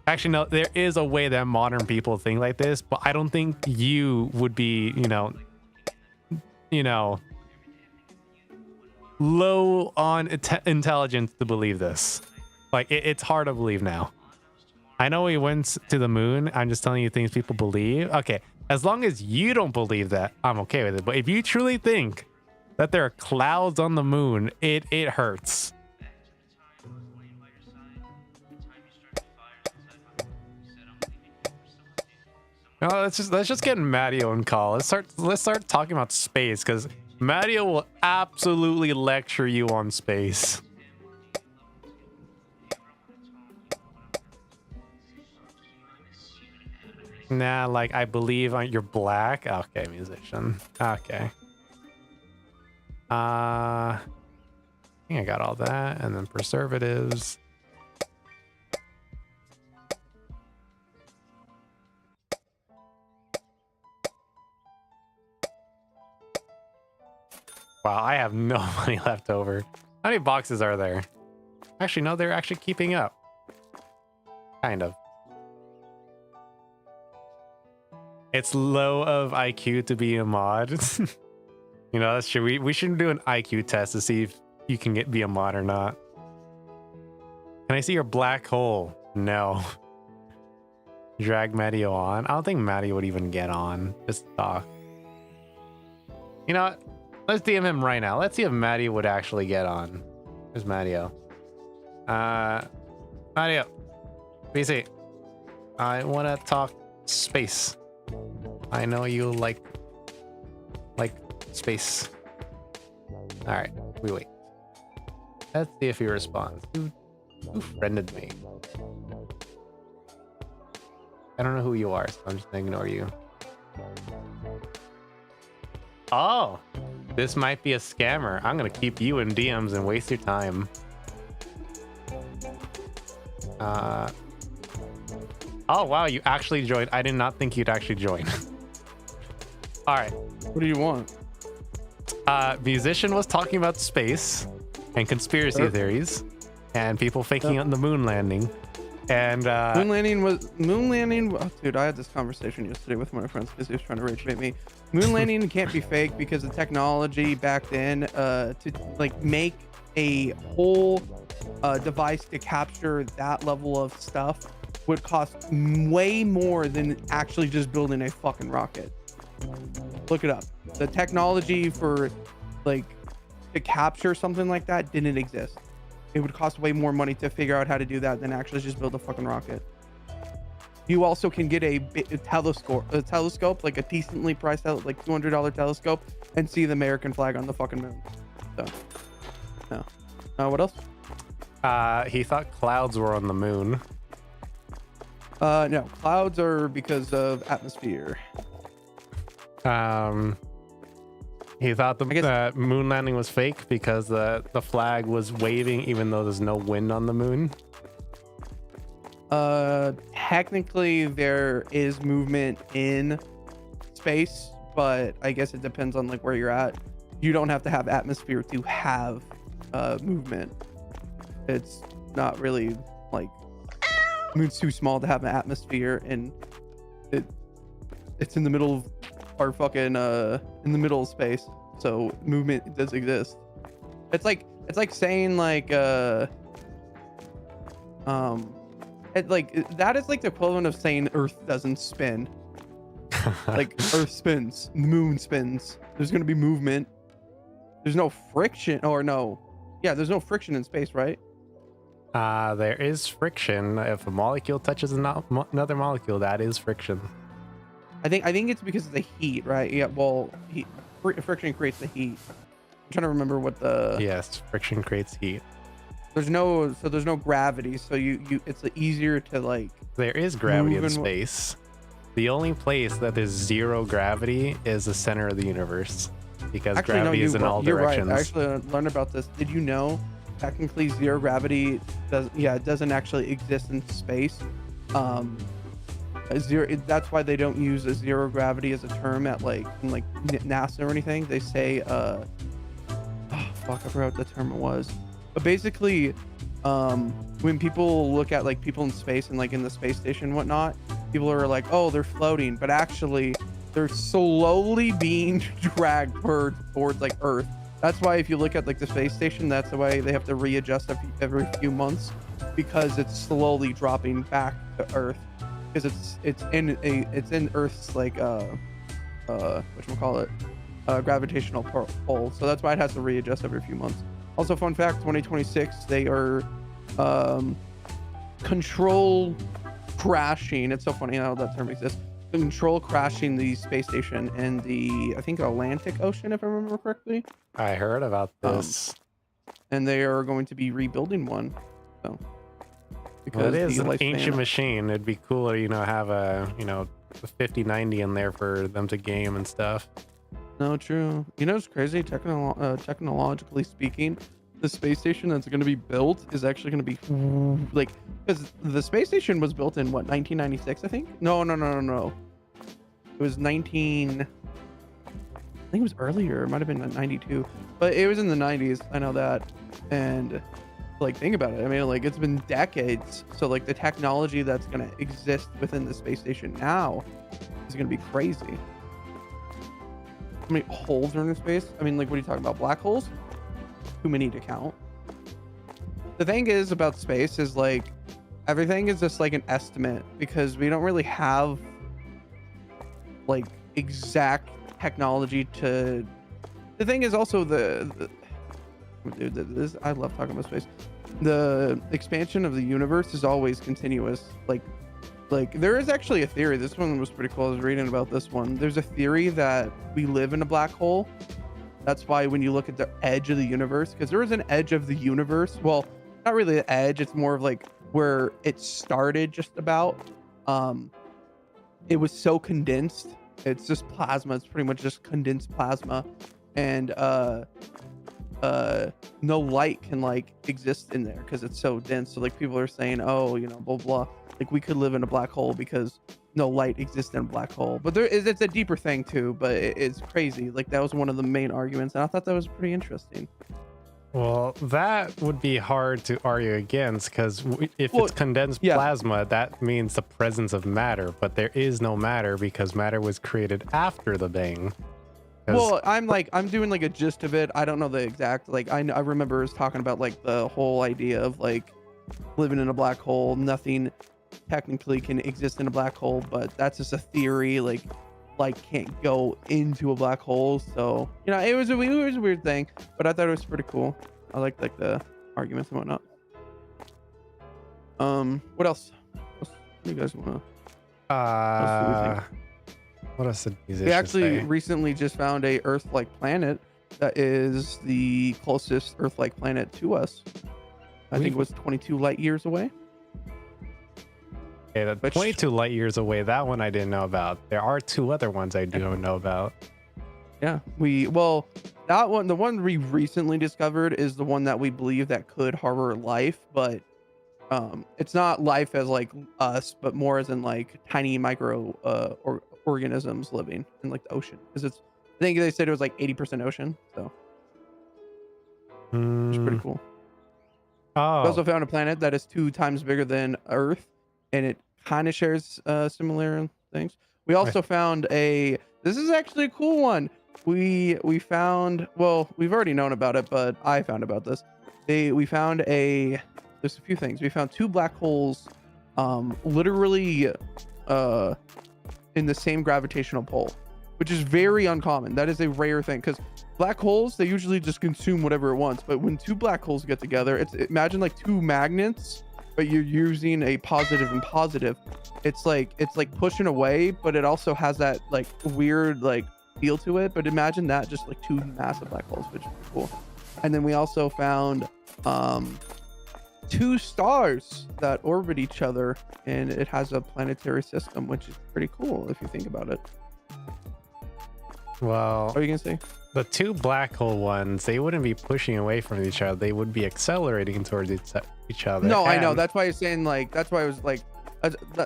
[SPEAKER 2] Actually, no, there is a way that modern people think like this, but I don't think you would be, you know, low on intelligence to believe this. Like, it's hard to believe now. I know he went to the moon. I'm just telling you things people believe. Okay, as long as you don't believe that, I'm okay with it. But if you truly think that there are clouds on the moon, it hurts. Well, let's just get Matteo on call. Let's start talking about space, because Matteo will absolutely lecture you on space. Nah, like, I believe you're black. Okay, musician. Okay. I think I got all that, and then preservatives. Wow, I have no money left over. How many boxes are there? Actually, no, they're actually keeping up. Kind of. It's low of IQ to be a mod. You know, that's true. We should do an IQ test to see if you can be a mod or not. Can I see your black hole? No. Drag Matteo on? I don't think Matteo would even get on. Just talk. You know what? Let's DM him right now. Let's see if Matteo would actually get on. Where's Matteo? Matteo. BC. I want to talk space. I know you like space. All right, we wait. Let's see if he responds. Who friended me? I don't know who you are, so I'm just gonna ignore you. Oh, this might be a scammer. I'm gonna keep you in DMs and waste your time. Oh wow, you actually joined. I did not think you'd actually join. All right.
[SPEAKER 3] What do you want?
[SPEAKER 2] Musician was talking about space and conspiracy theories and people faking out the moon landing. And
[SPEAKER 3] moon landing. Oh, dude, I had this conversation yesterday with one of my friends because he was trying to rage bait me. Moon landing can't be fake because the technology back then to like make a whole device to capture that level of stuff would cost way more than actually just building a fucking rocket. Look it up. The technology for like to capture something like that didn't exist. It would cost way more money to figure out how to do that than actually just build a fucking rocket. You also can get a telescope, like a decently priced, like $200 telescope, and see the American flag on the fucking moon. So, no. What else?
[SPEAKER 2] He thought clouds were on the moon.
[SPEAKER 3] No, clouds are because of atmosphere.
[SPEAKER 2] He thought the moon landing was fake because the flag was waving even though there's no wind on the moon.
[SPEAKER 3] Technically there is movement in space, but I guess it depends on like where you're at. You don't have to have atmosphere to have movement. It's not really like moon's too small to have an atmosphere, and it's in the middle of our fucking in the middle of space, so movement does exist. It's like saying like that is like the equivalent of saying Earth doesn't spin. Like Earth spins, the moon spins. There's gonna be movement. There's no friction, or no, yeah, there's no friction in space, right?
[SPEAKER 2] There is friction. If a molecule touches another molecule, that is friction.
[SPEAKER 3] I think it's because of the heat, right? Yeah, well, friction creates the heat. I'm trying to remember what the...
[SPEAKER 2] Yes, friction creates heat.
[SPEAKER 3] There's no gravity, so you it's easier to like...
[SPEAKER 2] There is gravity in space. The only place that there's zero gravity is the center of the universe, because gravity is in all directions.
[SPEAKER 3] Right. I actually learned about this. Did you know technically zero gravity doesn't actually exist in space? That's why they don't use a zero gravity as a term at like NASA or anything. They say I forgot what the term was, but basically when people look at like people in space and like in the space station and whatnot, people are like, oh, they're floating, but actually they're slowly being dragged towards like Earth. That's why if you look at like the space station, that's the way they have to readjust every few months, because it's slowly dropping back to Earth, because it's in Earth's like whatchamacallit, gravitational pull. So that's why it has to readjust every few months. Also, fun fact, 2026 they are control crashing. It's so funny how that term exists. Control crashing the space station in the, I think, Atlantic Ocean, if I remember correctly.
[SPEAKER 2] I heard about this.
[SPEAKER 3] And they are going to be rebuilding one. So
[SPEAKER 2] because it is an ancient machine. It'd be cooler, have a 5090 in there for them to game and stuff.
[SPEAKER 3] No, true. It's crazy. Technologically speaking, the space station that's going to be built is actually going to be like, because the space station was built in what, 1996, I think? No. It was I think it was earlier. It might have been 92, but it was in the 90s. I know that. And like, think about it. I mean, like, it's been decades. So like the technology that's going to exist within the space station now is going to be crazy. How many holes are in space? I mean, like, what are you talking about? Black holes? Too many to count. The thing is about space is like everything is just like an estimate, because we don't really have like exact technology to... The thing is also I love talking about space. The expansion of the universe is always continuous. Like there is actually a theory. This one was pretty cool. I was reading about this one. There's a theory that we live in a black hole. That's why when you look at the edge of the universe, because there is an edge of the universe. Well, not really an edge. It's more of like where it started just about. It was so condensed. It's just plasma. It's pretty much just condensed plasma. And no light can like exist in there because it's so dense. So like people are saying, oh, blah, blah. Like we could live in a black hole because no light exists in a black hole. But it's a deeper thing too, but it's crazy. Like that was one of the main arguments, and I thought that was pretty interesting.
[SPEAKER 2] Well, that would be hard to argue against, because if it's condensed plasma, that means the presence of matter, but there is no matter because matter was created after the bang.
[SPEAKER 3] Well, I'm doing like a gist of it. I don't know the exact, like, I remember us talking about like the whole idea of like living in a black hole. Nothing technically can exist in a black hole, but that's just a theory. Like can't go into a black hole. So, you know, it was a weird thing, but I thought it was pretty cool. I liked like the arguments and whatnot. What else? What do you guys want to?
[SPEAKER 2] What else did these
[SPEAKER 3] We actually recently just found a Earth-like planet that is the closest Earth-like planet to us. I think it was 22 light years away.
[SPEAKER 2] Okay, that's 22 light years away. That one I didn't know about. There are 2 other ones I do know about.
[SPEAKER 3] Yeah, the one we recently discovered is the one that we believe that could harbor life, but it's not life as like us, but more as in like tiny micro organisms living in like the ocean. Because I think they said it was like 80% ocean, so it's pretty cool.
[SPEAKER 2] Oh,
[SPEAKER 3] We also found a planet that is 2 times bigger than Earth, and it kind of shares similar things. We also found this is actually a cool one. We found, well, we've already known about it, but I found about this. We found there's a few things. We found 2 black holes literally in the same gravitational pull, which is very uncommon. That is a rare thing, because black holes, they usually just consume whatever it wants, but when 2 black holes get together, imagine like 2 magnets, but you're using a positive and positive. It's like pushing away, but it also has that like weird like feel to it. But imagine that, just like 2 massive black holes, which is cool. And then we also found 2 stars that orbit each other, and it has a planetary system, which is pretty cool if you think about it.
[SPEAKER 2] well,
[SPEAKER 3] What are you gonna say?
[SPEAKER 2] the 2 black hole ones, they wouldn't be pushing away from each other. They would be accelerating towards each other.
[SPEAKER 3] No, I know. That's why I was saying like, that's why I was like,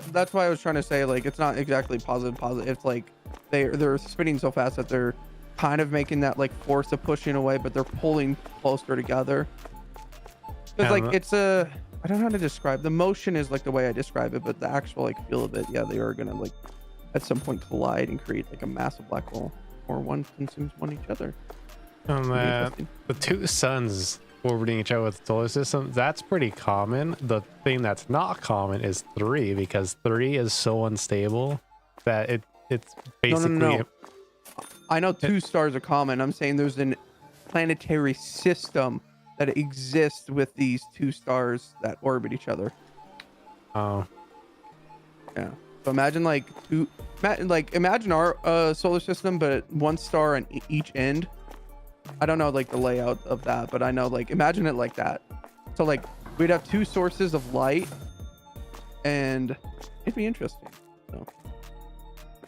[SPEAKER 3] that's why I was trying to say like, it's not exactly positive. It's like they're spinning so fast that they're kind of making that like force of pushing away, but they're pulling closer together. Because like I don't know how to describe the motion is like the way I describe it, but the actual like feel of it, yeah, they are gonna like at some point collide and create like a massive black hole, or one consumes one each other.
[SPEAKER 2] The 2 suns orbiting each other with the solar system, that's pretty common. The thing that's not common is 3, because 3 is so unstable that it's basically
[SPEAKER 3] no. I know 2 stars are common. I'm saying there's an planetary system that exists with these 2 stars that orbit each other.
[SPEAKER 2] Oh,
[SPEAKER 3] yeah. So imagine like imagine our solar system, but 1 star on each end. I don't know like the layout of that, but I know like imagine it like that. So like we'd have 2 sources of light, and it'd be interesting. So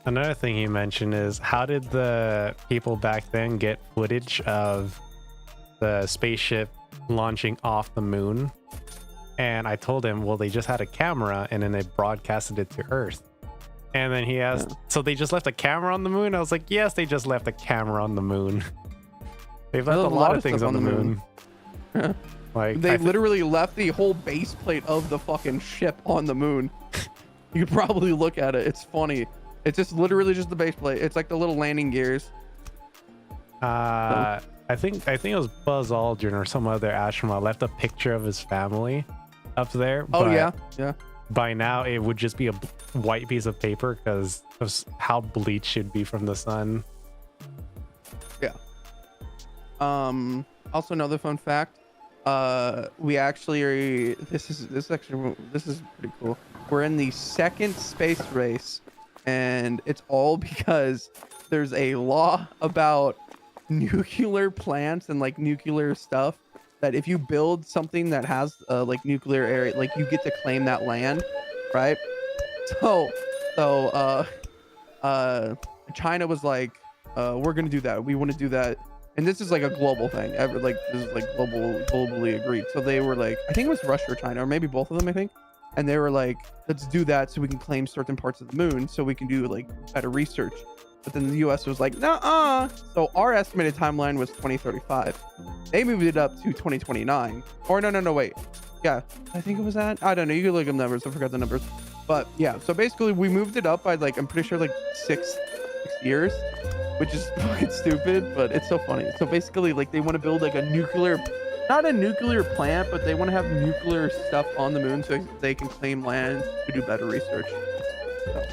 [SPEAKER 2] another thing he mentioned is, how did the people back then get footage of the spaceship launching off the moon? And I told him, well, they just had a camera and then they broadcasted it to Earth. And then he asked, so they just left a camera on the moon? I was like, yes, they just left a camera on the moon. They've left a lot of things on the moon. Like
[SPEAKER 3] they literally left the whole base plate of the fucking ship on the moon. You could probably look at it. It's funny. It's just literally just the base plate. It's like the little landing gears.
[SPEAKER 2] I think it was Buzz Aldrin or some other astronaut left a picture of his family up there.
[SPEAKER 3] Oh,
[SPEAKER 2] but
[SPEAKER 3] yeah.
[SPEAKER 2] By now it would just be a white piece of paper because of how bleached should be from the sun.
[SPEAKER 3] Yeah. Also another fun fact. We actually this is pretty cool. We're in the 2nd space race, and it's all because there's a law about nuclear plants and like nuclear stuff, that if you build something that has like nuclear area, like you get to claim that land, right? So China was like, we're gonna do that. We want to do that. And this is like a global thing. This is like globally agreed. So they were like, I think it was Russia or China, or maybe both of them, I think. And they were like, let's do that so we can claim certain parts of the moon, so we can do like better research. But then the US was like, nah. So our estimated timeline was 2035. They moved it up to 2029. Or no, wait. Yeah, I think it was that. I don't know. You can look up numbers. I forgot the numbers. But yeah, so basically we moved it up by like, I'm pretty sure like 6 years, which is fucking stupid, but it's so funny. So basically, like, they want to build like a nuclear, not a nuclear plant, but they want to have nuclear stuff on the moon so they can claim land to do better research. So,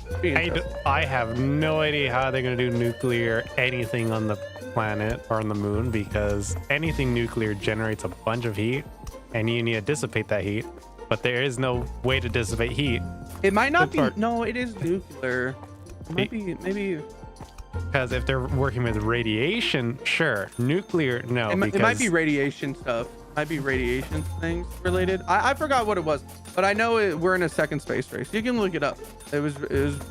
[SPEAKER 2] I have no idea how they're going to do nuclear anything on the planet or on the moon, because anything nuclear generates a bunch of heat and you need to dissipate that heat, but there is no way to dissipate heat.
[SPEAKER 3] It might not be. No, it is nuclear. It might be, maybe.
[SPEAKER 2] Because if they're working with radiation, sure. Nuclear, no.
[SPEAKER 3] It might be radiation stuff. Might be radiation things related. I forgot what it was, but I know we're in a second space race. You can look it up. It was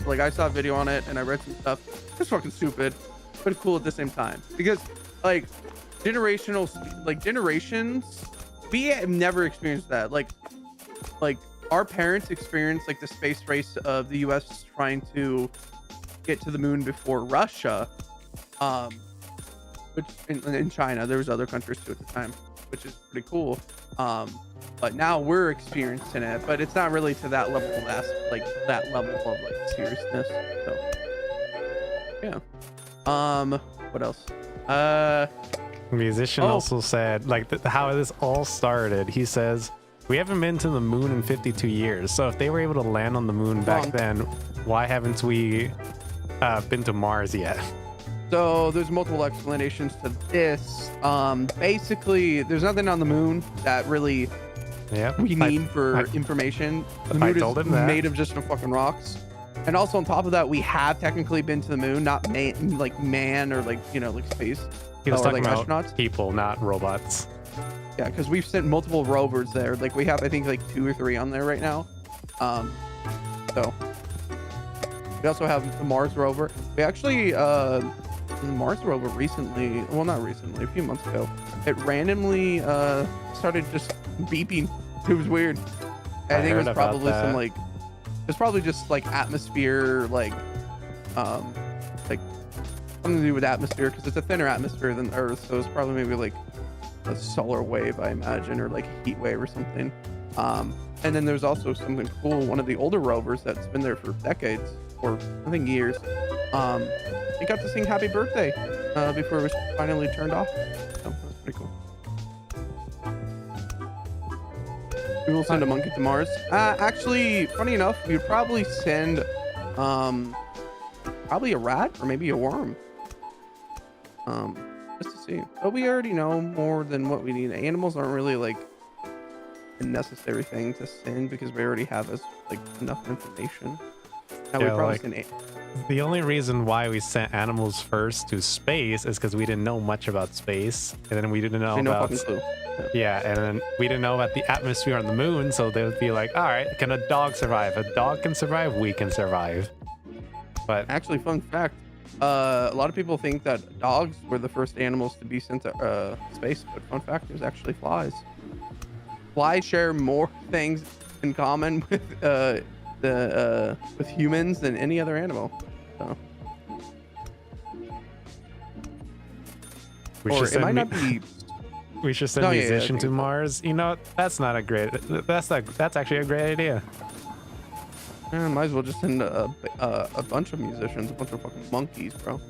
[SPEAKER 3] like, I saw a video on it and I read some stuff. It's fucking stupid, but cool at the same time, because like generations, we have never experienced that. Like our parents experienced like the space race of the US trying to get to the moon before Russia, which in China, there was other countries too at the time, which is pretty cool. But now we're experiencing it, but it's not really to that level of that level of like seriousness. So yeah. What else?
[SPEAKER 2] Musician also said, like, how this all started. He says, we haven't been to the moon in 52 years. So if they were able to land on the moon back then, why haven't we been to Mars yet?
[SPEAKER 3] So there's multiple explanations to this. Basically, there's nothing on the moon that really we need for information. The moon is made of just fucking rocks. And also on top of that, we have technically been to the moon, not man or like, you know, like space.
[SPEAKER 2] He was talking
[SPEAKER 3] like
[SPEAKER 2] about
[SPEAKER 3] astronauts.
[SPEAKER 2] people, not robots.
[SPEAKER 3] Yeah, because we've sent multiple rovers there. Like we have, I think, like 2 or 3 on there right now. So we also have the Mars rover. We actually the Mars rover recently, well, not recently, a few months ago, it randomly started just beeping. It was weird. I think it was probably some like, it's probably just like atmosphere, like something to do with atmosphere, because it's a thinner atmosphere than Earth, so it's probably maybe like a solar wave, I imagine, or like a heat wave or something. And then there's also something cool. One of the older rovers that's been there for decades, or I think years, we got to sing Happy Birthday before it was finally turned off. So that's pretty cool. We will send a monkey to Mars. Actually, funny enough, we would probably send probably a rat or maybe a worm. Just to see. But we already know more than what we need. Animals aren't really like a necessary thing to send, because we already have like enough information. Now we probably send
[SPEAKER 2] the only reason why we sent animals first to space is because we didn't know much about space, and then we didn't know about and then we didn't know about the atmosphere on the moon, so they would be like, all right, can a dog survive? A dog can survive, we can survive. But
[SPEAKER 3] actually, fun fact, a lot of people think that dogs were the first animals to be sent to space, but fun fact, there's actually flies. Flies share more things in common with with humans than any other animal. So.
[SPEAKER 2] We should send musician to Mars. You know, that's not a great. That's actually a great idea.
[SPEAKER 3] Yeah, might as well just send a bunch of musicians, a bunch of fucking monkeys, bro.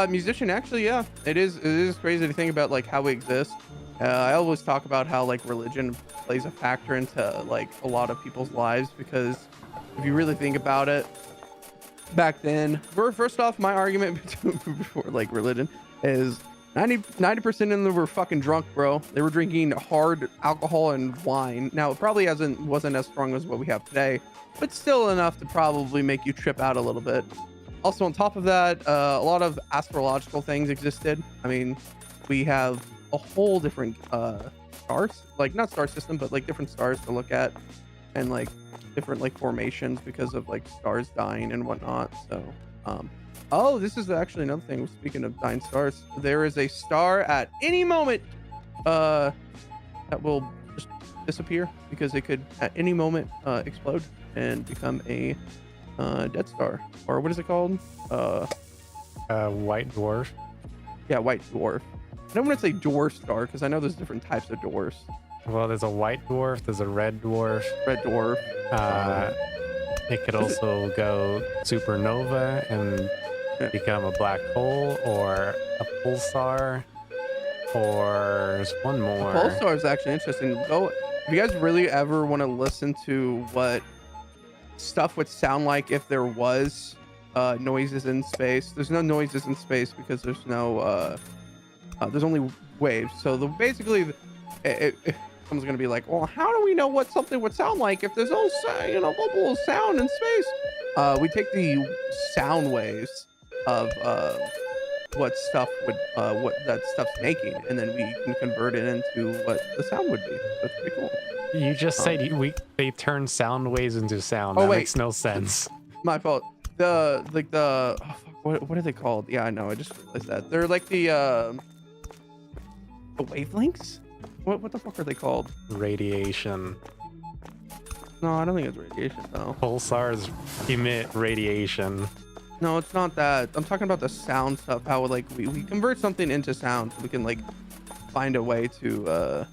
[SPEAKER 3] Musician, actually, yeah, it is crazy to think about like how we exist. I always talk about how like religion plays a factor into like a lot of people's lives, because if you really think about it, back then, first off, my argument before like religion is 90% of them were fucking drunk, bro. They were drinking hard alcohol and wine. Now it probably wasn't as strong as what we have today, but still enough to probably make you trip out a little bit. Also, on top of that, a lot of astrological things existed. I mean, we have a whole different stars, like not star system, but like different stars to look at, and like different like formations because of like stars dying and whatnot. So oh, this is actually another thing. Speaking of dying stars, there is a star at any moment that will just disappear, because it could at any moment explode and become a dead star, or what is it called?
[SPEAKER 2] White dwarf.
[SPEAKER 3] Yeah, white dwarf. I don't want to say dwarf star, because I know there's different types of dwarfs.
[SPEAKER 2] Well, there's a white dwarf, there's a red dwarf.
[SPEAKER 3] Red dwarf.
[SPEAKER 2] It could also go supernova and become a black hole or a pulsar, or there's one more.
[SPEAKER 3] Pulsar is actually interesting. Go if you guys really ever want to listen to what stuff would sound like if there was noises in space. There's no noises in space because there's no there's only waves. So basically someone's gonna be like, well, how do we know what something would sound like if there's no bubble of sound in space? We take the sound waves of what that stuff's making, and then we can convert it into what the sound would be. That's pretty cool.
[SPEAKER 2] You just said they turn sound waves into sound.
[SPEAKER 3] Oh,
[SPEAKER 2] That
[SPEAKER 3] wait.
[SPEAKER 2] makes no sense.
[SPEAKER 3] My fault. The what are they called? Yeah, I know. I just realized that they're like the wavelengths. What the fuck are they called?
[SPEAKER 2] Radiation.
[SPEAKER 3] No, I don't think it's radiation. No,
[SPEAKER 2] Pulsars emit radiation.
[SPEAKER 3] no, it's not that. I'm talking about the sound stuff. How like we convert something into sound, so we can like find a way to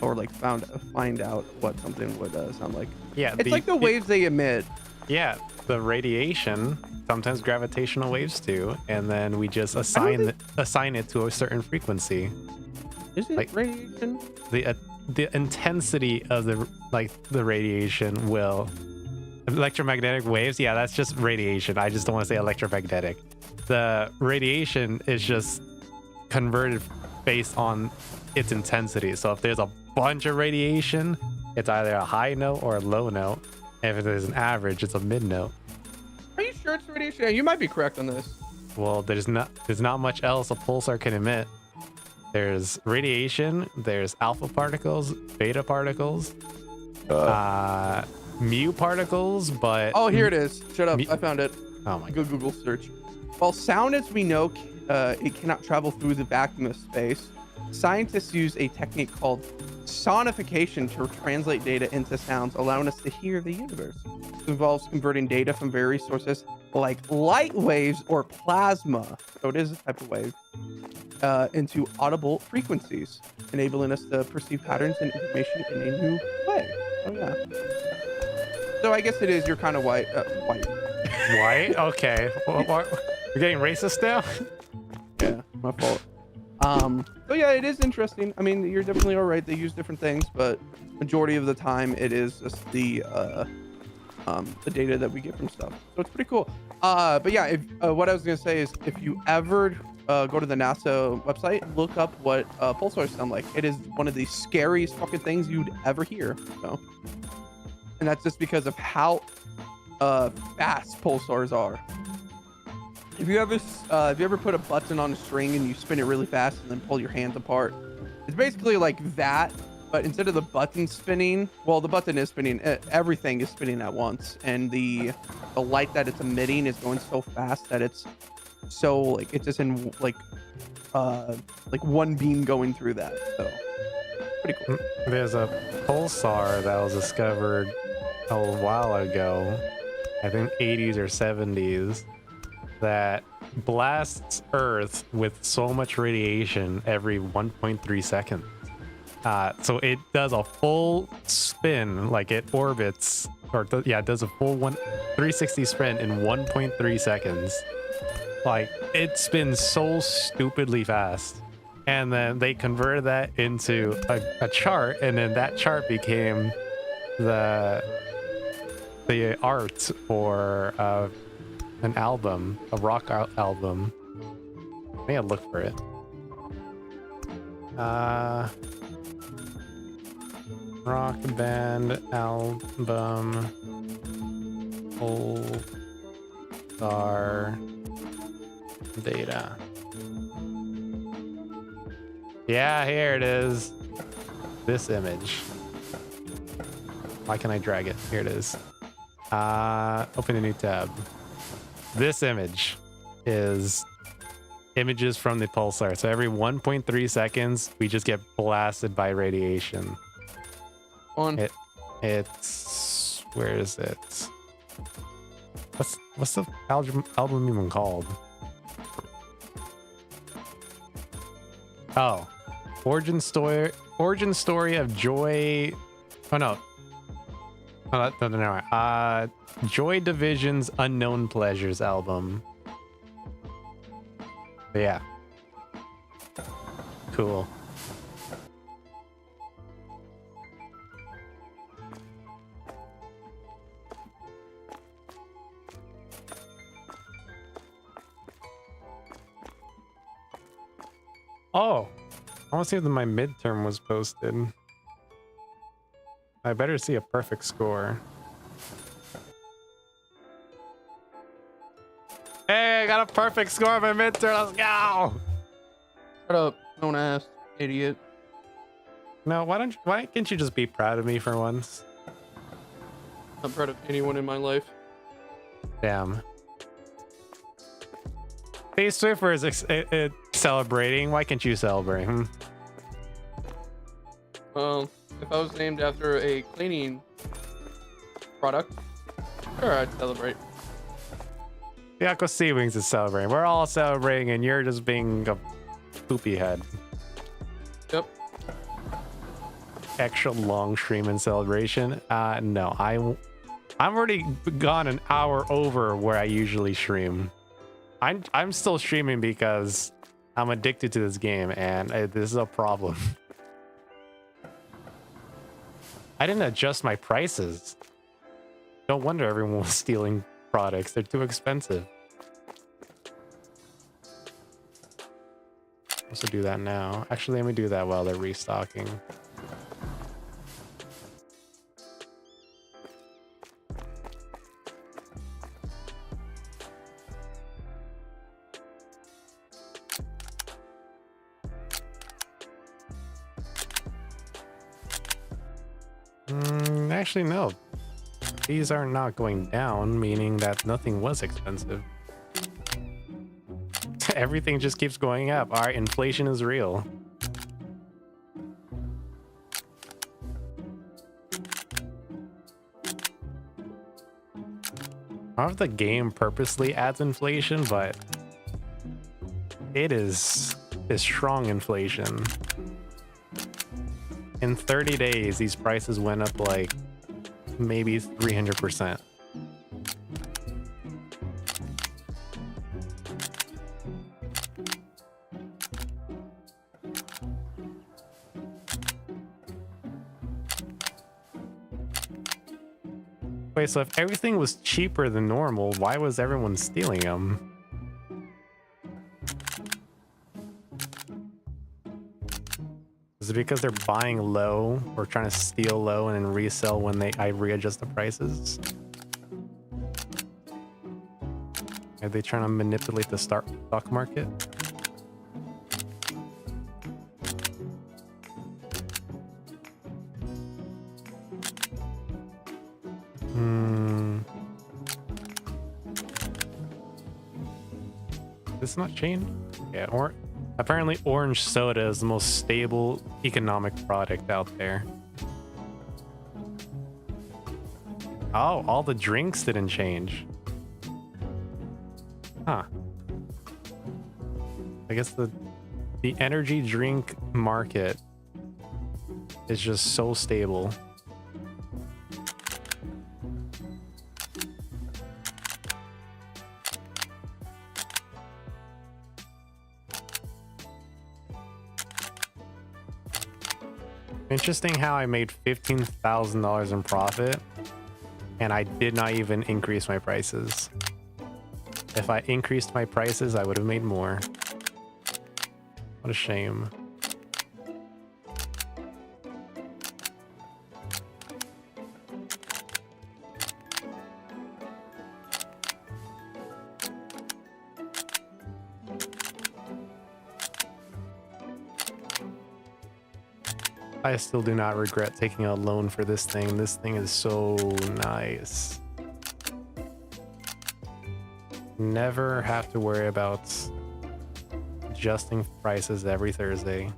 [SPEAKER 3] or like find out what something would sound like.
[SPEAKER 2] Yeah,
[SPEAKER 3] It's like the waves they emit.
[SPEAKER 2] Yeah, the radiation, sometimes gravitational waves too, and then we just assign it to a certain frequency.
[SPEAKER 3] Is it
[SPEAKER 2] Like-
[SPEAKER 3] radiation?
[SPEAKER 2] The intensity of the radiation will electromagnetic waves. Yeah, that's just radiation. I just don't want to say electromagnetic. The radiation is just converted based on its intensity. So if there's a bunch of radiation, it's either a high note or a low note. And if there's an average, it's a mid note.
[SPEAKER 3] Are you sure it's radiation? Yeah, you might be correct on this.
[SPEAKER 2] Well, there's not much else a pulsar can emit. There's radiation, there's alpha particles, beta particles, mu particles, but
[SPEAKER 3] Oh, here it is. Shut up.
[SPEAKER 2] Me-
[SPEAKER 3] I found it.
[SPEAKER 2] oh my god.
[SPEAKER 3] Good Google search. While sound, as we know, it cannot travel through the vacuum of space, scientists use a technique called sonification to translate data into sounds, allowing us to hear the universe. This involves converting data from various sources like light waves or plasma, so it is a type of wave, into audible frequencies, enabling us to perceive patterns and information in a new way. Oh yeah. So I guess it is. You're kind of white.
[SPEAKER 2] White? Okay. You're getting racist now?
[SPEAKER 3] Yeah, my fault. But yeah, it is interesting. I mean, you're definitely all right. They use different things, but majority of the time, it is just the data that we get from stuff. So it's pretty cool. But yeah, if what I was gonna say is, if you ever go to the NASA website, look up what pulsars sound like. It is one of the scariest fucking things you'd ever hear. So, and that's just because of how fast pulsars are. If you ever put a button on a string and you spin it really fast and then pull your hands apart, it's basically like that, but instead of the button spinning, well, the button is spinning, everything is spinning at once, and the light that it's emitting is going so fast that it's so like it's just in like one beam going through that. So pretty cool.
[SPEAKER 2] There's a pulsar that was discovered a while ago, I think 80s or 70s, that blasts Earth with so much radiation every 1.3 seconds. So it does a full spin, like it orbits, it does a full 360 spin in 1.3 seconds. Like, it spins so stupidly fast. And then they converted that into a chart, and then that chart became the art for an album, a rock album. I gotta look for it. Rock band album pulsar data. Yeah, here it is. This image. Why can't I drag it? Here it is. Open a new tab. This image is images from the pulsar. So every 1.3 seconds, we just get blasted by radiation. It's where is it? What's the album even called? Oh, origin story of joy. Oh no, Oh, no. Joy Division's Unknown Pleasures album. But yeah. Cool. Oh, I want to see if my midterm was posted. I better see a perfect score. Hey, I got a perfect score on my midterm. Let's go.
[SPEAKER 3] Shut up, don't ask, idiot.
[SPEAKER 2] No, why can't you just be proud of me for once?
[SPEAKER 3] I'm proud of anyone in my life.
[SPEAKER 2] Damn. Hey, Swiffer is celebrating. Why can't you celebrate?
[SPEAKER 3] Well, if I was named after a cleaning product, sure, I'd celebrate.
[SPEAKER 2] Yako Sea Wings is celebrating. We're all celebrating, and you're just being a poopy head.
[SPEAKER 3] Yep.
[SPEAKER 2] Extra long stream and celebration. No, I'm already gone an hour over where I usually stream. I'm still streaming because I'm addicted to this game, and this is a problem. I didn't adjust my prices. No wonder everyone was stealing products. They're too expensive. Also do that now. Actually, let me do that while they're restocking. Actually, no. These are not going down, meaning that nothing was expensive. Everything just keeps going up. All right, inflation is real. I don't know if the game purposely adds inflation, but it is strong inflation. In 30 days, these prices went up like maybe 300%. Wait, so if everything was cheaper than normal, why was everyone stealing them? Is it because they're buying low or trying to steal low and then resell when I readjust the prices? Are they trying to manipulate the stock market? This not chain? Yeah, or apparently orange soda is the most stable economic product out there. Oh, all the drinks didn't change. Huh. I guess the energy drink market is just so stable. Interesting how I made $15,000 in profit and I did not even increase my prices. If I increased my prices, I would have made more. What a shame. I still do not regret taking a loan for this thing. This thing is so nice. Never have to worry about adjusting prices every Thursday.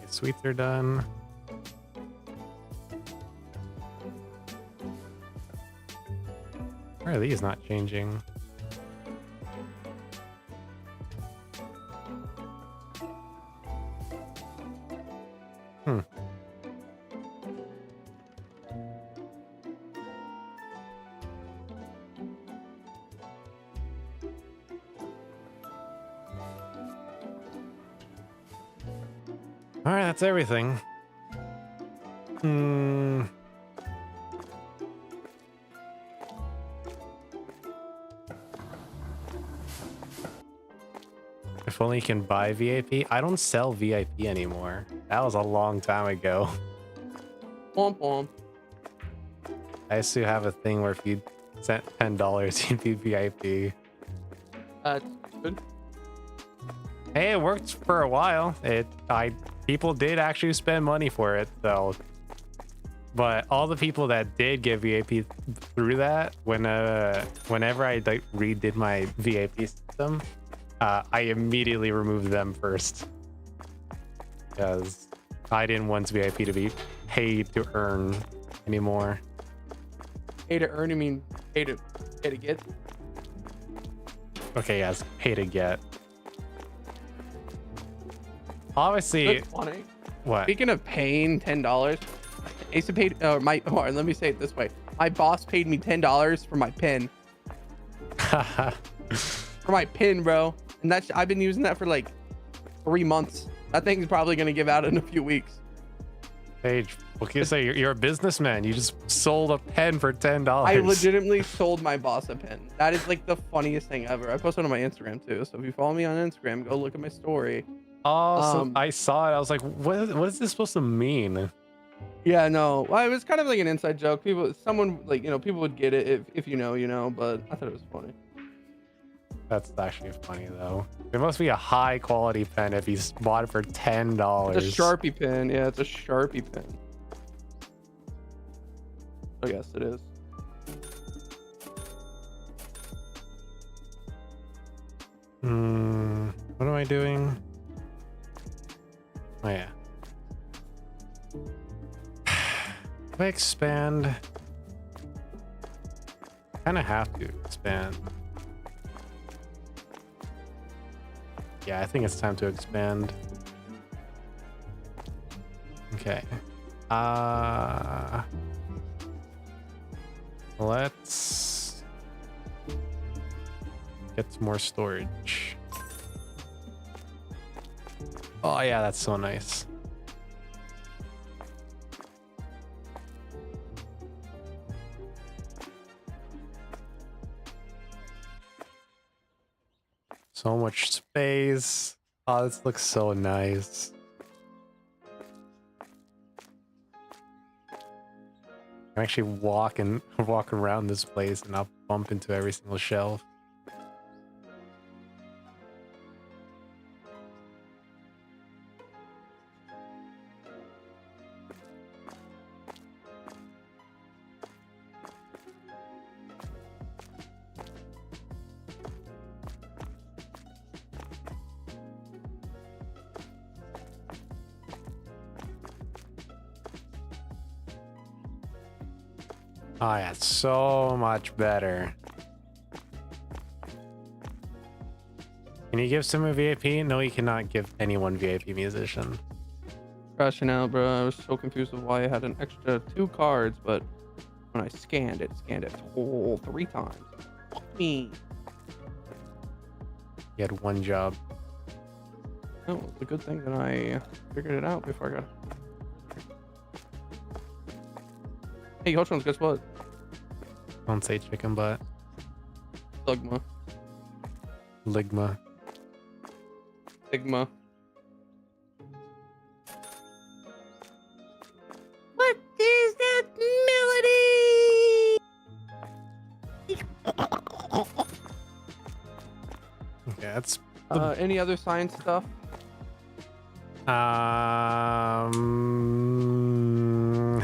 [SPEAKER 2] Sweets are done. Why are these not changing? Hmm. All right, that's everything. Hmm. If only you can buy VIP. I don't sell VIP anymore. That was a long time ago.
[SPEAKER 3] Womp womp.
[SPEAKER 2] I used to have a thing where if you sent $10, you'd be VIP.
[SPEAKER 3] Good.
[SPEAKER 2] Hey, it worked for a while. People did actually spend money for it, though. But all the people that did get VIP through that, whenever I redid my VIP system, I immediately removed them first because I didn't want VIP to be paid to earn anymore.
[SPEAKER 3] Pay to earn, you mean pay to get?
[SPEAKER 2] Okay, yes, pay to get. Obviously,
[SPEAKER 3] That's funny.
[SPEAKER 2] what?
[SPEAKER 3] Speaking of paying $10, Asa paid or let me say it this way. My boss paid me $10 for my pen. For my pin, bro. And that's I've been using that for like 3 months. That thing's probably gonna give out in a few weeks.
[SPEAKER 2] Paige, what can you say? You're a businessman. You just sold a pen for $10.
[SPEAKER 3] I legitimately sold my boss a pen. That is like the funniest thing ever. I posted on my Instagram too. So if you follow me on Instagram, go look at my story.
[SPEAKER 2] Oh, so I saw it. I was like, what is this supposed to mean?
[SPEAKER 3] Yeah, no. Well, it was kind of like an inside joke. Someone like, people would get it if you know, but I thought it was funny.
[SPEAKER 2] That's actually funny though. It must be a high quality pen if he's bought it for $10.
[SPEAKER 3] It's a Sharpie pen. Yeah, it's a Sharpie pen. Oh, yes, it is.
[SPEAKER 2] What am I doing? Oh yeah. If I expand, kind of have to expand. Yeah, I think it's time to expand. Okay. Let's get some more storage. Oh yeah, that's so nice. So much space. Oh, this looks so nice. I'm actually walk around this place and I'll bump into every single shelf. Oh yeah, so much better. Can you give someone VIP? No, you cannot give anyone VIP musician.
[SPEAKER 3] Crashing out, bro. I was so confused of why I had an extra 2 cards, but when I scanned it whole 3 times. Fuck me.
[SPEAKER 2] You had one job.
[SPEAKER 3] Oh, it's a good thing that I figured it out before I got. Hey, Yoltronz, guess what?
[SPEAKER 2] Don't say chicken butt.
[SPEAKER 3] Ligma.
[SPEAKER 2] Ligma.
[SPEAKER 3] Sigma. What is that melody?
[SPEAKER 2] Okay, that's
[SPEAKER 3] Any other science stuff?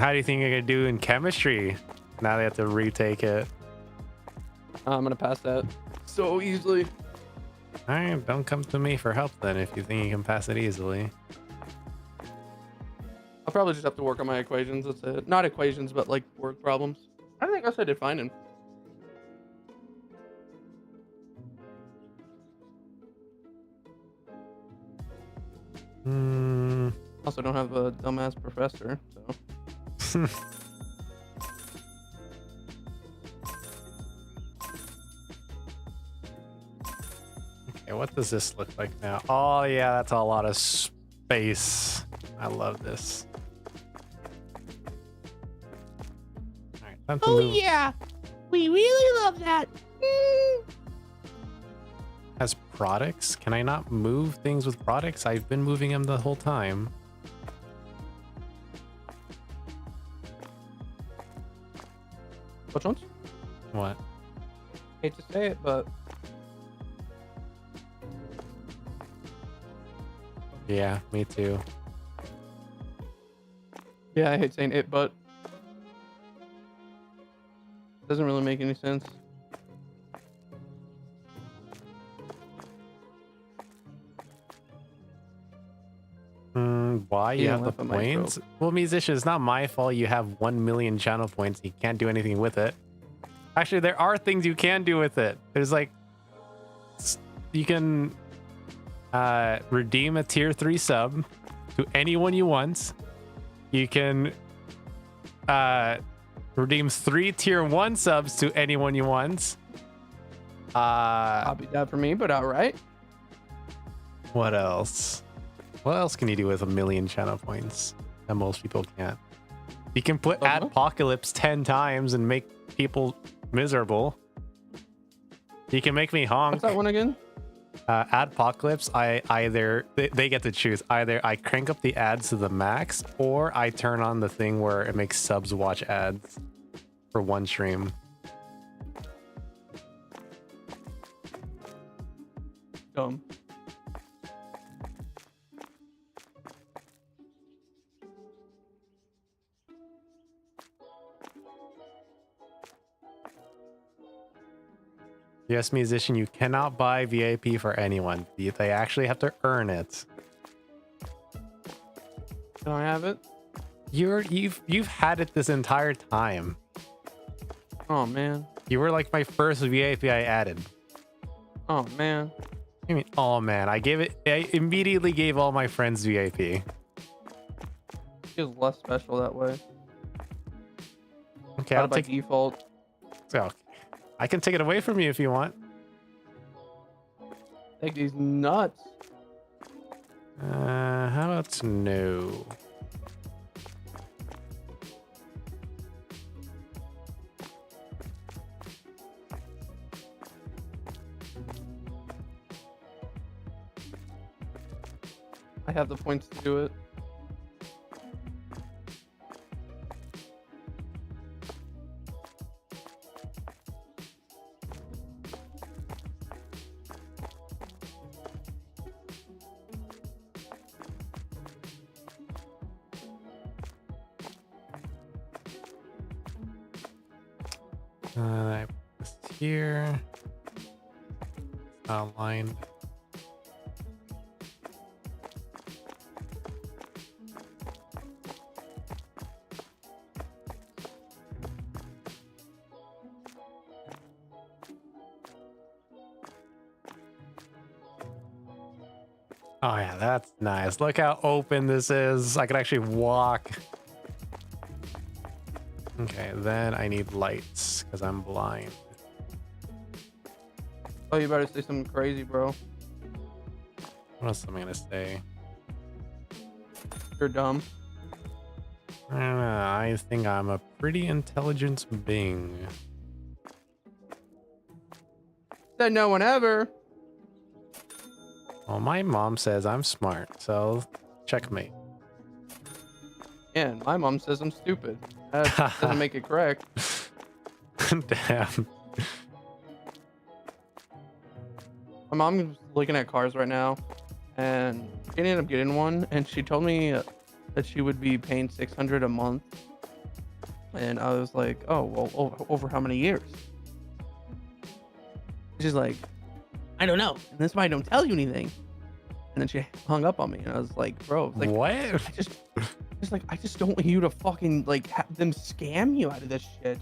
[SPEAKER 2] how do you think you're gonna do in chemistry? Now they have to retake it.
[SPEAKER 3] I'm gonna pass that so easily.
[SPEAKER 2] All right, don't come to me for help then if you think you can pass it easily.
[SPEAKER 3] I'll probably just have to work on my equations. That's it. Not equations, but like word problems. I think I did fine.
[SPEAKER 2] Hmm.
[SPEAKER 3] Also, don't have a dumbass professor, so.
[SPEAKER 2] Okay, what does this look like now? Oh yeah, that's a lot of space. I love this. All right, time to move.
[SPEAKER 3] Yeah, we really love that.
[SPEAKER 2] Has products? Can I not move things with products? I've been moving them the whole time.
[SPEAKER 3] Which ones?
[SPEAKER 2] What?
[SPEAKER 3] Hate to say it, but
[SPEAKER 2] Yeah, me too.
[SPEAKER 3] yeah, I hate saying it, but doesn't really make any sense.
[SPEAKER 2] Why you
[SPEAKER 3] Yeah,
[SPEAKER 2] have the
[SPEAKER 3] laugh at my
[SPEAKER 2] points?
[SPEAKER 3] trope.
[SPEAKER 2] Well, musician, it's not my fault you have 1 million channel points. You can't do anything with it. Actually, there are things you can do with it. There's like, you can redeem a tier 3 sub to anyone you want. You can redeem 3 tier 1 subs to anyone you want.
[SPEAKER 3] Copy that for me, but alright.
[SPEAKER 2] What else? What else can you do with 1 million channel points that most people can't? You can put Adpocalypse 10 times and make people miserable. You can make me honk.
[SPEAKER 3] What's that one again?
[SPEAKER 2] Adpocalypse, they get to choose. Either I crank up the ads to the max, or I turn on the thing where it makes subs watch ads for one stream.
[SPEAKER 3] Dumb.
[SPEAKER 2] Yes, musician, you cannot buy VIP for anyone. They actually have to earn it.
[SPEAKER 3] Can I have it?
[SPEAKER 2] You've had it this entire time.
[SPEAKER 3] Oh man.
[SPEAKER 2] You were like my first VIP I added.
[SPEAKER 3] Oh man.
[SPEAKER 2] I mean, oh man, I immediately gave all my friends VIP.
[SPEAKER 3] Feels less special that way.
[SPEAKER 2] Okay, I'll
[SPEAKER 3] by
[SPEAKER 2] take
[SPEAKER 3] default.
[SPEAKER 2] So I can take it away from you if you want.
[SPEAKER 3] Take these nuts.
[SPEAKER 2] How about no?
[SPEAKER 3] I have the points to do it.
[SPEAKER 2] I put this here. Aligned. Oh yeah, that's nice. Look how open this is. I can actually walk. Okay, then I need lights because I'm blind.
[SPEAKER 3] Oh, you better say something crazy, bro.
[SPEAKER 2] What else am I gonna say?
[SPEAKER 3] You're dumb.
[SPEAKER 2] I don't know. I think I'm a pretty intelligent being.
[SPEAKER 3] Said no one ever.
[SPEAKER 2] Well, my mom says I'm smart, so checkmate.
[SPEAKER 3] And my mom says I'm stupid. That doesn't make it correct.
[SPEAKER 2] Damn.
[SPEAKER 3] My mom's looking at cars right now, and she ended up getting one, and she told me that she would be paying $600 a month. And I was like, oh, well, over how many years? She's like, I don't know. And that's why I don't tell you anything. And then she hung up on me, and I was like, bro, like,
[SPEAKER 2] What?
[SPEAKER 3] I just don't want you to fucking like have them scam you out of this shit.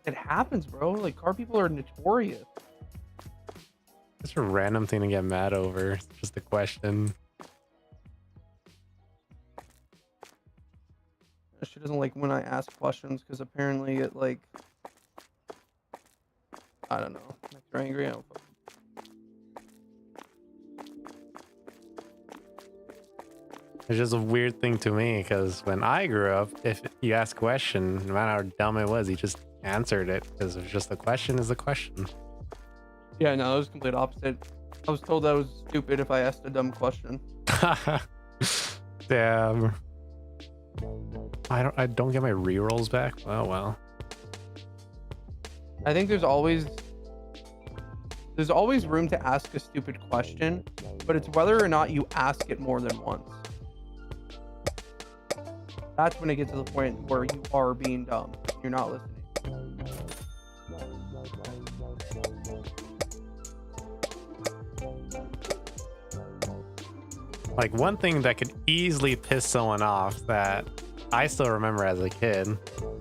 [SPEAKER 3] It happens, bro. Like, car people are notorious.
[SPEAKER 2] It's a random thing to get mad over. It's just a question.
[SPEAKER 3] She doesn't like when I ask questions because apparently it like I don't know makes her angry. I don't fucking-
[SPEAKER 2] It's just a weird thing to me because when I grew up, if you ask a question, no matter how dumb it was, you just answered it because it was just the question is the question.
[SPEAKER 3] Yeah, no, it was complete opposite. I was told I was stupid if I asked a dumb question.
[SPEAKER 2] Damn. I don't get my rerolls back. Oh well.
[SPEAKER 3] I think there's always room to ask a stupid question, but it's whether or not you ask it more than once. That's when it gets to the point where you are being dumb. You're not listening.
[SPEAKER 2] Like one thing that could easily piss someone off that I still remember as a kid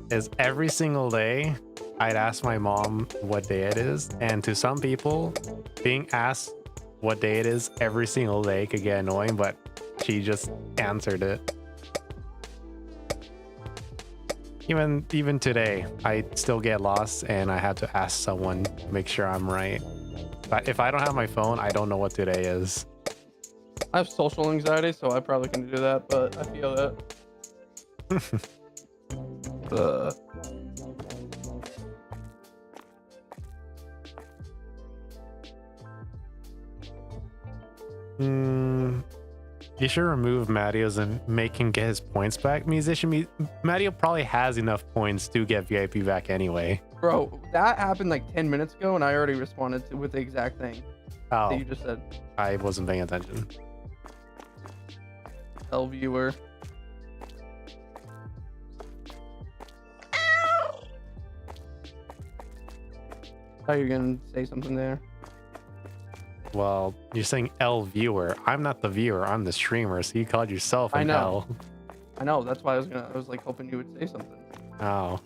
[SPEAKER 2] is every single day I'd ask my mom what day it is. And to some people, being asked what day it is every single day could get annoying, but she just answered it. Even today, I still get lost and I have to ask someone to make sure I'm right. But if I don't have my phone, I don't know what today is.
[SPEAKER 3] I have social anxiety, so I probably can do that, but I feel that.
[SPEAKER 2] You should remove Matteo's and make him get his points back. Matteo probably has enough points to get VIP back anyway.
[SPEAKER 3] Bro, that happened like 10 minutes ago, and I already responded with the exact thing that
[SPEAKER 2] Oh,
[SPEAKER 3] you just said.
[SPEAKER 2] I wasn't paying attention.
[SPEAKER 3] L viewer. How you gonna say something there?
[SPEAKER 2] Well, you're saying L viewer. I'm not the viewer. I'm the streamer. So you called yourself
[SPEAKER 3] I
[SPEAKER 2] an
[SPEAKER 3] know.
[SPEAKER 2] L.
[SPEAKER 3] I know. That's why I was like hoping you would say something.
[SPEAKER 2] Oh.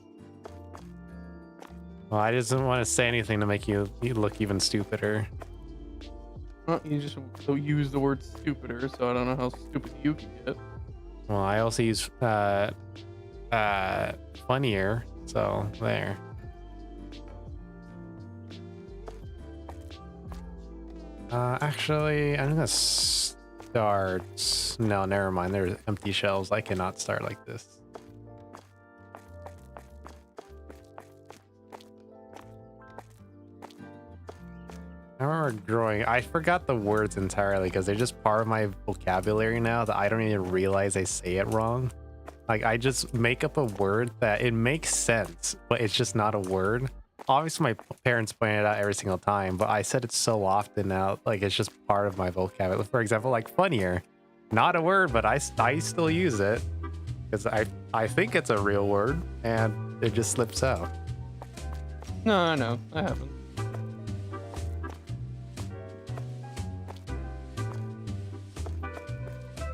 [SPEAKER 2] Well, I just didn't want to say anything to make you look even stupider.
[SPEAKER 3] You just don't use the word stupider, so I don't know how stupid you can get.
[SPEAKER 2] Well, I also use funnier. So there. Actually, I'm gonna start. No, never mind. There's empty shelves. I cannot start like this. I remember growing. I forgot the words entirely because they're just part of my vocabulary now that I don't even realize I say it wrong. Like I just make up a word that it makes sense, but it's just not a word. Obviously, my parents point it out every single time, but I said it so often now, like it's just part of my vocabulary. For example, like funnier, not a word, but I still use it because I think it's a real word, and it just slips out.
[SPEAKER 3] No, I haven't.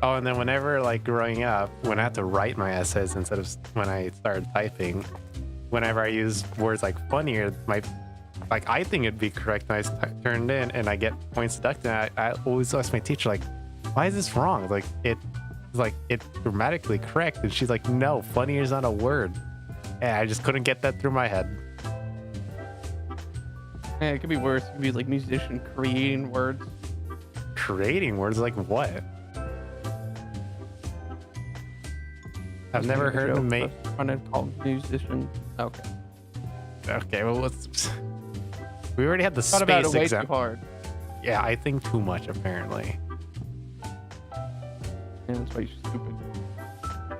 [SPEAKER 2] Oh, and then whenever like growing up, when I had to write my essays instead of when I started typing, whenever I use words like funnier, I think it'd be correct. And I turned in and I get points deducted. I always ask my teacher like, "Why is this wrong?" It's grammatically correct, and she's like, "No, funnier is not a word." And I just couldn't get that through my head.
[SPEAKER 3] Yeah, it could be worse. It could be like musician creating words.
[SPEAKER 2] Creating words like what? I've never heard him make.
[SPEAKER 3] Trying to call musician. Okay.
[SPEAKER 2] Okay, well, we already had the
[SPEAKER 3] Thought about it
[SPEAKER 2] space
[SPEAKER 3] way
[SPEAKER 2] exam.
[SPEAKER 3] too hard.
[SPEAKER 2] Yeah, I think too much apparently.
[SPEAKER 3] And that's why you're stupid.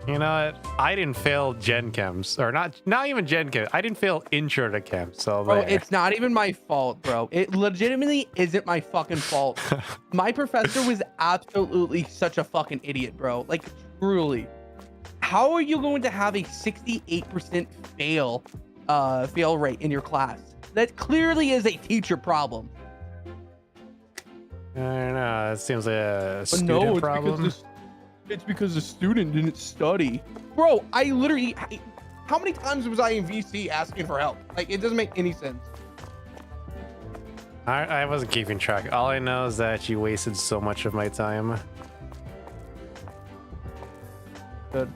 [SPEAKER 2] You know what? I didn't fail Gen Chems, or not even Gen Chem. I didn't fail Intro to Chem. So
[SPEAKER 3] Bro,
[SPEAKER 2] there.
[SPEAKER 3] it's not even my fault, bro. It legitimately isn't my fucking fault. My professor was absolutely such a fucking idiot, bro. Like, truly. How are you going to have a 68% fail rate in your class? That clearly is a teacher problem.
[SPEAKER 2] I don't know. It seems like a
[SPEAKER 3] But
[SPEAKER 2] student
[SPEAKER 3] no,
[SPEAKER 2] problem.
[SPEAKER 3] it's because the student didn't study. Bro, how many times was I in VC asking for help? Like, it doesn't make any sense.
[SPEAKER 2] I wasn't keeping track. All I know is that you wasted so much of my time.
[SPEAKER 3] Good.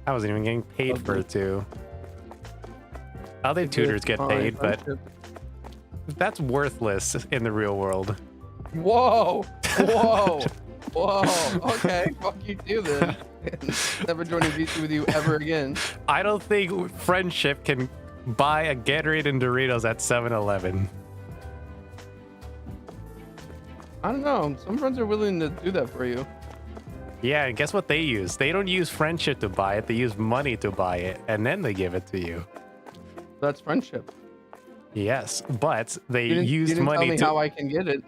[SPEAKER 2] I wasn't even getting paid for it too. Other
[SPEAKER 3] It's
[SPEAKER 2] tutors get
[SPEAKER 3] fine,
[SPEAKER 2] paid, but
[SPEAKER 3] friendship.
[SPEAKER 2] that's worthless in the real world.
[SPEAKER 3] Whoa! Whoa! Whoa! Okay, fuck you too then. Never joining VC with you ever again.
[SPEAKER 2] I don't think friendship can buy a Gatorade and Doritos at 7-Eleven.
[SPEAKER 3] I don't know. Some friends are willing to do that for you.
[SPEAKER 2] Yeah, and guess what they use? They don't use friendship to buy it. They use money to buy it, and then they give it to you.
[SPEAKER 3] That's friendship.
[SPEAKER 2] Yes, but they
[SPEAKER 3] You didn't,
[SPEAKER 2] used
[SPEAKER 3] you didn't
[SPEAKER 2] money
[SPEAKER 3] tell me
[SPEAKER 2] to.
[SPEAKER 3] how I can get it.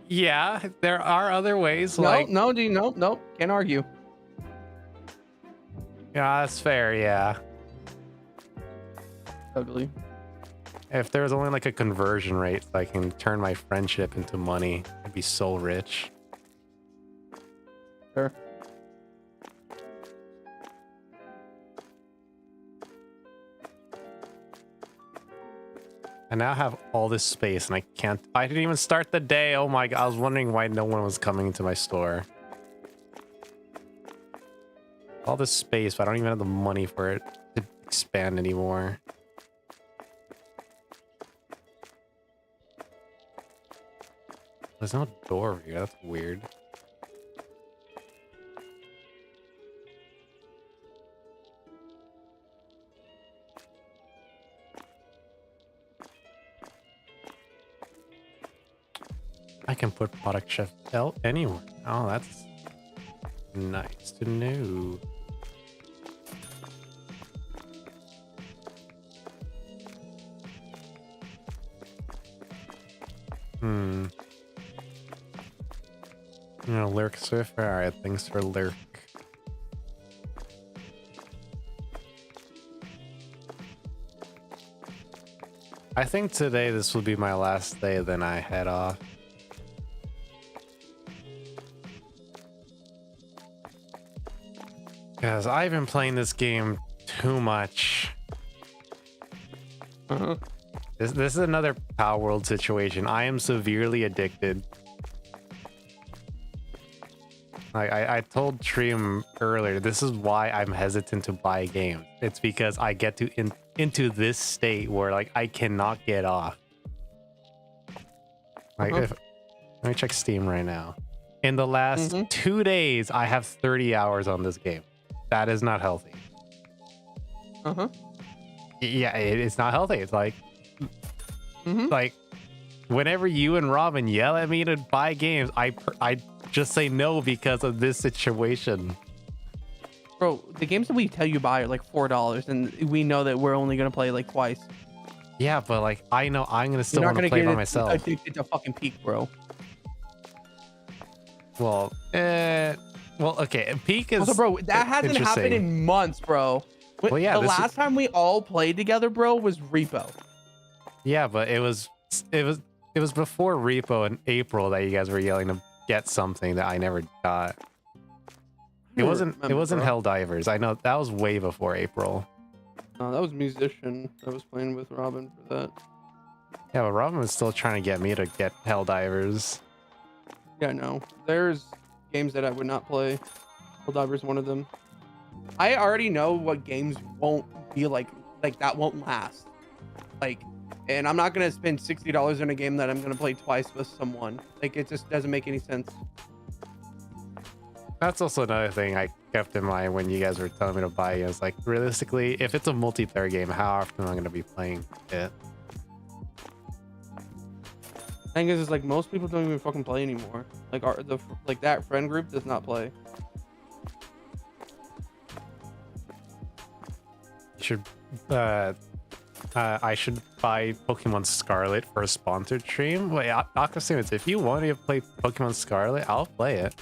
[SPEAKER 2] Yeah, there are other ways.
[SPEAKER 3] No,
[SPEAKER 2] Like,
[SPEAKER 3] no, D, no, no. Can't argue.
[SPEAKER 2] yeah, that's fair. Yeah,
[SPEAKER 3] Ugly.
[SPEAKER 2] if there was only like a conversion rate, so I can turn my friendship into money, I'd be so rich.
[SPEAKER 3] Sure.
[SPEAKER 2] I now have all this space, and I didn't even start the day. Oh my god, I was wondering why no one was coming into my store. All this space, but I don't even have the money for it to expand anymore. There's no door over here. That's weird. I can put product chef L anywhere. Oh, that's nice to know. Lurk Swift. Alright, thanks for Lurk. I think today this will be my last day, then I head off. Because I've been playing this game too much.
[SPEAKER 3] Uh-huh.
[SPEAKER 2] This is another Power World situation. I am severely addicted. I told Trium earlier, this is why I'm hesitant to buy games. It's because I get to into this state where like I cannot get off. Like let me check Steam right now. In the last 2 days, I have 30 hours on this game. That is not healthy. Yeah, it's not healthy. It's like, like, whenever you and Robin yell at me to buy games, I just say no because of this situation.
[SPEAKER 3] Bro, the games that we tell you buy are like $4, and we know that we're only gonna play like twice.
[SPEAKER 2] Yeah, but like I know I'm gonna still
[SPEAKER 3] You're not
[SPEAKER 2] want to
[SPEAKER 3] gonna
[SPEAKER 2] play
[SPEAKER 3] get
[SPEAKER 2] by myself.
[SPEAKER 3] addicted to fucking Peak, bro.
[SPEAKER 2] Well, okay. Peak is
[SPEAKER 3] Also, bro, that hasn't happened
[SPEAKER 2] interesting.
[SPEAKER 3] in months, bro.
[SPEAKER 2] Well, yeah,
[SPEAKER 3] the
[SPEAKER 2] this is-
[SPEAKER 3] last time we all played together, bro, was Repo.
[SPEAKER 2] Yeah, but it was before Repo in April that you guys were yelling to get something that I never got. It wasn't
[SPEAKER 3] Remember, bro.
[SPEAKER 2] Helldivers. I know that was way before April.
[SPEAKER 3] No, that was Musician that was playing with Robin for that.
[SPEAKER 2] Yeah, but Robin was still trying to get me to get Helldivers.
[SPEAKER 3] Yeah, no. There's games that I would not play. Helldivers one of them. I already know what games won't be like that won't last. Like, and I'm not gonna spend $60 in a game that I'm gonna play twice with someone. Like, it just doesn't make any sense.
[SPEAKER 2] That's also another thing I kept in mind when you guys were telling me to buy it. It's like, realistically, if it's a multiplayer game, how often am I going to be playing it?
[SPEAKER 3] Thing is, like most people don't even fucking play anymore. Like that friend group does not play.
[SPEAKER 2] I should buy Pokemon Scarlet for a sponsored stream. Wait, Aquasimus, if you want to play Pokemon Scarlet, I'll play it.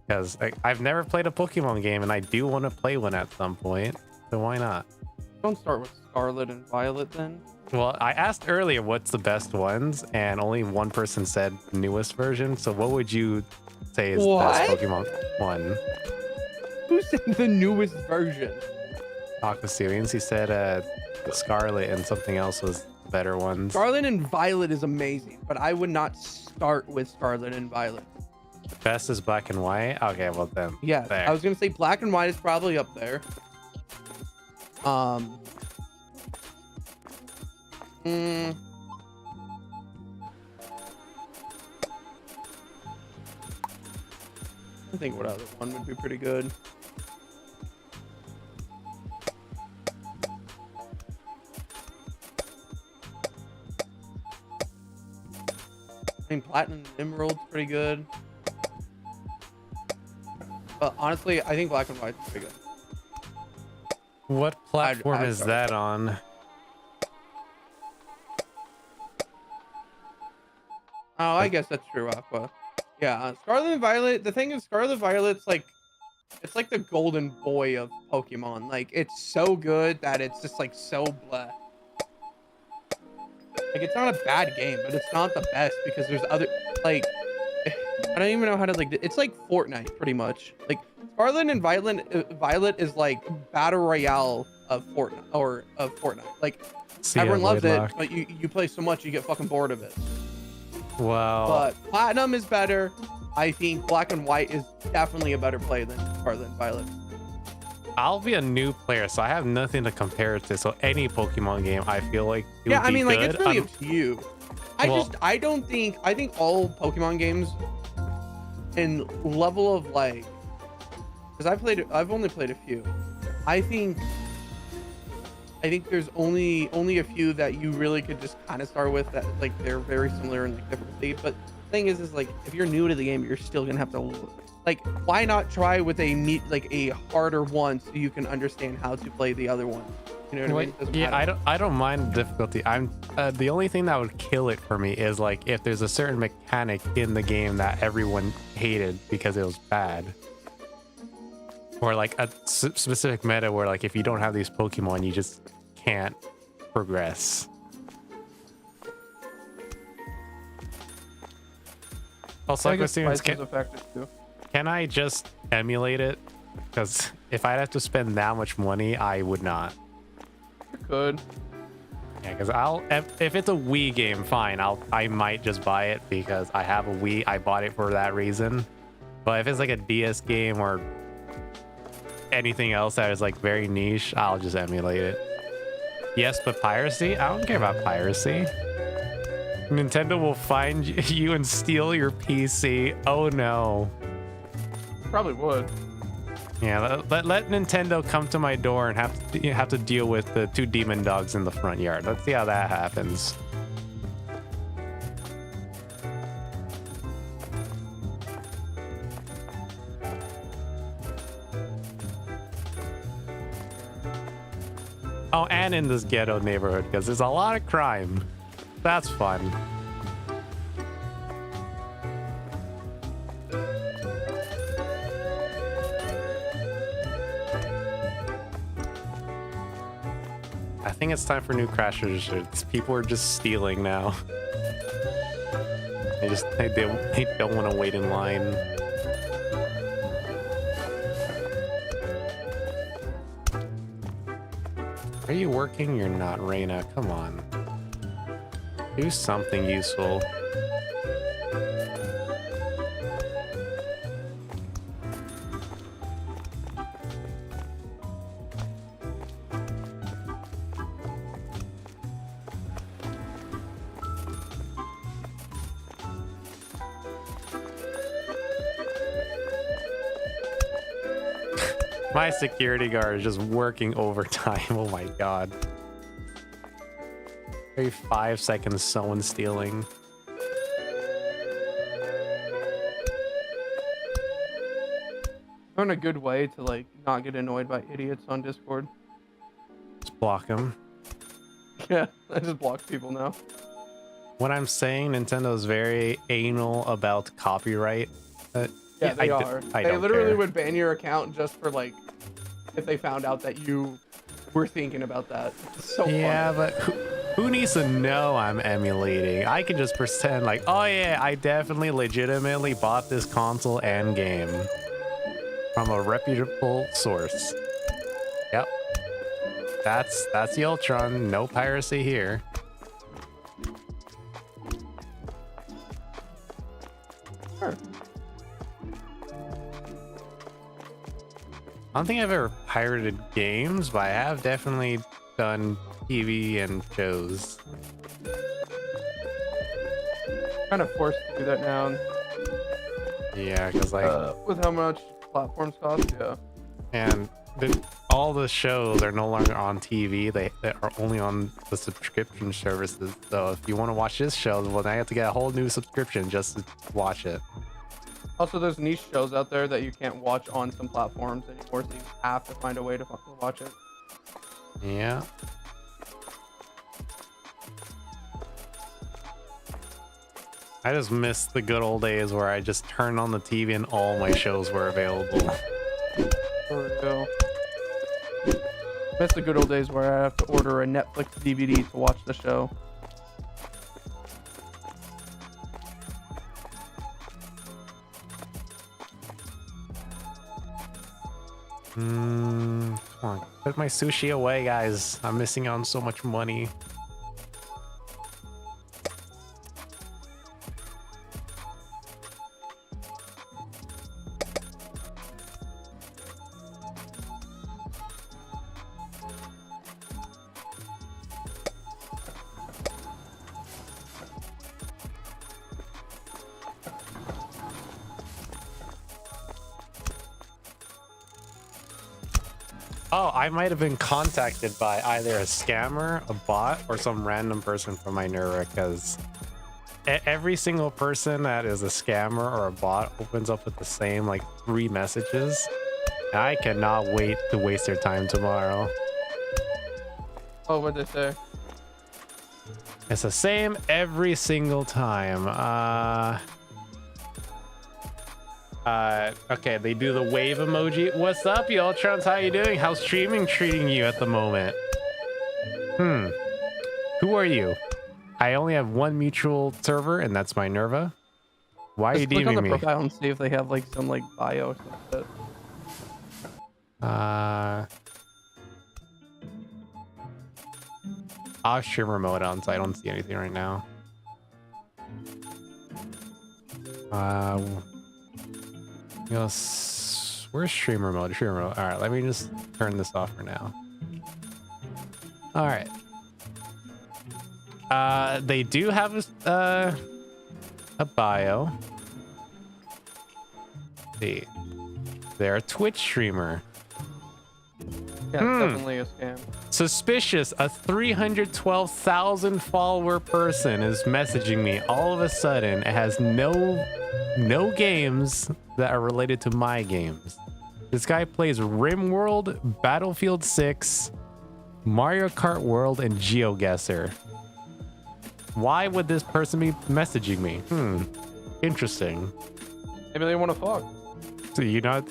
[SPEAKER 2] Because I've never played a Pokemon game, and I do want to play one at some point. So why not?
[SPEAKER 3] Don't start with Scarlet and Violet then.
[SPEAKER 2] Well, I asked earlier what's the best ones, and only one person said newest version. So what would you say is the best Pokemon one?
[SPEAKER 3] Who said the newest version?
[SPEAKER 2] Aquasimus, he said Scarlet and something else was the better ones.
[SPEAKER 3] Scarlet and Violet is amazing, but I would not start with Scarlet and Violet.
[SPEAKER 2] Best is black and white. Okay, well then.
[SPEAKER 3] Yeah,
[SPEAKER 2] there.
[SPEAKER 3] I was gonna say black and white is probably up there. Mm, I think what other one would be pretty good. I mean, Platinum and Emerald's pretty good. But honestly, I think Black and White's pretty good.
[SPEAKER 2] What platform
[SPEAKER 3] I'd
[SPEAKER 2] is
[SPEAKER 3] start
[SPEAKER 2] that on?
[SPEAKER 3] Oh, I guess that's true, Aqua. Yeah, Scarlet and Violet. The thing is, Scarlet Violet's like, it's like the golden boy of Pokemon. Like, it's so good that it's just like so bleh. Like, it's not a bad game, but it's not the best because there's other, like, I don't even know how to, like, it's like Fortnite pretty much. Like, Scarlet and Violet is like battle royale of Fortnite. Like,
[SPEAKER 2] See ya,
[SPEAKER 3] everyone loves
[SPEAKER 2] Voidlock.
[SPEAKER 3] it, but you play so much you get fucking bored of it.
[SPEAKER 2] Well,
[SPEAKER 3] But Platinum is better. I think Black and White is definitely a better play than Scarlet and Violet.
[SPEAKER 2] I'll be a new player, so I have nothing to compare it to. So any Pokemon game, I feel like it
[SPEAKER 3] Yeah,
[SPEAKER 2] would
[SPEAKER 3] I
[SPEAKER 2] be
[SPEAKER 3] mean, like,
[SPEAKER 2] good.
[SPEAKER 3] it's really up to you. I think all Pokemon games in level of like, because I've only played a few. I think there's only a few that you really could just kind of start with that, like, they're very similar in like different states. But the thing is like, if you're new to the game, you're still gonna have to, like, why not try with a harder one so you can understand how to play the other one? You know what I mean? It doesn't
[SPEAKER 2] Yeah,
[SPEAKER 3] matter.
[SPEAKER 2] I don't mind the difficulty. I'm the only thing that would kill it for me is like if there's a certain mechanic in the game that everyone hated because it was bad, or like a specific meta where like if you don't have these Pokemon, you just can't progress. Also,
[SPEAKER 3] I
[SPEAKER 2] like
[SPEAKER 3] guess
[SPEAKER 2] students,
[SPEAKER 3] price is effective too.
[SPEAKER 2] can I just emulate it? Because if I'd have to spend that much money, I would not.
[SPEAKER 3] You could.
[SPEAKER 2] Yeah, because if it's a Wii game, fine. I might just buy it because I have a Wii. I bought it for that reason. But if it's like a DS game or anything else that is like very niche, I'll just emulate it. Yes, but piracy? I don't care about piracy. Nintendo will find you and steal your PC. Oh no.
[SPEAKER 3] Probably would.
[SPEAKER 2] Yeah, let Nintendo come to my door and have to deal with the 2 demon dogs in the front yard. Let's see how that happens. Oh, and in this ghetto neighborhood because there's a lot of crime. That's fun. I think it's time for new Crash shirts. People are just stealing now. They don't want to wait in line. Are you working? You're not, Reina. Come on. Do something useful. My security guard is just working overtime. Oh my god. Every 5 seconds, someone's stealing.
[SPEAKER 3] Found a good way to like not get annoyed by idiots on Discord.
[SPEAKER 2] Just block them.
[SPEAKER 3] Yeah, I just block people now.
[SPEAKER 2] What I'm saying, Nintendo is very anal about copyright.
[SPEAKER 3] Yeah, they
[SPEAKER 2] I
[SPEAKER 3] are.
[SPEAKER 2] I
[SPEAKER 3] They
[SPEAKER 2] don't
[SPEAKER 3] literally
[SPEAKER 2] care.
[SPEAKER 3] would ban your account just for like, if they found out that you were thinking about that. It's so
[SPEAKER 2] Yeah,
[SPEAKER 3] fun.
[SPEAKER 2] but who needs to know I'm emulating? I can just pretend like, oh yeah, I definitely legitimately bought this console and game from a reputable source. Yep. That's Yoltron. No piracy here.
[SPEAKER 3] Sure.
[SPEAKER 2] I don't think I've ever pirated games, but I have definitely done TV and shows.
[SPEAKER 3] Kind of forced to do that now.
[SPEAKER 2] Yeah, because like
[SPEAKER 3] With how much platforms cost, yeah.
[SPEAKER 2] and all the shows are no longer on TV. They are only on the subscription services. So if you want to watch this show, well, now you have to get a whole new subscription just to watch it.
[SPEAKER 3] Also, there's niche shows out there that you can't watch on some platforms anymore, so you have to find a way to watch it.
[SPEAKER 2] Yeah. I just miss the good old days where I just turned on the TV and all my shows were available.
[SPEAKER 3] For real. Miss the good old days where I have to order a Netflix DVD to watch the show.
[SPEAKER 2] Come on, put my sushi away, guys. I'm missing out on so much money. Oh, I might have been contacted by either a scammer, a bot, or some random person from my Minerva, because every single person that is a scammer or a bot opens up with the same like 3 messages. I cannot wait to waste their time tomorrow.
[SPEAKER 3] Oh, what'd they say?
[SPEAKER 2] It's the same every single time. Okay, they do the wave emoji. What's up, Yoltronz? How you doing? How's streaming treating you at the moment? Who are you? I only have one mutual server, and that's my Minerva. Why are you
[SPEAKER 3] Just click on
[SPEAKER 2] DMing
[SPEAKER 3] the
[SPEAKER 2] me?
[SPEAKER 3] profile and see if they have like some like bio or something.
[SPEAKER 2] I have streamer mode on, so I don't see anything right now. Yes, where's streamer mode? Streamer mode. All right, let me just turn this off for now. All right. They do have a bio. Let's see, they're a Twitch streamer.
[SPEAKER 3] Yeah, it's definitely a scam.
[SPEAKER 2] Suspicious. A 312,000 follower person is messaging me all of a sudden. It has no games that are related to my games. This guy plays RimWorld, Battlefield 6, Mario Kart World, and GeoGuessr. Why would this person be messaging me? Interesting.
[SPEAKER 3] Maybe they want to fuck.
[SPEAKER 2] So you know,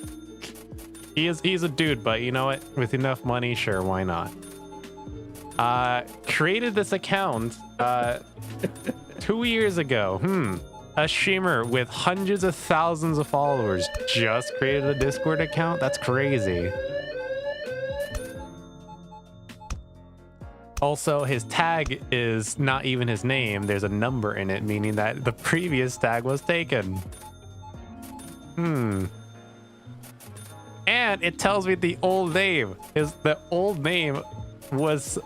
[SPEAKER 2] he's a dude, but you know what? With enough money, sure, why not? Created this account 2 years ago. A streamer with hundreds of thousands of followers just created a Discord account? That's crazy. Also, his tag is not even his name. There's a number in it, meaning that the previous tag was taken. And it tells me the old name. The old name was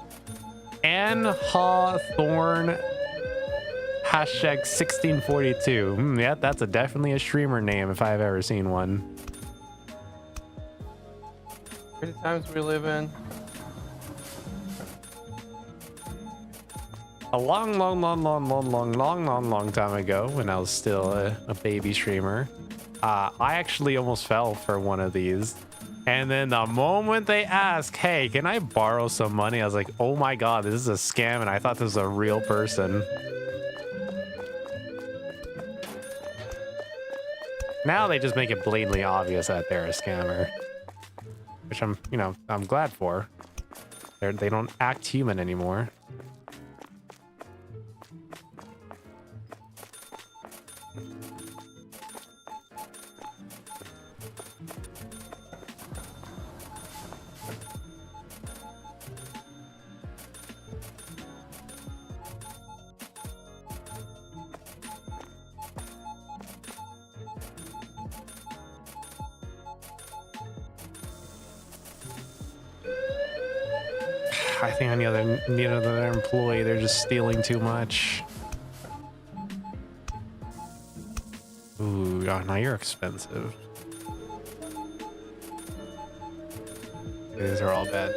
[SPEAKER 2] Ann Hawthorne #1642. Yeah, that's definitely a streamer name if I've ever seen one.
[SPEAKER 3] Crazy times we live in.
[SPEAKER 2] A long time ago, when I was still a baby streamer, I actually almost fell for one of these. And then the moment they asked, hey, can I borrow some money? I was like, oh my God, this is a scam. And I thought this was a real person. Now they just make it blatantly obvious that they're a scammer, which I'm glad for. They don't act human anymore. I think I need another employee. They're just stealing too much. Ooh, oh, now you're expensive. These are all bad.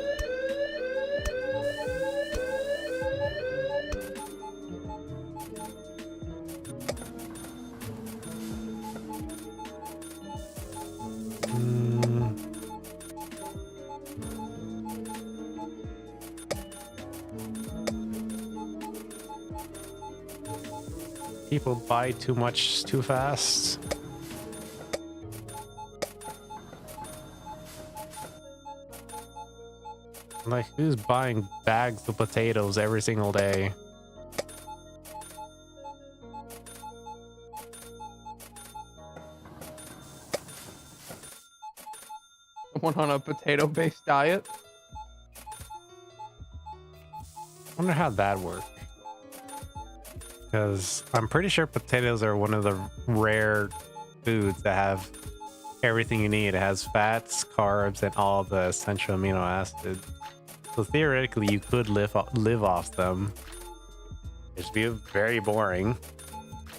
[SPEAKER 2] People buy too much too fast. Like, who's buying bags of potatoes every single day?
[SPEAKER 3] Someone on a potato-based diet.
[SPEAKER 2] I wonder how that works. Because I'm pretty sure potatoes are one of the rare foods that have everything you need. It has fats, carbs, and all the essential amino acids. So theoretically, you could live off them. It'd be very boring.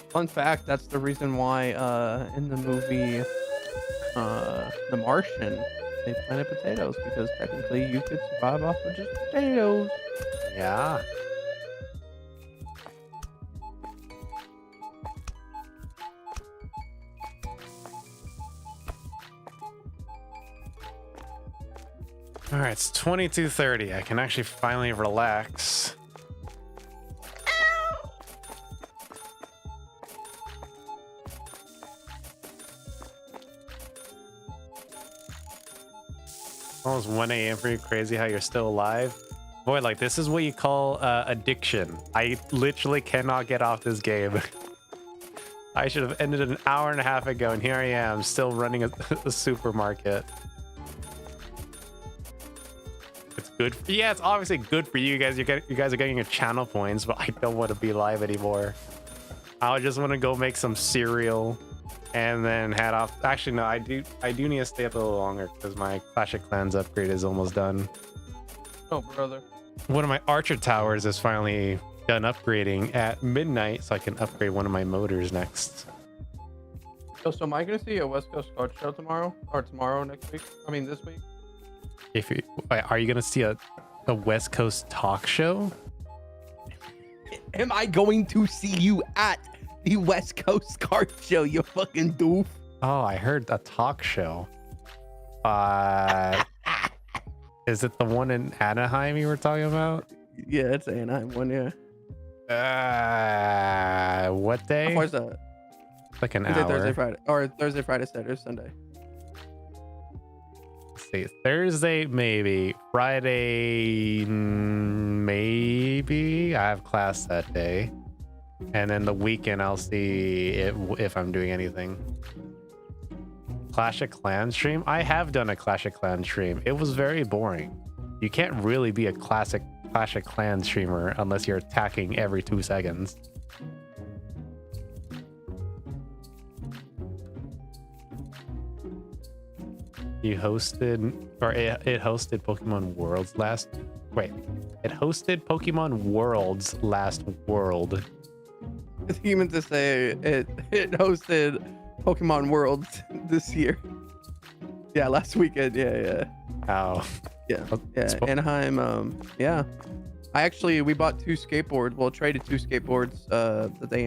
[SPEAKER 3] Fun fact, that's the reason why in the movie The Martian, they planted potatoes, because technically you could survive off of just potatoes.
[SPEAKER 2] Yeah. All right, it's 22:30. I can actually finally relax. Almost 1 a.m. for you. Crazy how you're still alive. Boy, like, this is what you call addiction. I literally cannot get off this game. I should have ended an hour and a half ago, and here I am, still running a supermarket. It's good. Yeah, it's obviously good for you guys. You guys are getting your channel points, but I don't want to be live anymore. I just want to go make some cereal and then head off. Actually, no, I do need to stay up a little longer because my Clash of Clans upgrade is almost done.
[SPEAKER 3] Oh, brother.
[SPEAKER 2] One of my archer towers is finally done upgrading at midnight, so I can upgrade one of my motors next.
[SPEAKER 3] So am I gonna see a West Coast Card Show tomorrow, or tomorrow next week? I mean this week.
[SPEAKER 2] If you, are you gonna see a West Coast talk show?
[SPEAKER 3] Am I going to see you at the West Coast Card Show, you fucking doof?
[SPEAKER 2] Oh, I heard a talk show. Is it the one in Anaheim you were talking about?
[SPEAKER 3] Yeah, it's Anaheim one, yeah.
[SPEAKER 2] What day?
[SPEAKER 3] How far is that?
[SPEAKER 2] Like an
[SPEAKER 3] Is it
[SPEAKER 2] hour.
[SPEAKER 3] Thursday, Friday, or Thursday, Friday, Saturday, Sunday?
[SPEAKER 2] Let's see, Thursday maybe, Friday maybe. I have class that day, and then the weekend I'll see if I'm doing anything. Clash of Clans stream. I have done a Clash of Clans stream. It was very boring. You can't really be a classic Clash of Clans streamer unless you're attacking every 2 seconds. You hosted, or it hosted Pokemon Worlds last. Wait, it hosted Pokemon Worlds last World.
[SPEAKER 3] I think you meant to say it hosted Pokemon Worlds this year. Yeah, last weekend. Yeah.
[SPEAKER 2] Oh.
[SPEAKER 3] Yeah. Anaheim. Yeah. We bought 2 skateboards. Well, traded 2 skateboards that they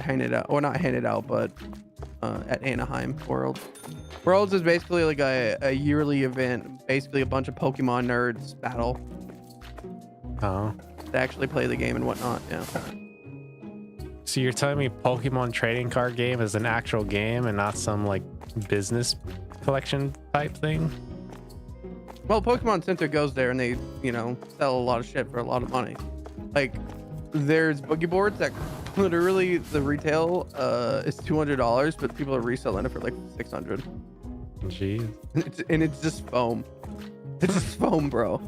[SPEAKER 3] handed out, or not handed out, but at Anaheim Worlds. Worlds is basically like a yearly event. Basically, a bunch of Pokemon nerds battle.
[SPEAKER 2] Oh.
[SPEAKER 3] To actually play the game and whatnot. Yeah.
[SPEAKER 2] So you're telling me Pokemon trading card game is an actual game and not some like business collection type thing?
[SPEAKER 3] Well, Pokemon Center goes there and they, sell a lot of shit for a lot of money. Like, there's boogie boards that literally the retail is $200, but people are reselling it for like $600.
[SPEAKER 2] Jeez.
[SPEAKER 3] And it's just foam. It's just foam, bro.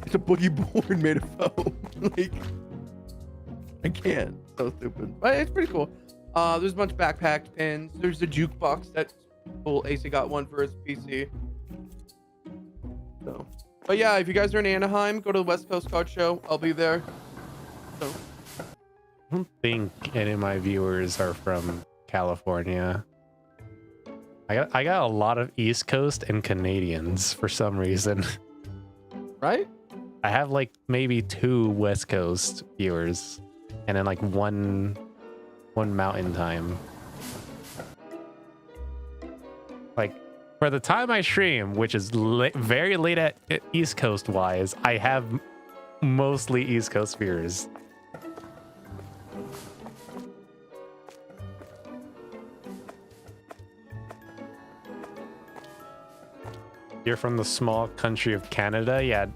[SPEAKER 3] It's a boogie board made of foam. Like, I can't. So stupid. But it's pretty cool. There's a bunch of backpack pins. There's the jukebox that's cool. AC got one for his PC. So But yeah, if you guys are in Anaheim, go to the West Coast Card Show. I'll be there. So
[SPEAKER 2] I don't think any of my viewers are from California. I got a lot of East Coast and Canadians for some reason.
[SPEAKER 3] right?
[SPEAKER 2] I have like maybe 2 West Coast viewers, and then like one Mountain Time. Like for the time I stream, which is very late at East Coast wise, I have mostly East Coast viewers. You're from the small country of Canada? Yeah,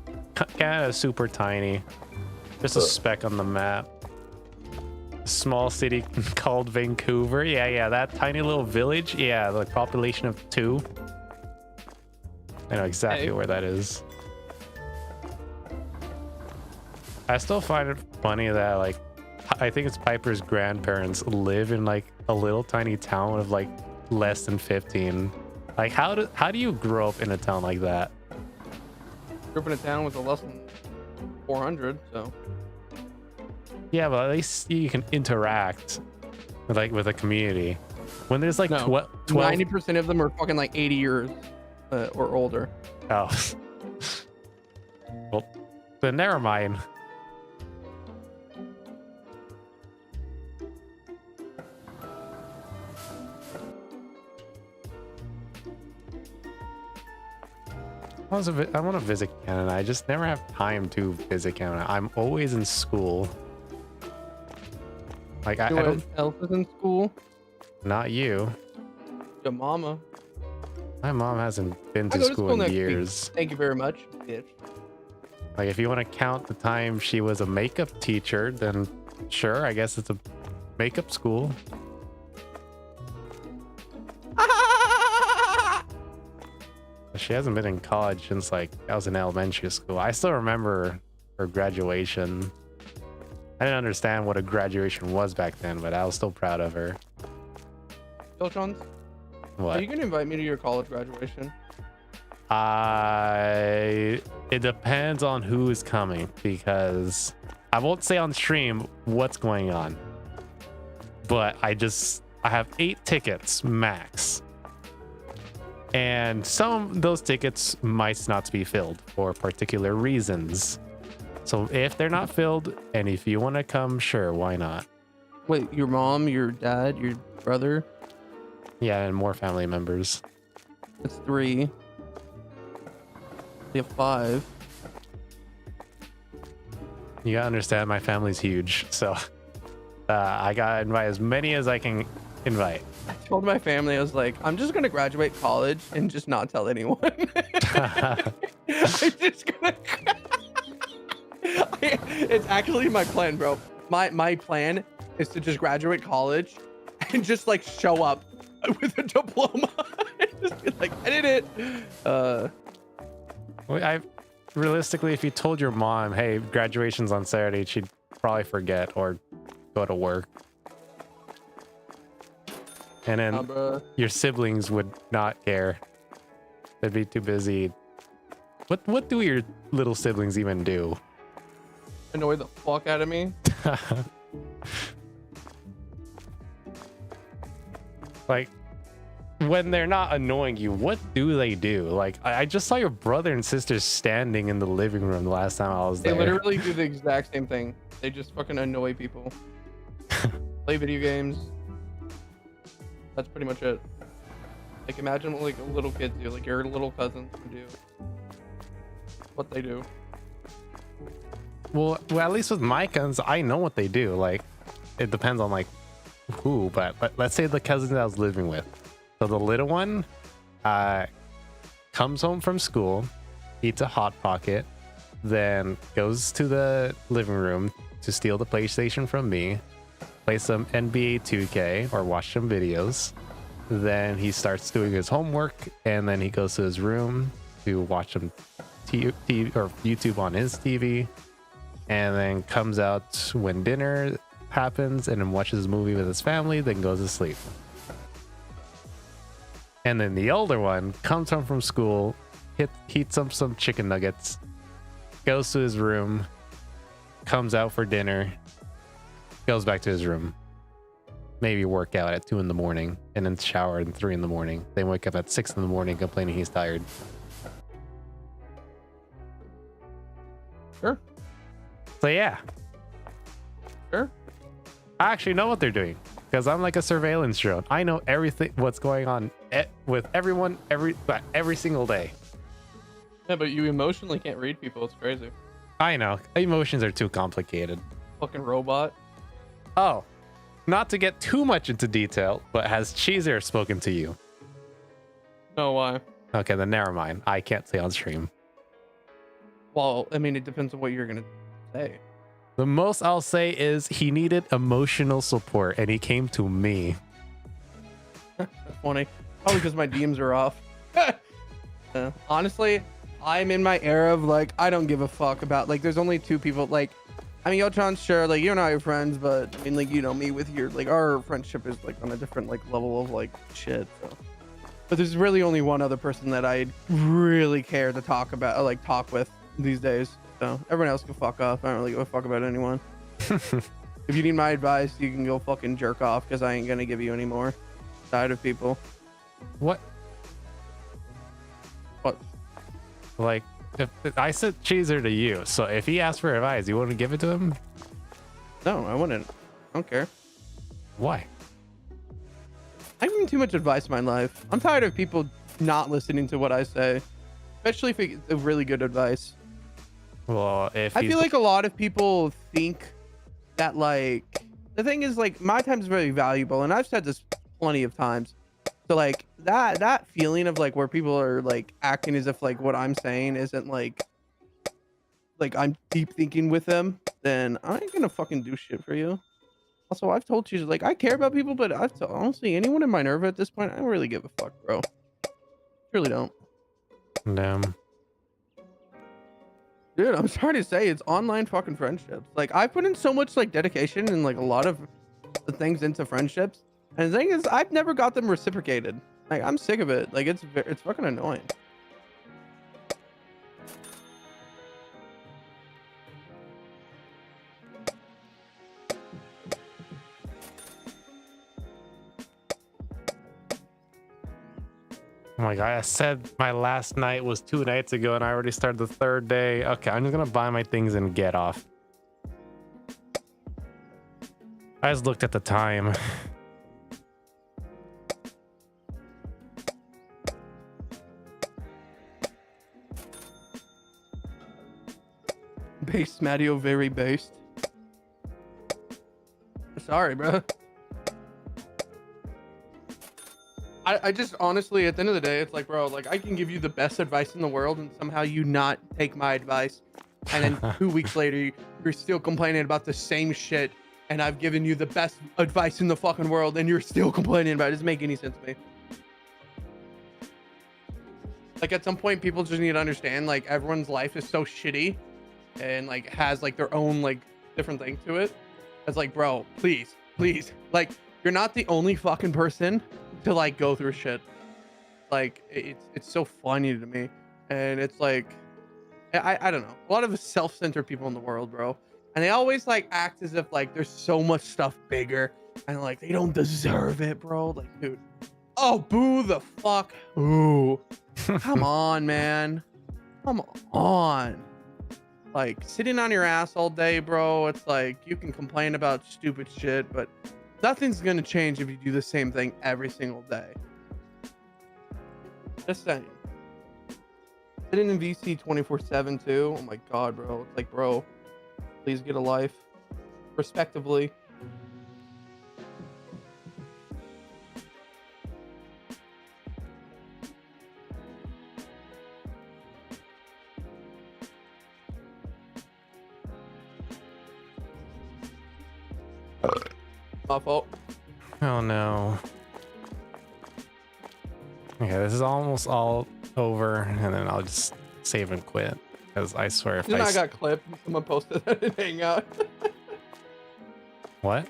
[SPEAKER 2] Canada's super tiny. Just a speck on the map. A small city called Vancouver. Yeah, that tiny little village. Yeah, the population of 2. I know exactly where that is. I still find it funny that, like, I think it's Piper's grandparents live in, like, a little tiny town of, like, less than 15. Like, how do you grow up in a town like that?
[SPEAKER 3] Grew up in a town with a less than 400, so.
[SPEAKER 2] Yeah, but at least you can interact with, like, with a community. When there's like 12
[SPEAKER 3] 90% of them are fucking like 80 years or older.
[SPEAKER 2] Oh. Well, then never mind. I want to visit Canada. I just never have time to visit Canada. I'm always in school. Like I don't.
[SPEAKER 3] Else is in school?
[SPEAKER 2] Not you.
[SPEAKER 3] Your mama.
[SPEAKER 2] My mom hasn't been to school in years.
[SPEAKER 3] Thank you very much, bitch.
[SPEAKER 2] Like if you want to count the time she was a makeup teacher, then sure, I guess it's a makeup school. She hasn't been in college since like I was in elementary school. I still remember her graduation. I didn't understand what a graduation was back then, but I was still proud of her.
[SPEAKER 3] Yoltronz,
[SPEAKER 2] what?
[SPEAKER 3] Are you gonna invite me to your college graduation?
[SPEAKER 2] It depends on who is coming, because I won't say on stream what's going on, but I have 8 tickets max. And some of those tickets might not be filled for particular reasons. So if they're not filled, and if you want to come, sure, why not?
[SPEAKER 3] Wait, your mom, your dad, your brother?
[SPEAKER 2] Yeah, and more family members.
[SPEAKER 3] That's 3. We have 5.
[SPEAKER 2] You gotta understand, my family's huge, so I gotta invite as many as I can invite.
[SPEAKER 3] I told my family, I was like, I'm just gonna graduate college and just not tell anyone. I'm just gonna. It's actually my plan, bro. My plan is to just graduate college and just like show up with a diploma. Just be like, I did it.
[SPEAKER 2] I realistically, if you told your mom, hey, graduation's on Saturday, she'd probably forget or go to work. And then your siblings would not care. They'd be too busy. What do your little siblings even do?
[SPEAKER 3] Annoy the fuck out of me.
[SPEAKER 2] Like, when they're not annoying you, what do they do? Like, I just saw your brother and sister standing in the living room the last time I was there.
[SPEAKER 3] They literally do the exact same thing. They just fucking annoy people. Play video games. That's pretty much it. Like, imagine what like little kids do, like your little cousins do. What they do.
[SPEAKER 2] Well, at least with my cousins, I know what they do. Like, it depends on like who, but let's say the cousins I was living with. So the little one comes home from school, eats a Hot Pocket, then goes to the living room to steal the PlayStation from me, play some NBA 2K or watch some videos. Then he starts doing his homework, and then he goes to his room to watch some TV or YouTube on his TV, and then comes out when dinner happens and then watches a movie with his family, then goes to sleep. And then the older one comes home from school, heats up some chicken nuggets, goes to his room, comes out for dinner, goes back to his room, maybe work out at 2 in the morning, and then shower at 3 in the morning. Then wake up at 6 in the morning complaining he's tired.
[SPEAKER 3] Sure.
[SPEAKER 2] So yeah,
[SPEAKER 3] Sure.
[SPEAKER 2] I actually know what they're doing because I'm like a surveillance drone. I know everything what's going on with everyone every single day.
[SPEAKER 3] Yeah, but you emotionally can't read people. It's crazy.
[SPEAKER 2] I know emotions are too complicated.
[SPEAKER 3] Fucking robot.
[SPEAKER 2] Oh, not to get too much into detail, but has Cheezer spoken to you?
[SPEAKER 3] No, why?
[SPEAKER 2] Okay, then never mind. I can't say on stream.
[SPEAKER 3] Well, I mean, it depends on what you're gonna say.
[SPEAKER 2] The most I'll say is he needed emotional support and he came to me.
[SPEAKER 3] That's funny. Probably because my DMs are off. Honestly, I'm in my era of like, I don't give a fuck about like, there's only 2 people. Like, I mean, Yoltronz, sure, like, you and I are friends, but I mean, like, you know me with your, like, our friendship is like on a different like level of like shit. So. But there's really only one other person that I really care to talk about, like, talk with these days. So everyone else can fuck off. I don't really give a fuck about anyone. If you need my advice, you can go fucking jerk off because I ain't gonna give you any more side of people.
[SPEAKER 2] What?
[SPEAKER 3] What?
[SPEAKER 2] Like, if I said Cheezer to you, so if he asked for advice, you wouldn't give it to him?
[SPEAKER 3] No, I wouldn't. I don't care.
[SPEAKER 2] Why?
[SPEAKER 3] I'm giving too much advice in my life. I'm tired of people not listening to what I say, especially if it's really good advice.
[SPEAKER 2] Well, if
[SPEAKER 3] I feel like a lot of people think that, like, the thing is, like, my time is very valuable, and I've said this plenty of times. So like that feeling of like where people are like acting as if like what I'm saying isn't like I'm deep thinking with them, then I ain't gonna fucking do shit for you. Also, I've told you like I care about people, but honestly, anyone in my nerve at this point, I don't really give a fuck, bro. Really don't.
[SPEAKER 2] Damn.
[SPEAKER 3] Dude, I'm sorry to say, it's online fucking friendships. Like, I put in so much like dedication and like a lot of the things into friendships, and the thing is, I've never got them reciprocated. Like, I'm sick of it. Like, it's fucking annoying.
[SPEAKER 2] Oh my god, I said my last night was 2 nights ago and I already started the 3rd day. Okay, I'm just gonna buy my things and get off. I just looked at the time.
[SPEAKER 3] Based, Matteo, very based. Sorry, bro. I just honestly, at the end of the day, it's like, bro, like I can give you the best advice in the world and somehow you not take my advice. And then 2 weeks later, you're still complaining about the same shit. And I've given you the best advice in the fucking world and you're still complaining about it. It doesn't make any sense to me. Like at some point, people just need to understand like everyone's life is so shitty and like has like their own like different thing to it. It's like, bro, please, like you're not the only fucking person to like go through shit. Like it's so funny to me, and it's like I don't know, a lot of self-centered people in the world, bro, and they always like act as if like there's so much stuff bigger and like they don't deserve it, bro. Like, dude, oh, boo the fuck, ooh. Come on, man, come on. Like sitting on your ass all day, bro, it's like you can complain about stupid shit, but nothing's gonna change if you do the same thing every single day. Just saying. Sitting in VC 24/7 too. Oh my god, bro. It's like, bro, please get a life. Respectively. My fault.
[SPEAKER 2] Oh no. Okay, this is almost all over, and then I'll just save and quit. Because I swear if
[SPEAKER 3] Then I got clipped. Someone posted that in Hangout.
[SPEAKER 2] What?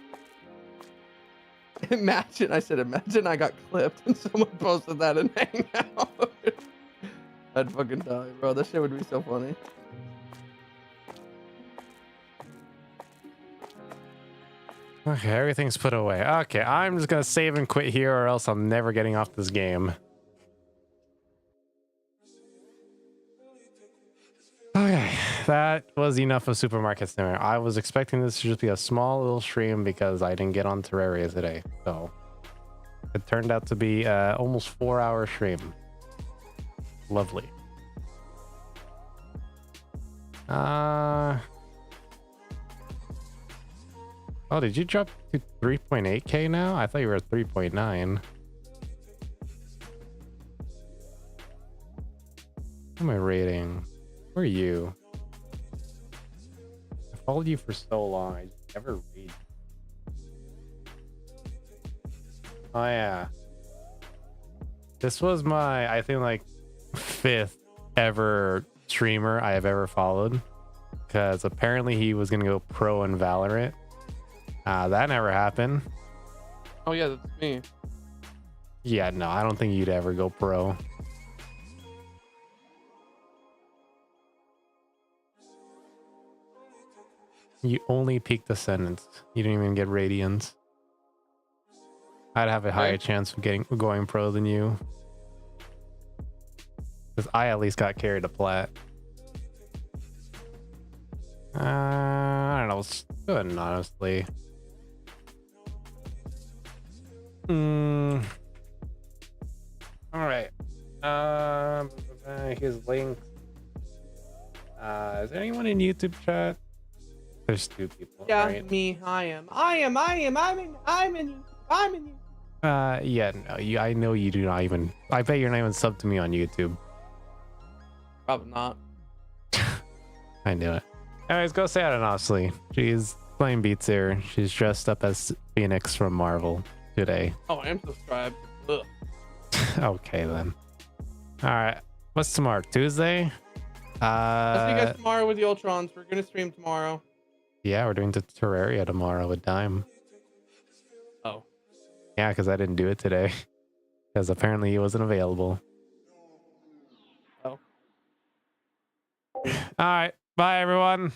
[SPEAKER 3] Imagine I got clipped and someone posted that in Hangout. I'd fucking die, bro. That shit would be so funny.
[SPEAKER 2] Okay, everything's put away. Okay, I'm just gonna save and quit here, or else I'm never getting off this game. Okay, that was enough of Supermarket Simulator. I was expecting this to just be a small little stream because I didn't get on Terraria today. So it turned out to be almost 4-hour stream. Lovely. Oh, did you drop to 3.8k now? I thought you were at 3.9. What am I rating? Where are you? I followed you for so long. I just never read. Oh yeah. This was my, I think, like 5th ever streamer I have ever followed. Because apparently he was gonna go pro in Valorant. That never happened.
[SPEAKER 3] Oh yeah, that's me.
[SPEAKER 2] Yeah, no, I don't think you'd ever go pro. You only peaked Ascendants. You didn't even get Radiance. I'd have a higher chance of going pro than you. Because I at least got carried to plat. I don't know. It's good, honestly. Alright. Here's links. Is there anyone in YouTube chat? There's 2 people.
[SPEAKER 3] Yeah,
[SPEAKER 2] right?
[SPEAKER 3] me. I'm in.
[SPEAKER 2] Yeah, no, I know you do not even. I bet you're not even subbed to me on YouTube.
[SPEAKER 3] Probably not.
[SPEAKER 2] I knew it. Anyways, go say hi to Nosly. She's playing Beats here. She's dressed up as Phoenix from Marvel today.
[SPEAKER 3] Oh, I am subscribed. Ugh.
[SPEAKER 2] Okay then. All right. What's tomorrow? Tuesday?
[SPEAKER 3] I'll see you guys tomorrow with Yoltronz. We're gonna stream tomorrow.
[SPEAKER 2] Yeah, we're doing the Terraria tomorrow with Dime.
[SPEAKER 3] Oh.
[SPEAKER 2] Yeah, because I didn't do it today. Because apparently he wasn't available.
[SPEAKER 3] Oh.
[SPEAKER 2] All right. Bye, everyone.